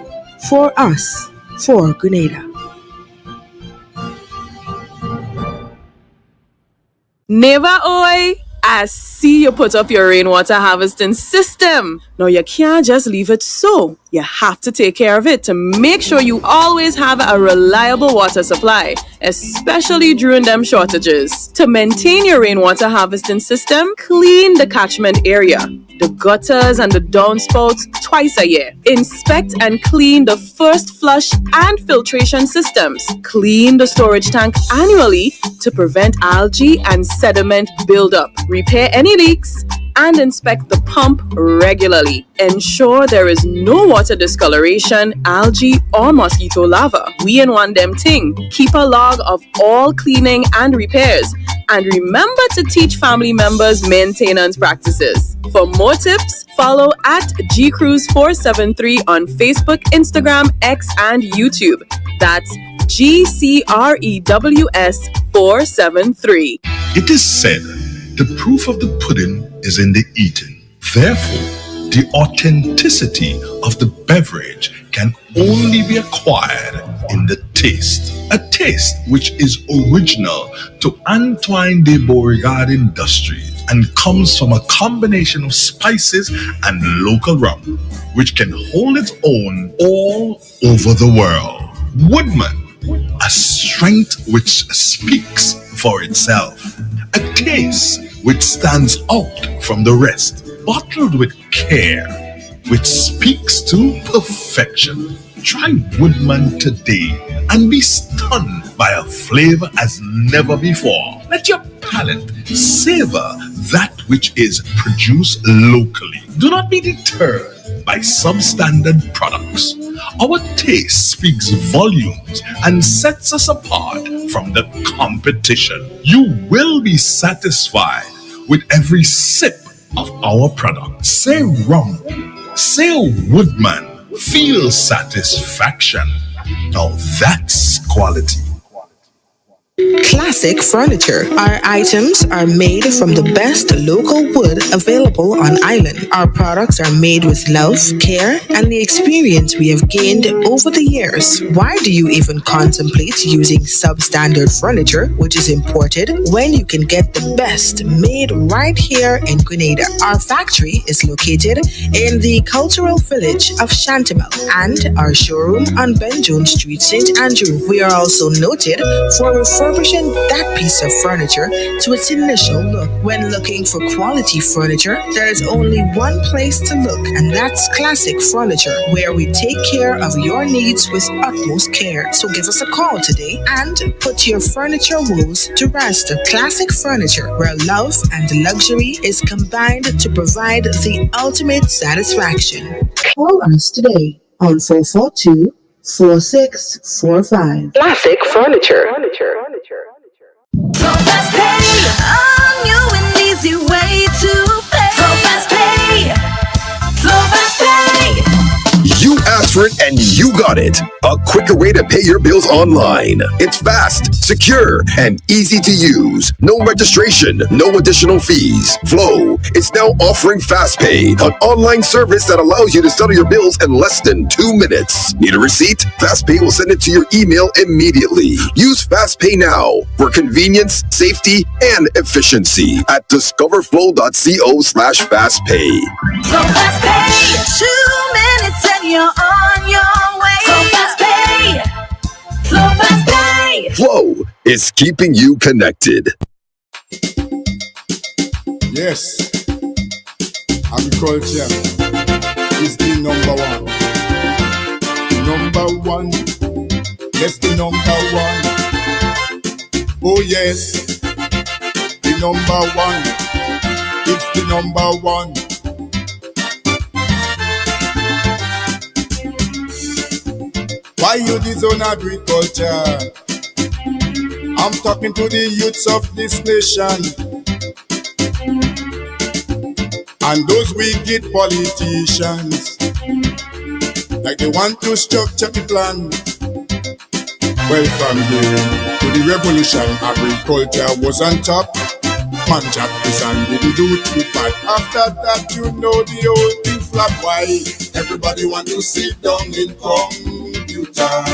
for us, for Grenada. Neighbor, oi! I see you put up your rainwater harvesting system. Now you can't just leave it so. You have to take care of it to make sure you always have a reliable water supply, especially during them shortages. To maintain your rainwater harvesting system, clean the catchment area, the gutters and the downspouts twice a year. Inspect and clean the first flush and filtration systems. Clean the storage tank annually to prevent algae and sediment buildup. Repair any leaks and inspect the pump regularly. Ensure there is no water discoloration, algae, or mosquito larva. We in one them thing. Keep a log of all cleaning and repairs. And remember to teach family members maintenance practices. For more tips, follow at GCruise473 on Facebook, Instagram, X, and YouTube. That's GCREWS 473. It is said, the proof of the pudding is in the eating. Therefore, the authenticity of the beverage can only be acquired in the taste. A taste which is original to Antoine de Beauregard Industries and comes from a combination of spices and local rum, which can hold its own all over the world. Woodman, a strength which speaks for itself. A taste which stands out from the rest, bottled with care, which speaks to perfection. Try Woodman today and be stunned by a flavor as never before. Let your palate savor that which is produced locally. Do not be deterred by substandard products. Our taste speaks volumes and sets us apart from the competition. You will be satisfied with every sip of our product. Say rum, say Woodman, feel satisfaction. Now that's quality. Classic Furniture. Our items are made from the best local wood available on island. Our products are made with love, care, and the experience we have gained over the years. Why do you even contemplate using substandard furniture, which is imported, when you can get the best made right here in Grenada? Our factory is located in the cultural village of Chantimel and our showroom on Ben Jones Street, St. Andrew. We are also noted for refurbishing that piece of furniture to its initial look. When looking for quality furniture, there is only one place to look, and that's Classic Furniture, where we take care of your needs with utmost care. So give us a call today and put your furniture woes to rest. Classic Furniture, where love and luxury is combined to provide the ultimate satisfaction. Call us today on 442-4645. Classic Furniture. Fast Pay, a new and easy way to pay. Fast Pay, Fast Pay. You asked for it and you got it. A quicker way to pay your bills online. It's fast, secure, and easy to use. No registration, no additional fees. Flow is now offering FastPay, an online service that allows you to settle your bills in less than 2 minutes. Need a receipt? FastPay will send it to your email immediately. Use FastPay now for convenience, safety, and efficiency at discoverflow.co/fastpay. So Fast Pay, 2 minutes and you're on your way. So Fast Pay, Fast Pay. Flow is keeping you connected. Yes, agriculture is the number one. Number one, yes, the number one. Oh yes, the number one. It's the number one. Why you disown agriculture? I'm talking to the youths of this nation and those wicked politicians, like they want to structure the plan. Well, from to the revolution, agriculture was on top. Man jacked this and didn't do too bad. After that, you know the whole thing flop. Why? Everybody want to sit down in computer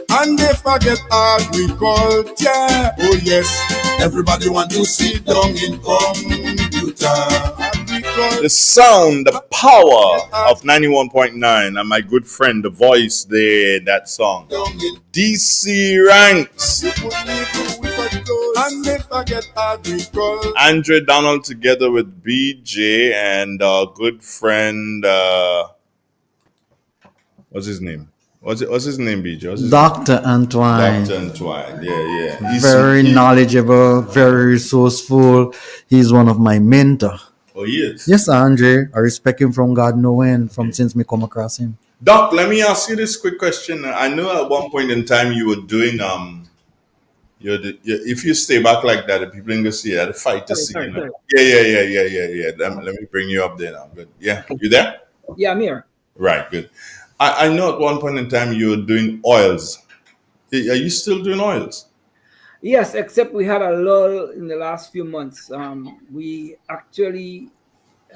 and they forget agriculture. Oh yes, Everybody want to sit down in computer. The sound, the power of 91.9, and my good friend, the voice there, that song. DC Ranks. And they forget agriculture. Andre Donald together with BJ and good friend, what's his name? What's his name, BJ? What's his Dr. name? Antoine. Dr. Antoine, yeah. Very knowledgeable, very resourceful. He's one of my mentor. Oh, he is? Yes, Andre. I respect him from God knowing, from since me come across him. Doc, let me ask you this quick question. I know at one point in time you were doing if you stay back like that, the people in the see that the fight to see. Sorry. Yeah. Let me bring you up there now. Good. Yeah, you there? Yeah, I'm here. Right. Good. I know at one point in time you were doing oils. Are you still doing oils? Yes, except we had a lull in the last few months. We actually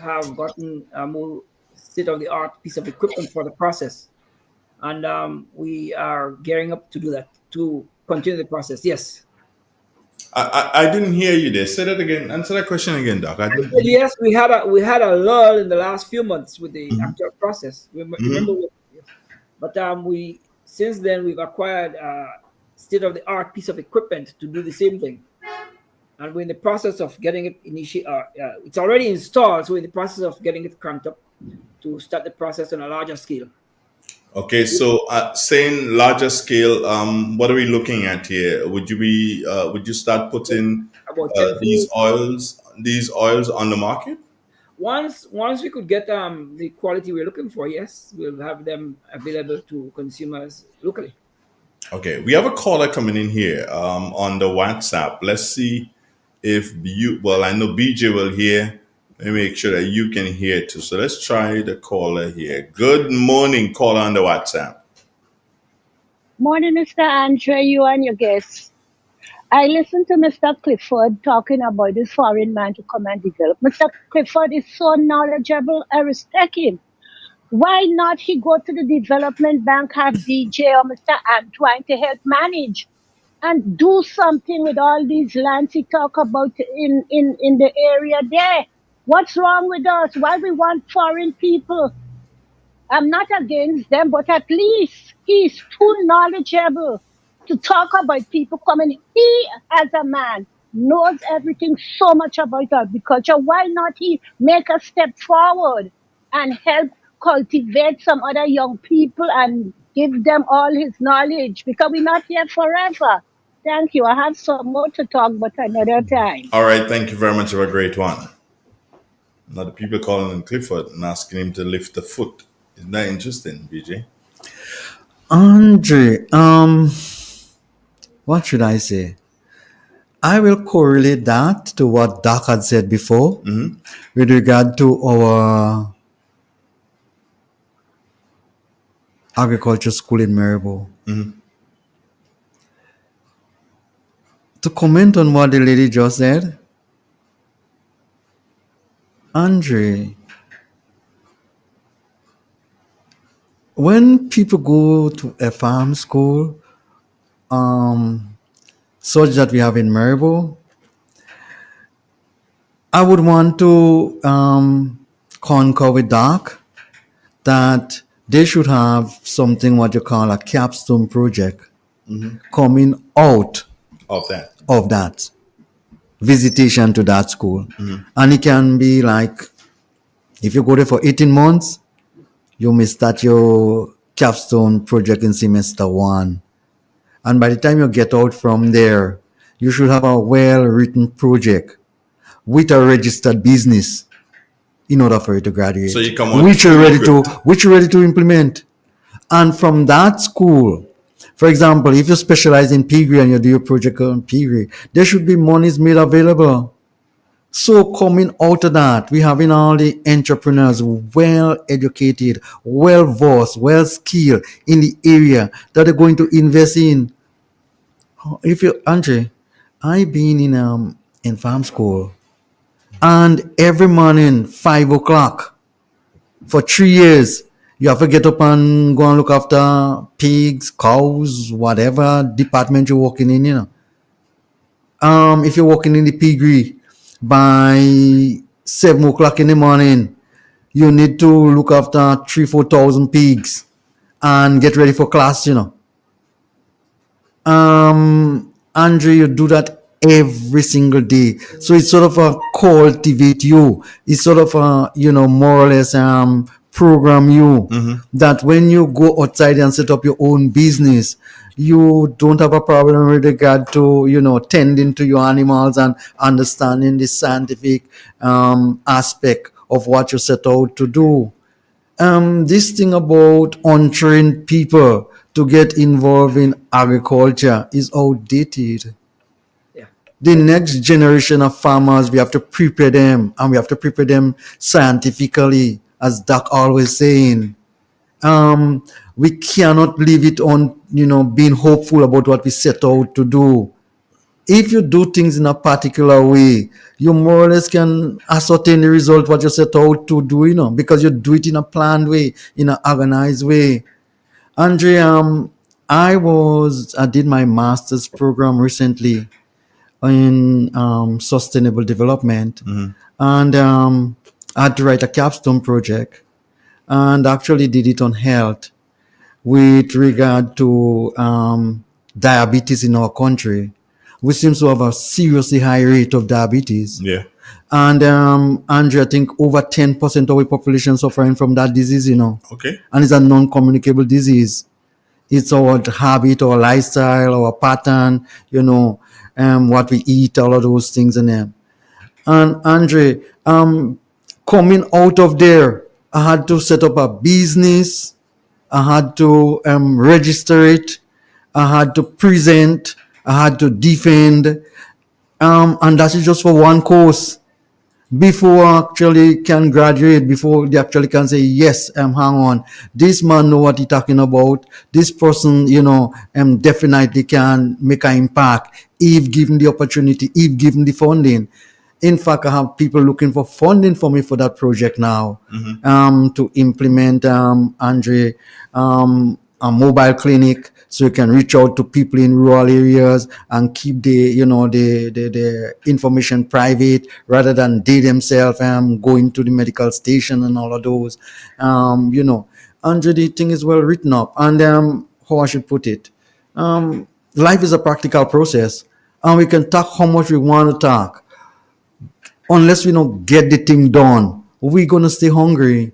have gotten a more state-of-the-art piece of equipment for the process, and we are gearing up to do that, to continue the process. Yes. I didn't hear you there. Say that again. Answer that question again, Doc. Yes, we had a lull in the last few months with the actual process. Remember, but we since then we've acquired state-of-the-art piece of equipment to do the same thing, and we're in the process of getting it it's already installed, so we're in the process of getting it cranked up to start the process on a larger scale. Okay, so saying larger scale, what are we looking at here? Would you start putting these oils on the market? Once we could get the quality we're looking for, yes, we'll have them available to consumers locally. Okay, we have a caller coming in here on the WhatsApp. Let's see if I know BJ will hear. Let me make sure that you can hear too. So let's try the caller here. Good morning, caller on the WhatsApp. Morning, Mr. Andre, you and your guests. I listened to Mr. Clifford talking about this foreign man to come and develop. Mr. Clifford is so knowledgeable. I respect him. Why not he go to the development bank, have BJ or Mr. Antoine to help manage and do something with all these lands he talk about in the area there? What's wrong with us? Why we want foreign people? I'm not against them, but at least he's too knowledgeable to talk about people coming. He, as a man, knows everything so much about agriculture. Why not he make a step forward and help cultivate some other young people and give them all his knowledge? Because we're not here forever. Thank you. I have some more to talk, but another time. All right, thank you very much. Have a great one. Now the people calling him Clifford and asking him to lift the foot. Isn't that interesting, BJ? Andre, what should I say? I will correlate that to what Doc had said before with regard to our agriculture school in Maribor. To comment on what the lady just said, Andre, when people go to a farm school, such that we have in Maribor, I would want to concur with Doc that they should have something what you call a capstone project coming out of that visitation to that school. And it can be like, if you go there for 18 months, you may start your capstone project in semester 1. And by the time you get out from there, you should have a well-written project with a registered business in order for you to graduate. So you come on which you're ready to implement. And from that school, for example, if you specialize in piggery and you do your project on piggery, there should be monies made available. So coming out of that, we having all the entrepreneurs well educated, well versed, well skilled in the area that are going to invest in. If you, Andre, I've been in farm school, and every morning 5 o'clock for 3 years, you have to get up and go and look after pigs, cows, whatever department you're working in, If you're working in the piggery, by 7 o'clock in the morning, you need to look after 3,000-4,000 pigs and get ready for class. Andre, you do that every single day, so it's sort of cultivate you. It's sort of more or less program you that when you go outside and set up your own business, you don't have a problem with regard to tending to your animals and understanding the scientific aspect of what you set out to do. This thing about untrained people to get involved in agriculture is outdated. The next generation of farmers, we have to prepare them, and we have to prepare them scientifically, as Doc always saying. We cannot leave it on being hopeful about what we set out to do. If you do things in a particular way, you more or less can ascertain the result what you set out to do, because you do it in a planned way, in an organized way. Andre, I did my master's program recently in sustainable development, and I had to write a capstone project, and actually did it on health with regard to diabetes in our country. We seem to have a seriously high rate of diabetes. Yeah. And Andrew, I think over 10% of our population suffering from that disease, Okay. And it's a non-communicable disease. It's our habit, our lifestyle, our pattern, what we eat, all of those things in them. And Andre, coming out of there, I had to set up a business. I had to register it. I had to present. I had to defend. And that is just for one course. Before I actually can graduate, before they actually can say, yes, hang on, this man know what he's talking about. This person, definitely can make an impact if given the opportunity, if given the funding. In fact, I have people looking for funding for me for that project now, to implement, Andre, a mobile clinic, so you can reach out to people in rural areas and keep the information private rather than they themselves going to the medical station and all of those. Andre, the thing is well written up, and how I should put it, life is a practical process, and we can talk how much we want to talk. Unless we don't get the thing done, we're gonna stay hungry.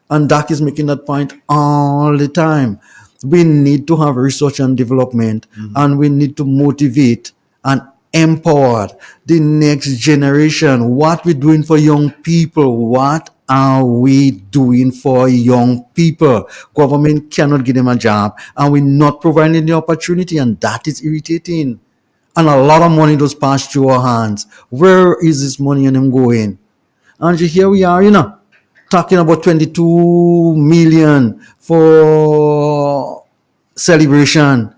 And Doc is making that point all the time. We need to have research and development, and we need to motivate and empower the next generation. What we're doing for young people, what are we doing for young people? Government cannot give them a job, and we're not providing the opportunity, and that is irritating. And a lot of money does pass through our hands. Where is this money and them going? And here we are, talking about 22 million for celebration.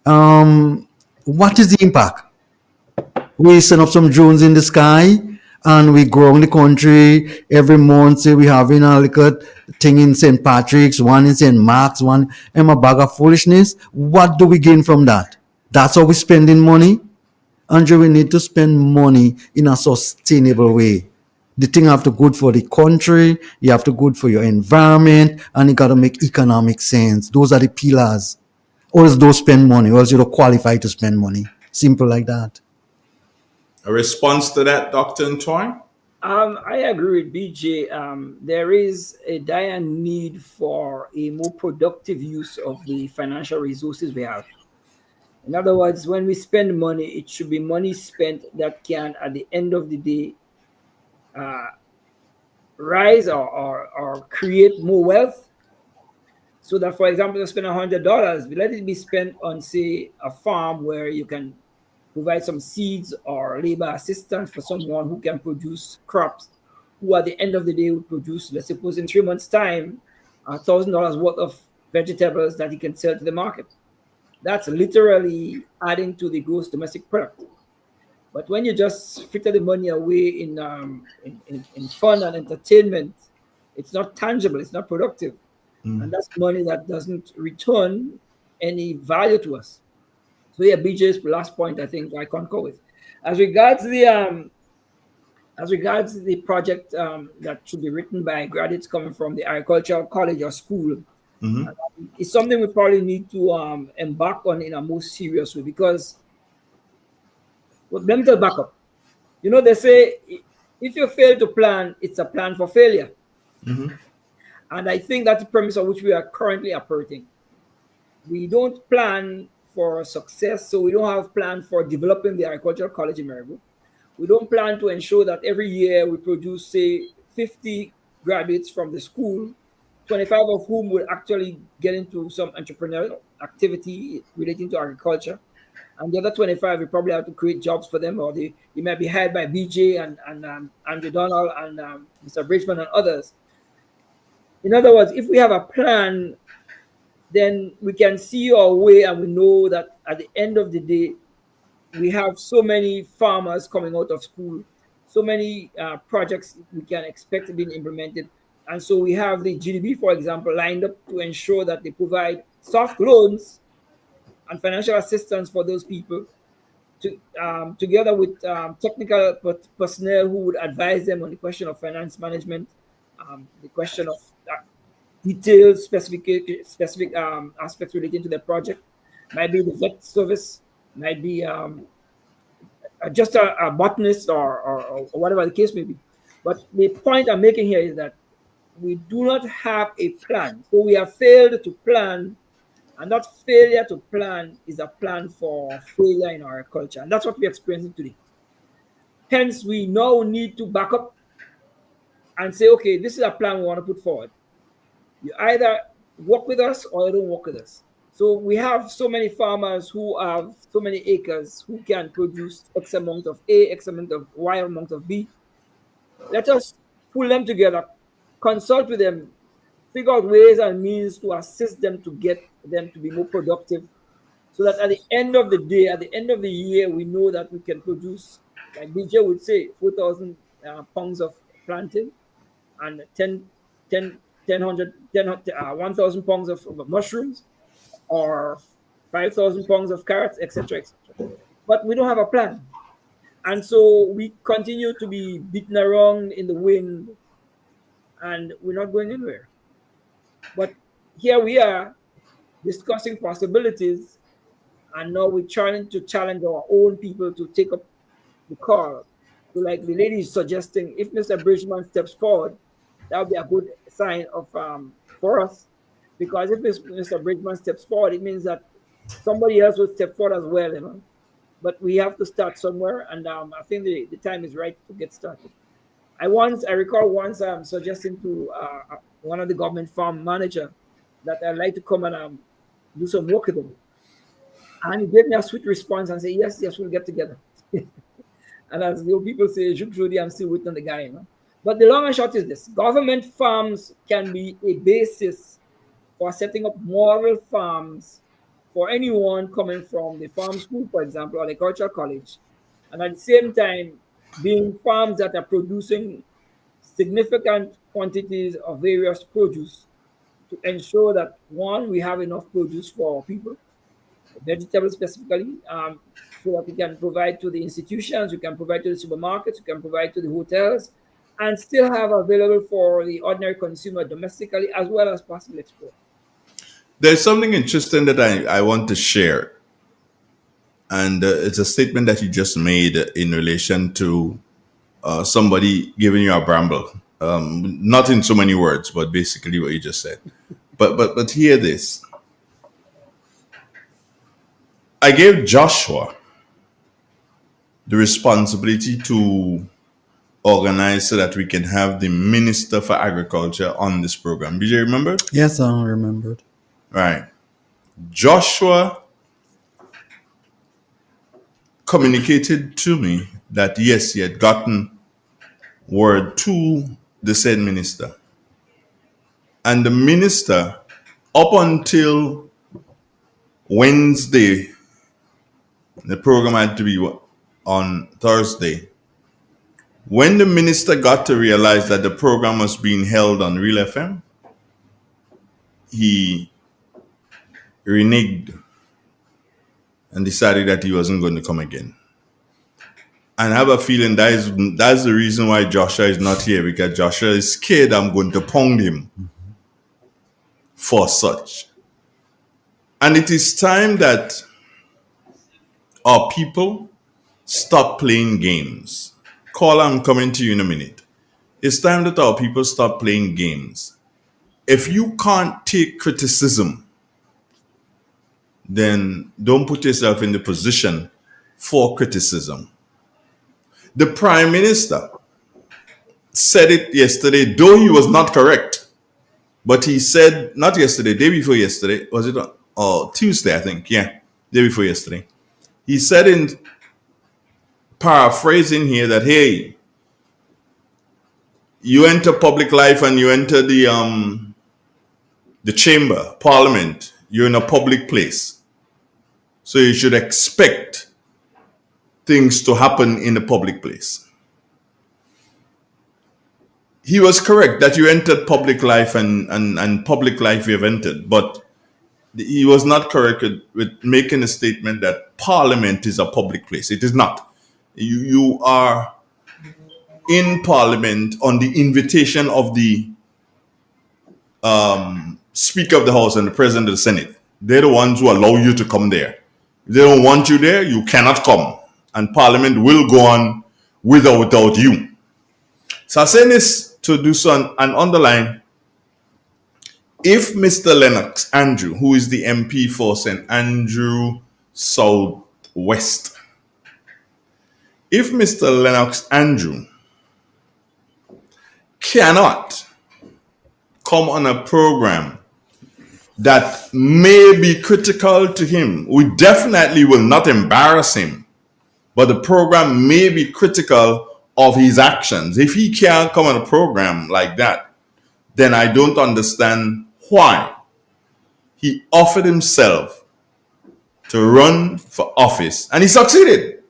What is the impact? We send up some drones in the sky and we grow in the country every month. Say we having a little thing in St. Patrick's, one in St. Mark's, one in a bag of foolishness. What do we gain from that? That's how we spending money. Andrew, we need to spend money in a sustainable way. The thing have to good for the country, you have to good for your environment, and it got to make economic sense. Those are the pillars. Or else don't spend money, or else you don't qualify to spend money. Simple like that. A response to that, Dr. Antoine? I agree with BJ. There is a dire need for a more productive use of the financial resources we have. In other words, when we spend money, it should be money spent that can, at the end of the day, rise or create more wealth. So that, for example, you spend $100, let it be spent on, say, a farm where you can provide some seeds or labor assistance for someone who can produce crops, who at the end of the day will produce, let's suppose in 3 months' time, $1,000 worth of vegetables that he can sell to the market. That's literally adding to the gross domestic product. But when you just fritter the money away in fun and entertainment, it's not tangible, it's not productive. And that's money that doesn't return any value to us. So yeah, BJ's last point, I think I concur with. As regards the project that should be written by graduates coming from the agricultural college or school, it's something we probably need to embark on in a more serious way because, well, let me just back up. You know, they say if you fail to plan, it's a plan for failure. And I think that's the premise on which we are currently operating. We don't plan for success, so we don't have plan for developing the agricultural college in Maribo. We don't plan to ensure that every year we produce, say, 50 graduates from the school, 25 of whom will actually get into some entrepreneurial activity relating to agriculture. And the other 25, we probably have to create jobs for them, or they might be hired by BJ and Andrew Donald and Mr. Bridgman and others. In other words, if we have a plan, then we can see our way and we know that at the end of the day, we have so many farmers coming out of school, so many projects we can expect being implemented. And so we have the GDB, for example, lined up to ensure that they provide soft loans and financial assistance for those people, together with technical personnel who would advise them on the question of finance management, the question of detailed specific aspects relating to the project. Might be the vet service, might be just a botanist or whatever the case may be. But the point I'm making here is that we do not have a plan. So we have failed to plan, and that failure to plan is a plan for failure in our culture. And that's what we're experiencing today. Hence, we now need to back up and say, okay, this is a plan we want to put forward. You either work with us or you don't work with us. So we have so many farmers who have so many acres who can produce X amount of A, X amount of Y amount of B. Let us pull them together, consult with them, figure out ways and means to assist them to get them to be more productive, so that at the end of the day, at the end of the year, we know that we can produce, like BJ would say, 4,000 pounds of plantain and 1,000 pounds of mushrooms, or 5,000 pounds of carrots, etc., etc. But we don't have a plan. And so we continue to be beaten around in the wind and we're not going anywhere. But here we are discussing possibilities, and now we're trying to challenge our own people to take up the call. So, like the lady is suggesting, if Mr. Bridgman steps forward, that would be a good sign of for us, because if Mr. Bridgman steps forward, it means that somebody else will step forward as well, you know. But we have to start somewhere, and I think the time is right to get started. I recall once suggesting to one of the government farm manager that I'd like to come and do some work with him. And he gave me a sweet response and said, yes, we'll get together. And as the old people say, I'm still waiting on the guy, you know. But the long and short is this: government farms can be a basis for setting up model farms for anyone coming from the farm school, for example, or the agricultural college. And at the same time, being farms that are producing significant quantities of various produce to ensure that, one, we have enough produce for our people, vegetables specifically, so that we can provide to the institutions, we can provide to the supermarkets, we can provide to the hotels, and still have available for the ordinary consumer domestically as well as possible export. There's something interesting that I want to share. And it's a statement that you just made in relation to somebody giving you a bramble. Not in so many words, but basically what you just said. But hear this. I gave Joshua the responsibility to organize so that we can have the Minister for Agriculture on this program. Did you remember? Yes, I remembered. Right. Joshua communicated to me that yes, he had gotten word to the said minister. And the minister, up until Wednesday, the program had to be on Thursday. When the minister got to realize that the program was being held on Real FM, he reneged and decided that he wasn't going to come again. And I have a feeling that's the reason why Joshua is not here, because Joshua is scared I'm going to pound him for such. And it is time that our people stop playing games. Caller, I'm coming to you in a minute. It's time that our people stop playing games. If you can't take criticism, then don't put yourself in the position for criticism. The Prime Minister said it yesterday, though he was not correct. But he said, not yesterday, day before yesterday, was it Tuesday, I think, yeah, day before yesterday. He said, in paraphrasing here, that, hey, you enter public life and you enter the chamber, parliament, you're in a public place. So you should expect things to happen in the public place. He was correct that you entered public life and public life you have entered, but he was not correct with making a statement that Parliament is a public place. It is not. You are in Parliament on the invitation of the Speaker of the House and the President of the Senate. They're the ones who allow you to come there. If they don't want you there, you cannot come. And Parliament will go on without you. So I'm saying this to do so and underline, if Mr. Lennox Andrew, who is the MP for St. Andrew Southwest, if Mr. Lennox Andrew cannot come on a program that may be critical to him, we definitely will not embarrass him, but the program may be critical of his actions. If he can't come on a program like that, then I don't understand why he offered himself to run for office and he succeeded.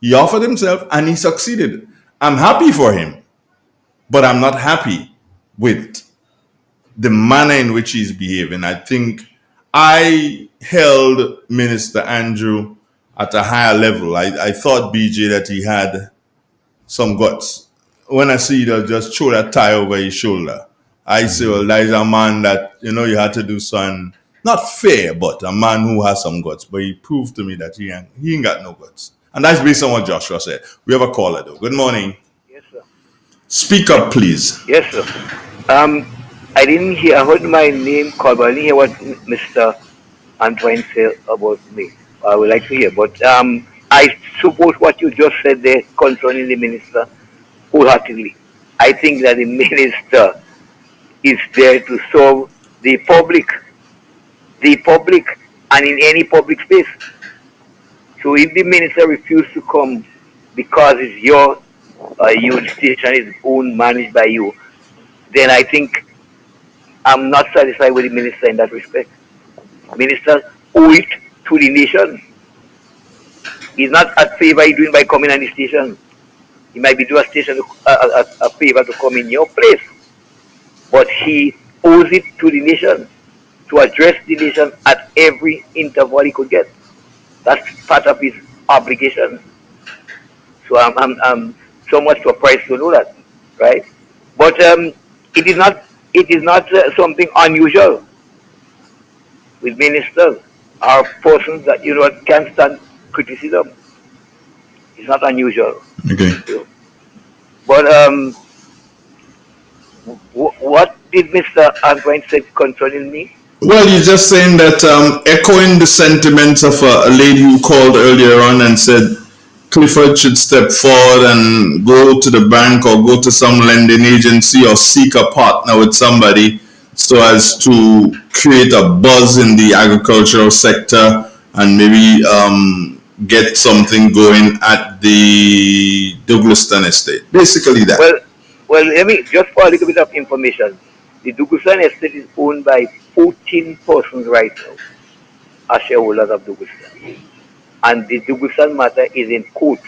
He offered himself and he succeeded. I'm happy for him, but I'm not happy with the manner in which he's behaving. I think I held Minister Andrew at a higher level. I thought, BJ, that he had some guts. When I see that, just throw that tie over his shoulder, I say, well, that is a man that, you had to do something, not fair, but a man who has some guts. But he proved to me that he ain't got no guts. And that's based on what Joshua said. We have a caller, though. Good morning. Yes, sir. Speak up, please. Yes, sir. I didn't hear, I heard my name called, but I didn't hear what Mr. Antoine said about me. I would like to hear. But I suppose what you just said there concerning the minister wholeheartedly. I think that the minister is there to serve the public, and in any public space. So if the minister refuses to come because it's your station is owned, managed by you, then I think I'm not satisfied with the minister in that respect. Ministers owe it to the nation. He's not a favor he's doing by coming on the station. He might be doing a station a favor to come in your place. But he owes it to the nation to address the nation at every interval he could get. That's part of his obligation. So I'm somewhat surprised to know that, right? But it is not something unusual with ministers or persons that can stand criticism. It's not unusual. Okay. But what did Mr. Antoine say concerning me? Well, he's just saying that, echoing the sentiments of a lady who called earlier on and said Clifford should step forward and go to the bank or go to some lending agency or seek a partner with somebody so as to create a buzz in the agricultural sector and maybe get something going at the Douglaston estate. Basically that. Well, let me just for a little bit of information. The Douglaston estate is owned by 14 persons right now as shareholders of Douglaston. And the Douglaston matter is in court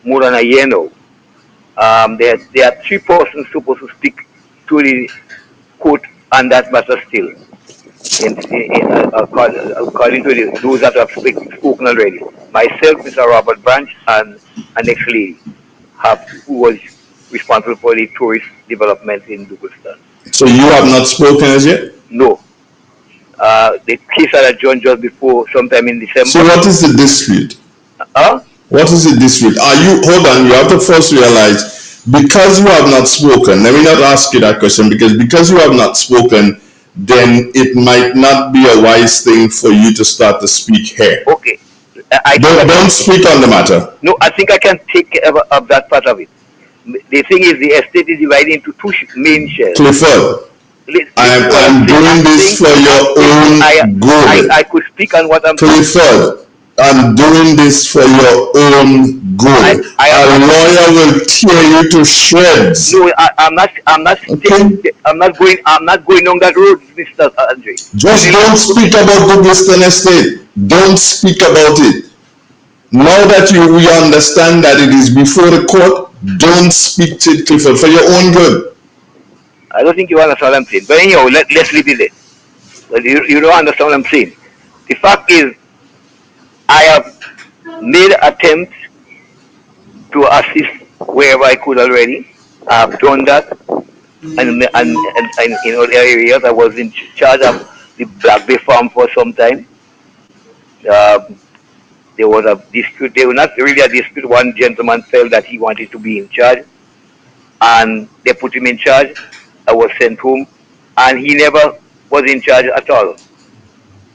more than a year now. There are 3 persons supposed to speak to the court on that matter still. according to those that have spoken already. Myself, Mr. Robert Branch, and an next lady who was responsible for the tourist development in Douglaston. So you have not spoken as yet? No. The case that adjourned just before, sometime in December. So what is the dispute? What is the dispute? Hold on, you have to first realize, because you have not spoken, let me not ask you that question, because you have not spoken, then it might not be a wise thing for you to start to speak here. Okay. Don't speak on the matter. No, I think I can take care of that part of it. The thing is, the estate is divided into two main shares. Clifford, I'm doing this for your own good. I could speak on what I'm Clifford, I'm doing this for your own good. A lawyer will tear you to shreds. No, I'm not. Okay. I'm not going down that road, Mr. Andre. Just don't speak about the Douglaston estate. Don't speak about it. Now that we understand that it is before the court, don't speak to it, Clifford, for your own good. I don't think you understand what I'm saying. But anyhow, let's leave it there. But you don't understand what I'm saying. The fact is, I have made attempts to assist wherever I could already. I have done that. And in other areas, I was in charge of the Black Bay farm for some time. There was a dispute. They were not really a dispute. One gentleman felt that he wanted to be in charge, and they put him in charge. I was sent home, and he never was in charge at all.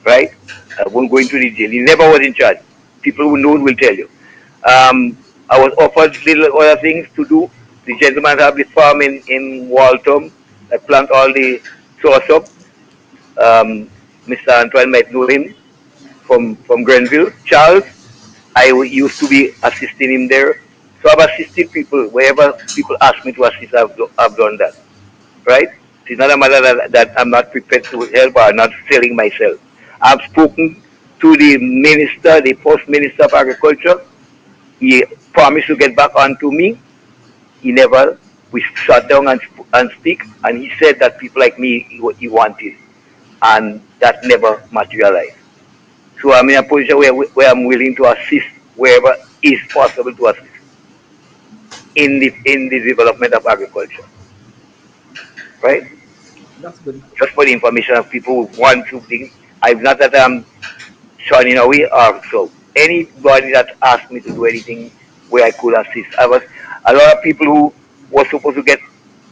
Right? I won't go into detail. He never was in charge. People who know will tell you. I was offered little other things to do. The gentleman have the farm in Waltham. I plant all the sauce up. Mr. Antoine might know him from Grenville. Charles, I used to be assisting him there. So I've assisted people wherever people ask me to assist. I've done that. Right? It's not a matter that I'm not prepared to help or not selling myself. I've spoken to the minister, the first minister of agriculture. He promised to get back onto me. He never. We sat down and speak, and he said that people like me he wanted, and that never materialized. So I'm in a position where I'm willing to assist wherever is possible to assist in the development of agriculture. Right? That's good. Just for the information of people who want to think. I'm not that I'm shunning away or so. Anybody that asked me to do anything where I could assist. I was a lot of people who were supposed to get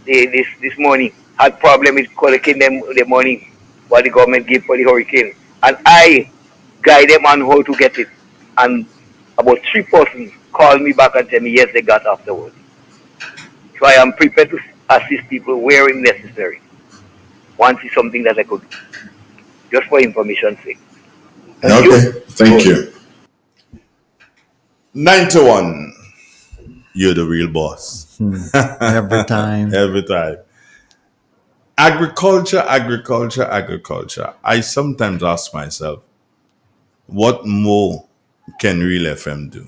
this money had problem with collecting them the money what the government gave for the hurricane, and I guide them on how to get it. And about 3 persons called me back and tell me yes, they got afterwards. So I am prepared to assist people where necessary. Once is something that I could do, just for information's sake. Thank you. 91. You're the real boss. Every time. Every time. Agriculture. I sometimes ask myself, what more can Real FM do?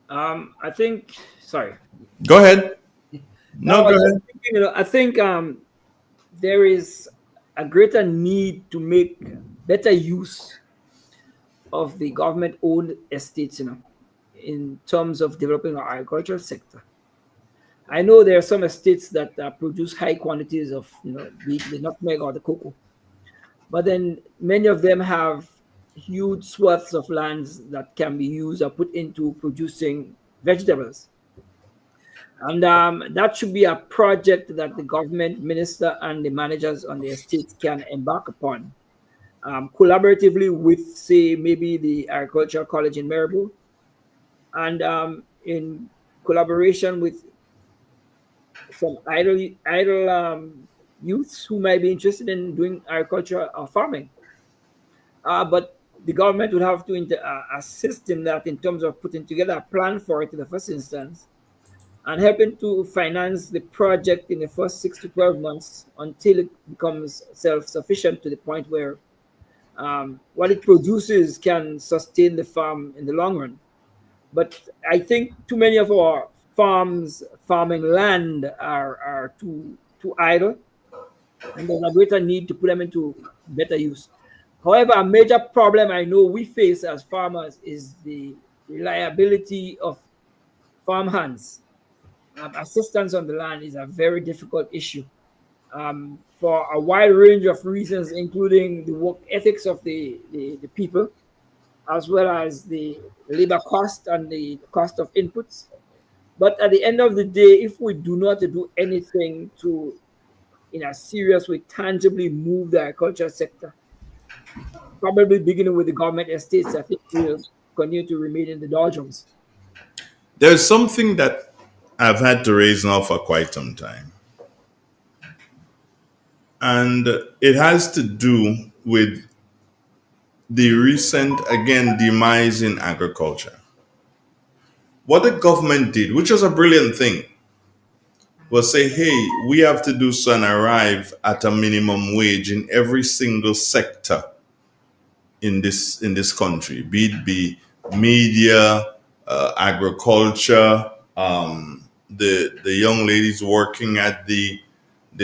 I think. Sorry. Go ahead. No, go ahead. I think there is a greater need to make better use of the government-owned estates, in terms of developing our agricultural sector. I know there are some estates that produce high quantities of, the nutmeg or the cocoa, but then many of them have huge swaths of lands that can be used or put into producing vegetables. And that should be a project that the government minister and the managers on the estate can embark upon, collaboratively with, say, maybe the Agricultural College in Maribor, and in collaboration with some idle youths who might be interested in doing agriculture or farming. But the government would have to assist in that in terms of putting together a plan for it in the first instance, and helping to finance the project in the first 6 to 12 months until it becomes self-sufficient to the point where what it produces can sustain the farm in the long run. But I think too many of our farming land are too idle, and there's a greater need to put them into better use. However, a major problem I know we face as farmers is the reliability of farm hands. Assistance on the land is a very difficult issue for a wide range of reasons, including the work ethics of the people, as well as the labor cost and the cost of inputs. But at the end of the day, if we do not do anything to, in a serious way, tangibly move the agriculture sector, probably beginning with the government estates, I think we'll continue to remain in the doldrums. There's something that I've had to raise now for quite some time. And it has to do with the recent, again, demise in agriculture. What the government did, which was a brilliant thing, was say, hey, we have to do so and arrive at a minimum wage in every single sector in this country, be it be media, agriculture, the young ladies working at the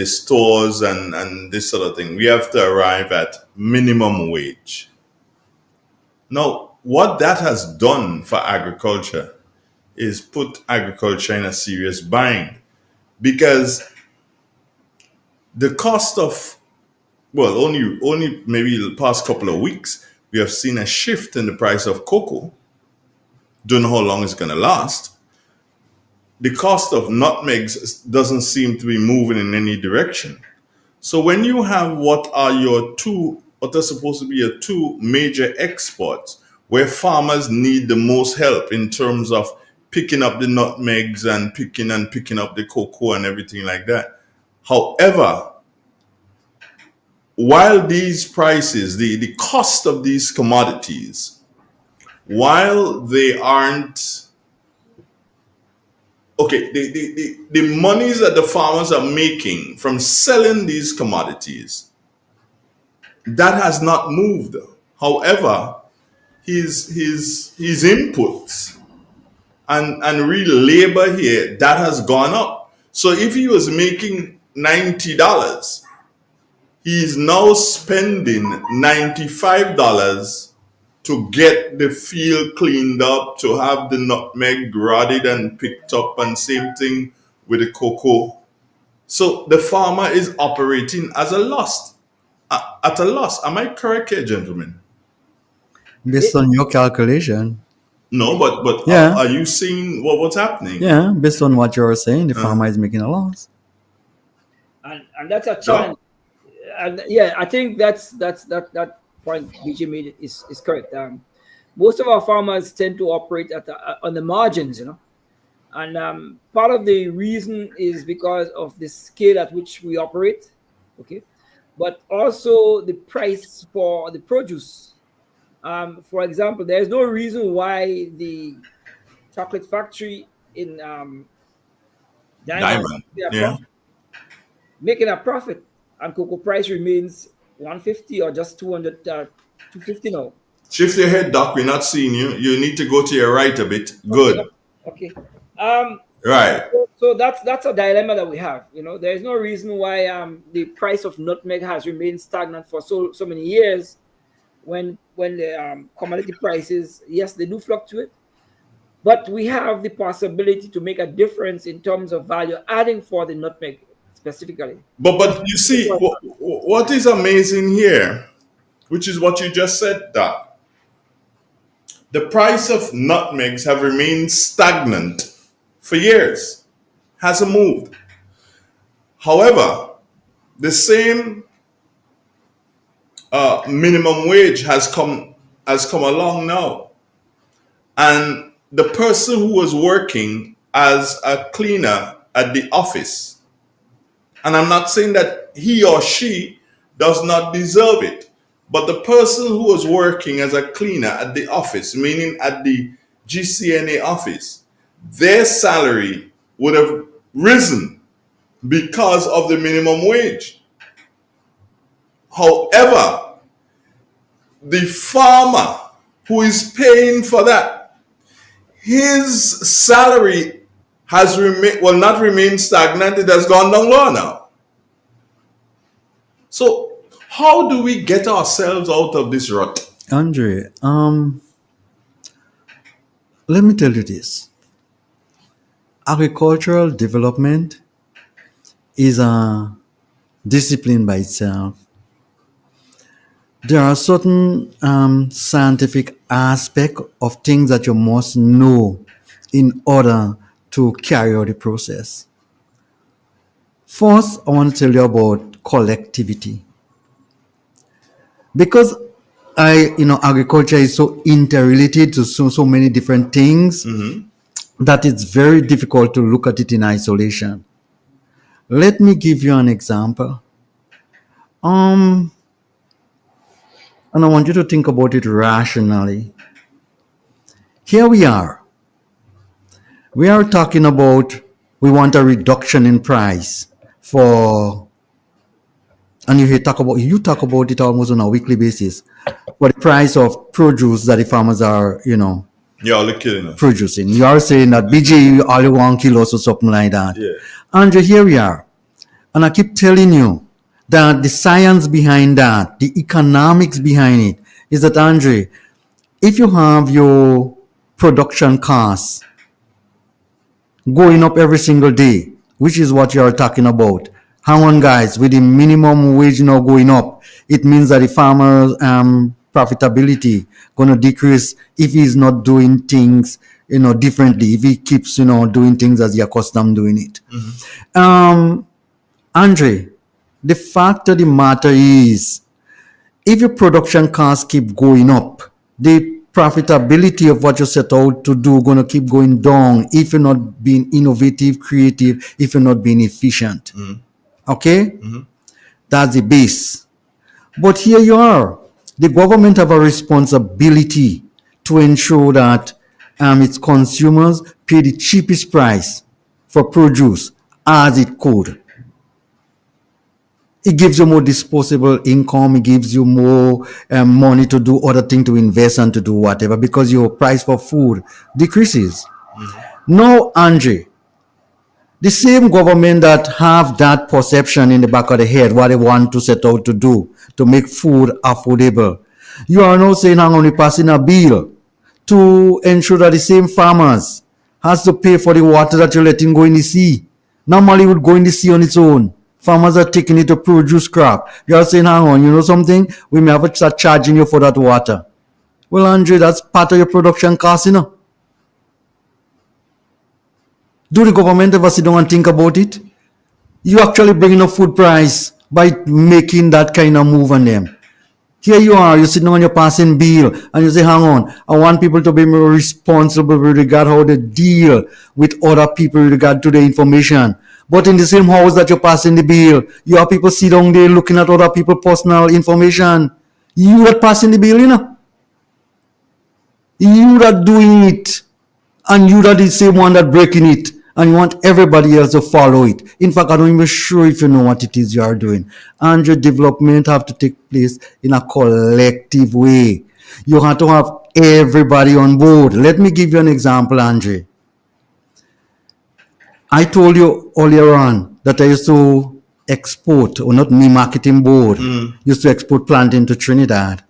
stores and this sort of thing. We have to arrive at minimum wage. Now, what that has done for agriculture is put agriculture in a serious bind, because the cost of, well, only maybe the past couple of weeks, we have seen a shift in the price of cocoa. Don't know how long it's going to last. The cost of nutmegs doesn't seem to be moving in any direction. So when you have what are supposed to be your two major exports, where farmers need the most help in terms of picking up the nutmegs and picking up the cocoa and everything like that. However, while these prices, the cost of these commodities, while they aren't okay, the monies that the farmers are making from selling these commodities, that has not moved. However, his inputs and real labor here, that has gone up. So if he was making $90, he's now spending $95 to get the field cleaned up, to have the nutmeg rotted and picked up, and same thing with the cocoa. So the farmer is operating at a loss. Am I correct here, gentlemen? Based on your calculation. No, but Yeah. are you seeing what's happening? Yeah, based on what you're saying, the farmer is making a loss. And that's a challenge. And yeah, I think that point BJ made is correct. Most of our farmers tend to operate on the margins, and part of the reason is because of the scale at which we operate, okay, but also the price for the produce. For example, there's no reason why the chocolate factory in Diamond, yeah. making a profit, and cocoa price remains 150 or just 200, 250 now. Shift your head, Doc. We're not seeing you. You need to go to your right a bit. Good. Okay. Right. So that's a dilemma that we have. There is no reason why the price of nutmeg has remained stagnant for so many years, when the commodity prices, yes, they do fluctuate, but we have the possibility to make a difference in terms of value adding for the nutmeg specifically. But you see, what is amazing here, which is what you just said, Doc. The price of nutmegs have remained stagnant for years, hasn't moved. However, the same minimum wage has come along now, and the person who was working as a cleaner at the office, and I'm not saying that he or she does not deserve it, but the person who was working as a cleaner at the office, meaning at the GCNA office, their salary would have risen because of the minimum wage. However, the farmer who is paying for that, his salary has not remained stagnant, it has gone down lower now. So How do we get ourselves out of this rut? Andre, let me tell you this. Agricultural development is a discipline by itself. There are certain scientific aspects of things that you must know in order to carry out the process. First, I want to tell you about collectivity. Because agriculture is so interrelated to so many different things that it's very difficult to look at it in isolation. Let me give you an example. And I want you to think about it rationally. Here we are. We are talking about we want a reduction in price for, and you talk about it almost on a weekly basis, for the price of produce that the farmers are, producing. You are saying that BJ only 1 kilo or something like that. Yeah. And here we are. And I keep telling you that the science behind that, the economics behind it, is that, Andre, if you have your production costs going up every single day, which is what you're talking about, hang on, guys, with the minimum wage now going up, it means that the farmer's profitability going to decrease if he's not doing things differently, if he keeps doing things as he accustomed doing it. Andre, the fact of the matter is, if your production costs keep going up, the profitability of what you set out to do going to keep going down if you're not being innovative, creative, if you're not being efficient. Okay? That's the base. But here you are. The government have a responsibility to ensure that its consumers pay the cheapest price for produce as it could. It gives you more disposable income. It gives you more money to do other things, to invest and to do whatever, because your price for food decreases. Now, Andre, the same government that have that perception in the back of the head, what they want to set out to do to make food affordable, you are now saying I'm only passing a bill to ensure that the same farmers has to pay for the water that you're letting go in the sea. Normally, it would go in the sea on its own. Farmers are taking it to produce crop. You are saying, hang on, you know something? We may have to start charging you for that water. Well, Andre, that's part of your production cost, Do the government ever sit down and think about it? You actually bringing up food price by making that kind of move on them. Here you are, you're sitting on your passing bill, and you say, hang on, I want people to be more responsible with regard how they deal with other people with regard to the information. But in the same house that you're passing the bill, you have people sit down there looking at other people's personal information. You are passing the bill, You are doing it. And you are the same one that breaking it. And you want everybody else to follow it. In fact, I'm not even sure if you know what it is you are doing. And your development have to take place in a collective way. You have to have everybody on board. Let me give you an example, Andre. I told you earlier on that I used to export, or not me, marketing board, used to export plantain to Trinidad.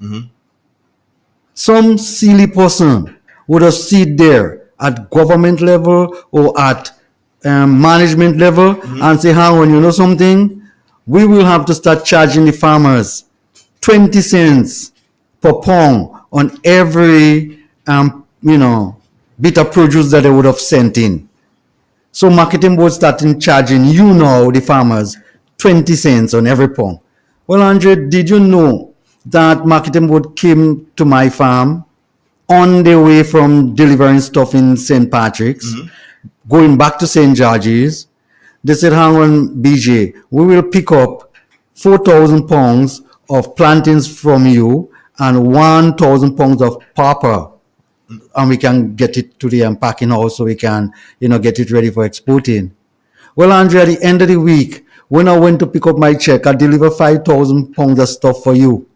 Some silly person would have sit there at government level or at management level and say, hang on, you know something? We will have to start charging the farmers 20 cents per pound on every, bit of produce that they would have sent in. So marketing board starting charging the farmers 20 cents on every pound. Well, Andre, did you know that marketing board came to my farm on their way from delivering stuff in St. Patrick's, going back to St. George's? They said, hang on, BJ, we will pick up 4,000 pounds of plantains from you and 1,000 pounds of pepper. And we can get it to the packing house so we can, get it ready for exporting. Well, Andre, at the end of the week, when I went to pick up my check, I delivered 5,000 pounds of stuff for you.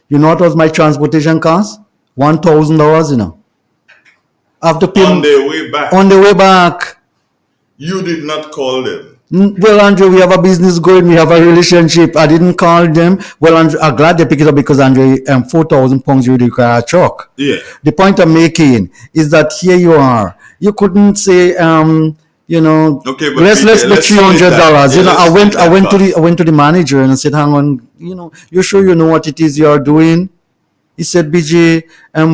You know what was my transportation cost? $1,000, I have to pay on their way back. On the way back. You did not call them. Well, Andrew, we have a business going. We have a relationship. I didn't call them. Well, Andrew, I'm glad they pick it up because Andrew, 4,000 pounds you require a truck. Yeah. The point I'm making is that here you are. You couldn't say, Okay, but let's PJ, the let's $300. split that. Yeah, I let's split went that I went to the manager and I said, hang on, you sure you know what it is you're doing? He said, BJ,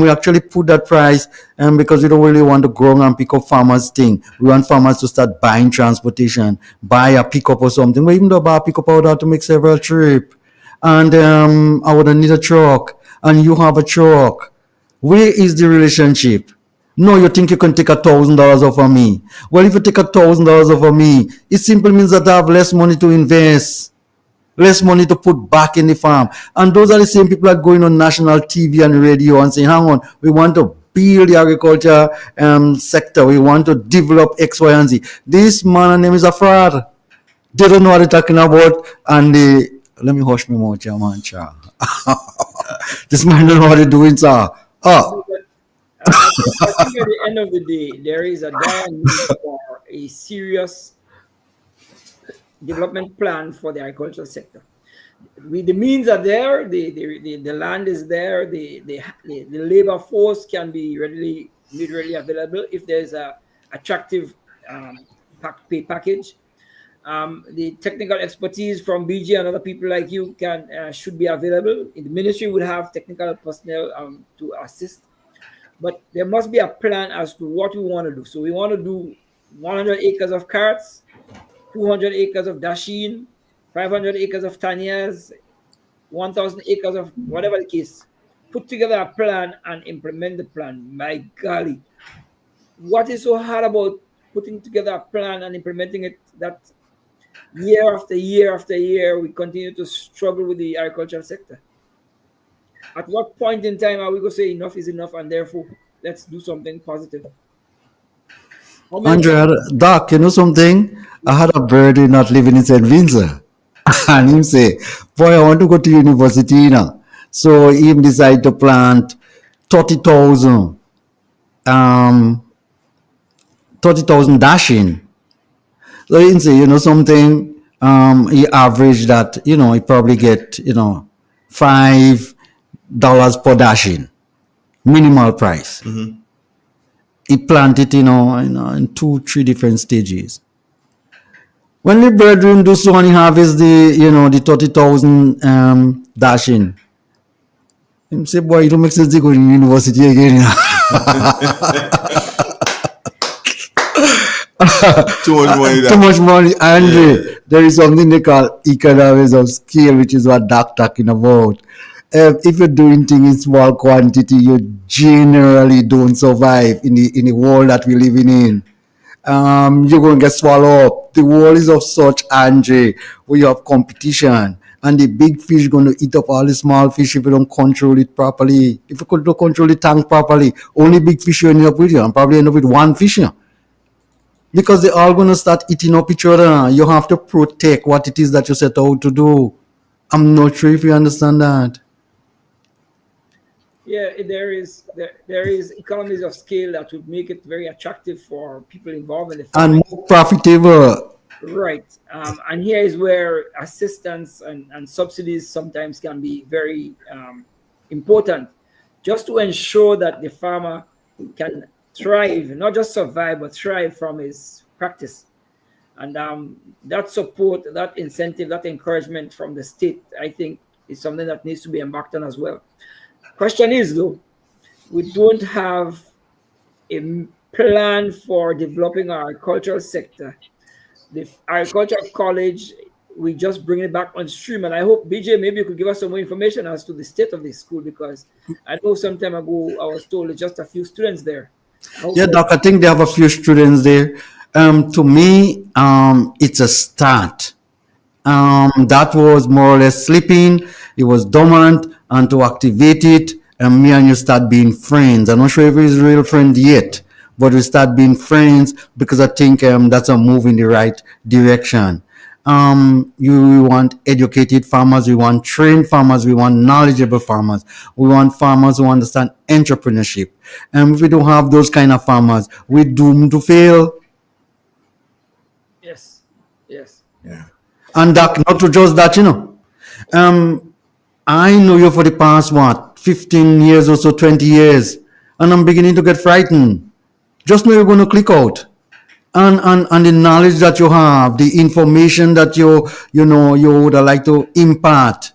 we actually put that price because we don't really want to grow and pick up farmers thing. We want farmers to start buying transportation, buy a pickup or something. But even though buy a pickup, I would have to make several trips. And I would need a truck. And you have a truck. Where is the relationship? No, you think you can take $1,000 off of me. Well, if you take $1,000 off of me, it simply means that I have less money to invest, less money to put back in the farm. And those are the same people that are going on national TV and radio and saying, hang on, we want to build the agriculture sector. We want to develop X, Y, and Z. This man name is a fraud. They don't know what they're talking about. And let me hush me mouth, man. This man don't know what they're doing, sir. Oh. I think at the end of the day, there is a dire need for a serious development plan for the agricultural sector. The means are there, the land is there, the labor force can be made readily available if there's a attractive pay package. The technical expertise from BG and other people like you should be available. The ministry would have technical personnel to assist. But there must be a plan as to what we want to do. So we want to do 100 acres of carrots, 200 acres of dasheen, 500 acres of tanias, 1,000 acres of whatever the case. Put together a plan and implement the plan. My golly. What is so hard about putting together a plan and implementing it that year after year after year we continue to struggle with the agricultural sector? At what point in time are we going to say enough is enough and therefore let's do something positive? Andrea, Doc, you know something? I had a birdie not living in St. Vincent. And him say, boy, I want to go to university now. So him decide to plant 30,000 dashing. So he say, you know something? He averaged that, he probably get, $5 per dashing, minimal price. Mm-hmm. He planted, in 2-3 different stages. When the brethren do so and he harvest the 30,000 dashing, him say, boy, it don't make sense to go to university again. Too much money. Too much money. And there is something they call economies of scale, which is what Doc talking about. If you're doing things in small quantity, you generally don't survive in the world that we're living in. You're going to get swallowed up. The world is of such, Andre, where you have competition. And the big fish going to eat up all the small fish if you don't control it properly. If you don't control the tank properly, only big fish you end up with, and probably end up with one fish. Because they're all going to start eating up each other. You have to protect what it is that you set out to do. I'm not sure if you understand that. Yeah, there is economies of scale that would make it very attractive for people involved in the farming. And more profitable. Right. And here is where assistance and subsidies sometimes can be very important, just to ensure that the farmer can thrive, not just survive, but thrive from his practice. And that support, that incentive, that encouragement from the state, I think, is something that needs to be embarked on as well. Question is, though, we don't have a plan for developing our agricultural sector. The agricultural college, we just bring it back on stream. And I hope, BJ, maybe you could give us some more information as to the state of the school, because I know some time ago I was told it's just a few students there. Yeah, Doc, I think they have a few students there. To me, it's a start. That was more or less sleeping. It was dormant, and to activate it, and me and you start being friends. I'm not sure if he's a real friend yet, but we start being friends because I think that's a move in the right direction. You want educated farmers, we want trained farmers, we want knowledgeable farmers, we want farmers who understand entrepreneurship. And if we don't have those kind of farmers, we're doomed to fail. Yes. And that, not to just that, I know you for the past, 15 years or so, 20 years, and I'm beginning to get frightened. Just know you're going to click out. And the knowledge that you have, the information that you would like to impart.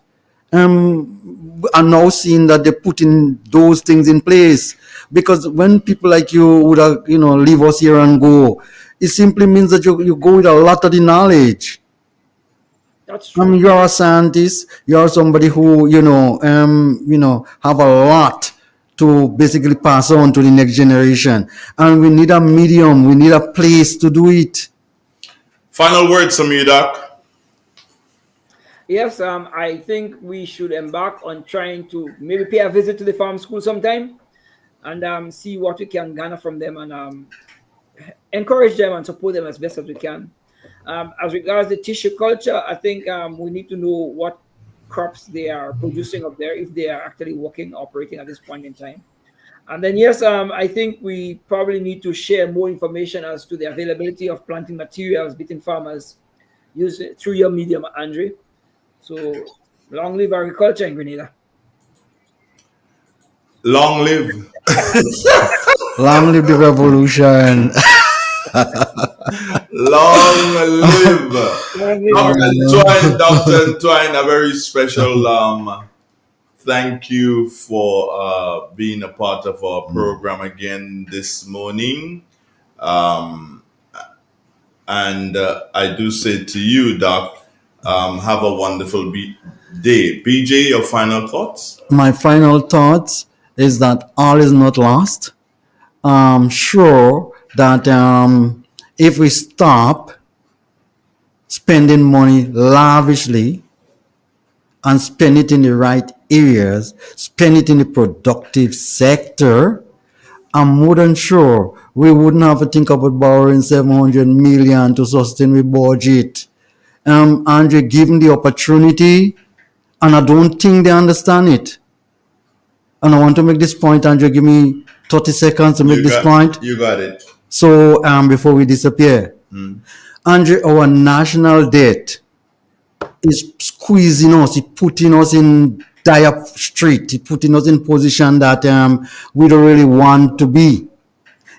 I'm now seeing that they're putting those things in place. Because when people like you would leave us here and go, it simply means that you go with a lot of the knowledge. That's true. You're a scientist. You're somebody who have a lot to basically pass on to the next generation, and we need a medium. We need a place to do it. Final words from you, Doc. Yes, I think we should embark on trying to maybe pay a visit to the farm school sometime, and see what we can garner from them, and encourage them and support them as best as we can. As regards the tissue culture, I think we need to know what crops they are producing up there, if they are actually operating at this point in time. And then, yes, I think we probably need to share more information as to the availability of planting materials between farmers through your medium, Andre. So, long live agriculture in Grenada. Long live. Long live the revolution. Long live. Dr. Twine, a very special thank you for being a part of our program again this morning. And I do say to you, Doc, have a wonderful day. PJ, your final thoughts? My final thoughts is that all is not lost. Sure that if we stop spending money lavishly and spend it in the right areas, spend it in the productive sector, I'm more than sure we wouldn't have to think about borrowing 700 million to sustain the budget. Andre, given the opportunity, and I don't think they understand it. And I want to make this point, Andre, give me 30 seconds to make this point. You got it. So before we disappear, Andre, our national debt is squeezing us, it's putting us in dire strait, it's putting us in position that we don't really want to be.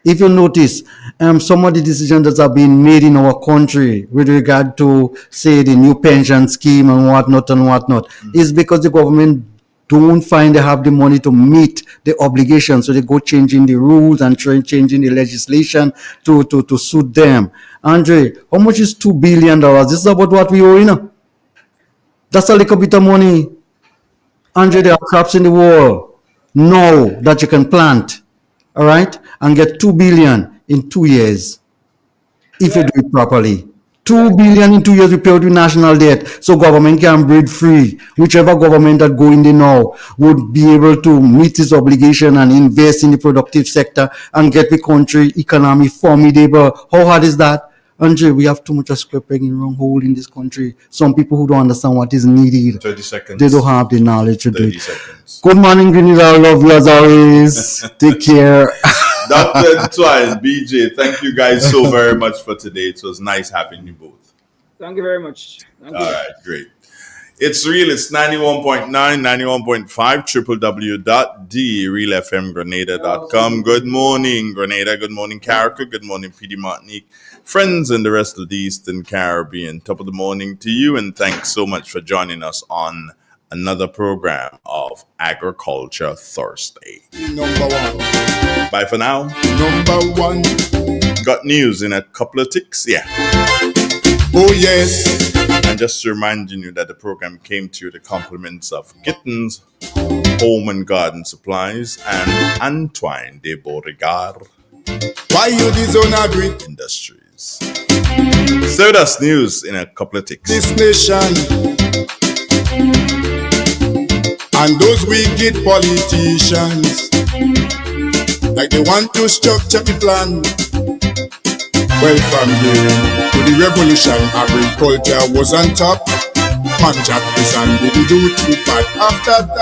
If you notice, some of the decisions that have been made in our country with regard to, say, the new pension scheme and whatnot, is because the government don't find they have the money to meet the obligations, so they go changing the rules and changing the legislation to suit them. Andre, how much is $2 billion? This is about what we owe, That's a little bit of money. Andre, there are crops in the world now that you can plant, all right, and get 2 billion in 2 years if you do it properly. 2 billion in 2 years we pay out with national debt, so government can breathe free. Whichever government that go in there now would be able to meet its obligation and invest in the productive sector and get the country economy formidable. How hard is that? Andre, we have too much of square peg in wrong hole in this country. Some people who don't understand what is needed. 30 seconds. They don't have the knowledge to do it. 30 seconds. Good morning, Grenada. I love you as always. Take care. Dr. Twine, BJ, thank you guys so very much for today. It was nice having you both. Thank you very much. Thank you. All right, great. It's real. It's 91.9, 91.5, www.therealfmgrenada.com. Good morning, Grenada. Good morning, Carriacou. Good morning, PD Martinique. Friends and the rest of the Eastern Caribbean. Top of the morning to you, and thanks so much for joining us on another program of Agriculture Thursday. Number one. Bye for now. Number one. Got news in a couple of ticks? Yeah. Oh, yes. And just reminding you that the program came to you the compliments of Gittins Home and Garden Supplies and Antoine de Beauregard. Why you disown agree? Industries. So that's news in a couple of ticks. This nation and those wicked politicians, like they want to structure the plan. Well, from the to the revolution, agriculture was on top. Punjab is and didn't do too bad after that.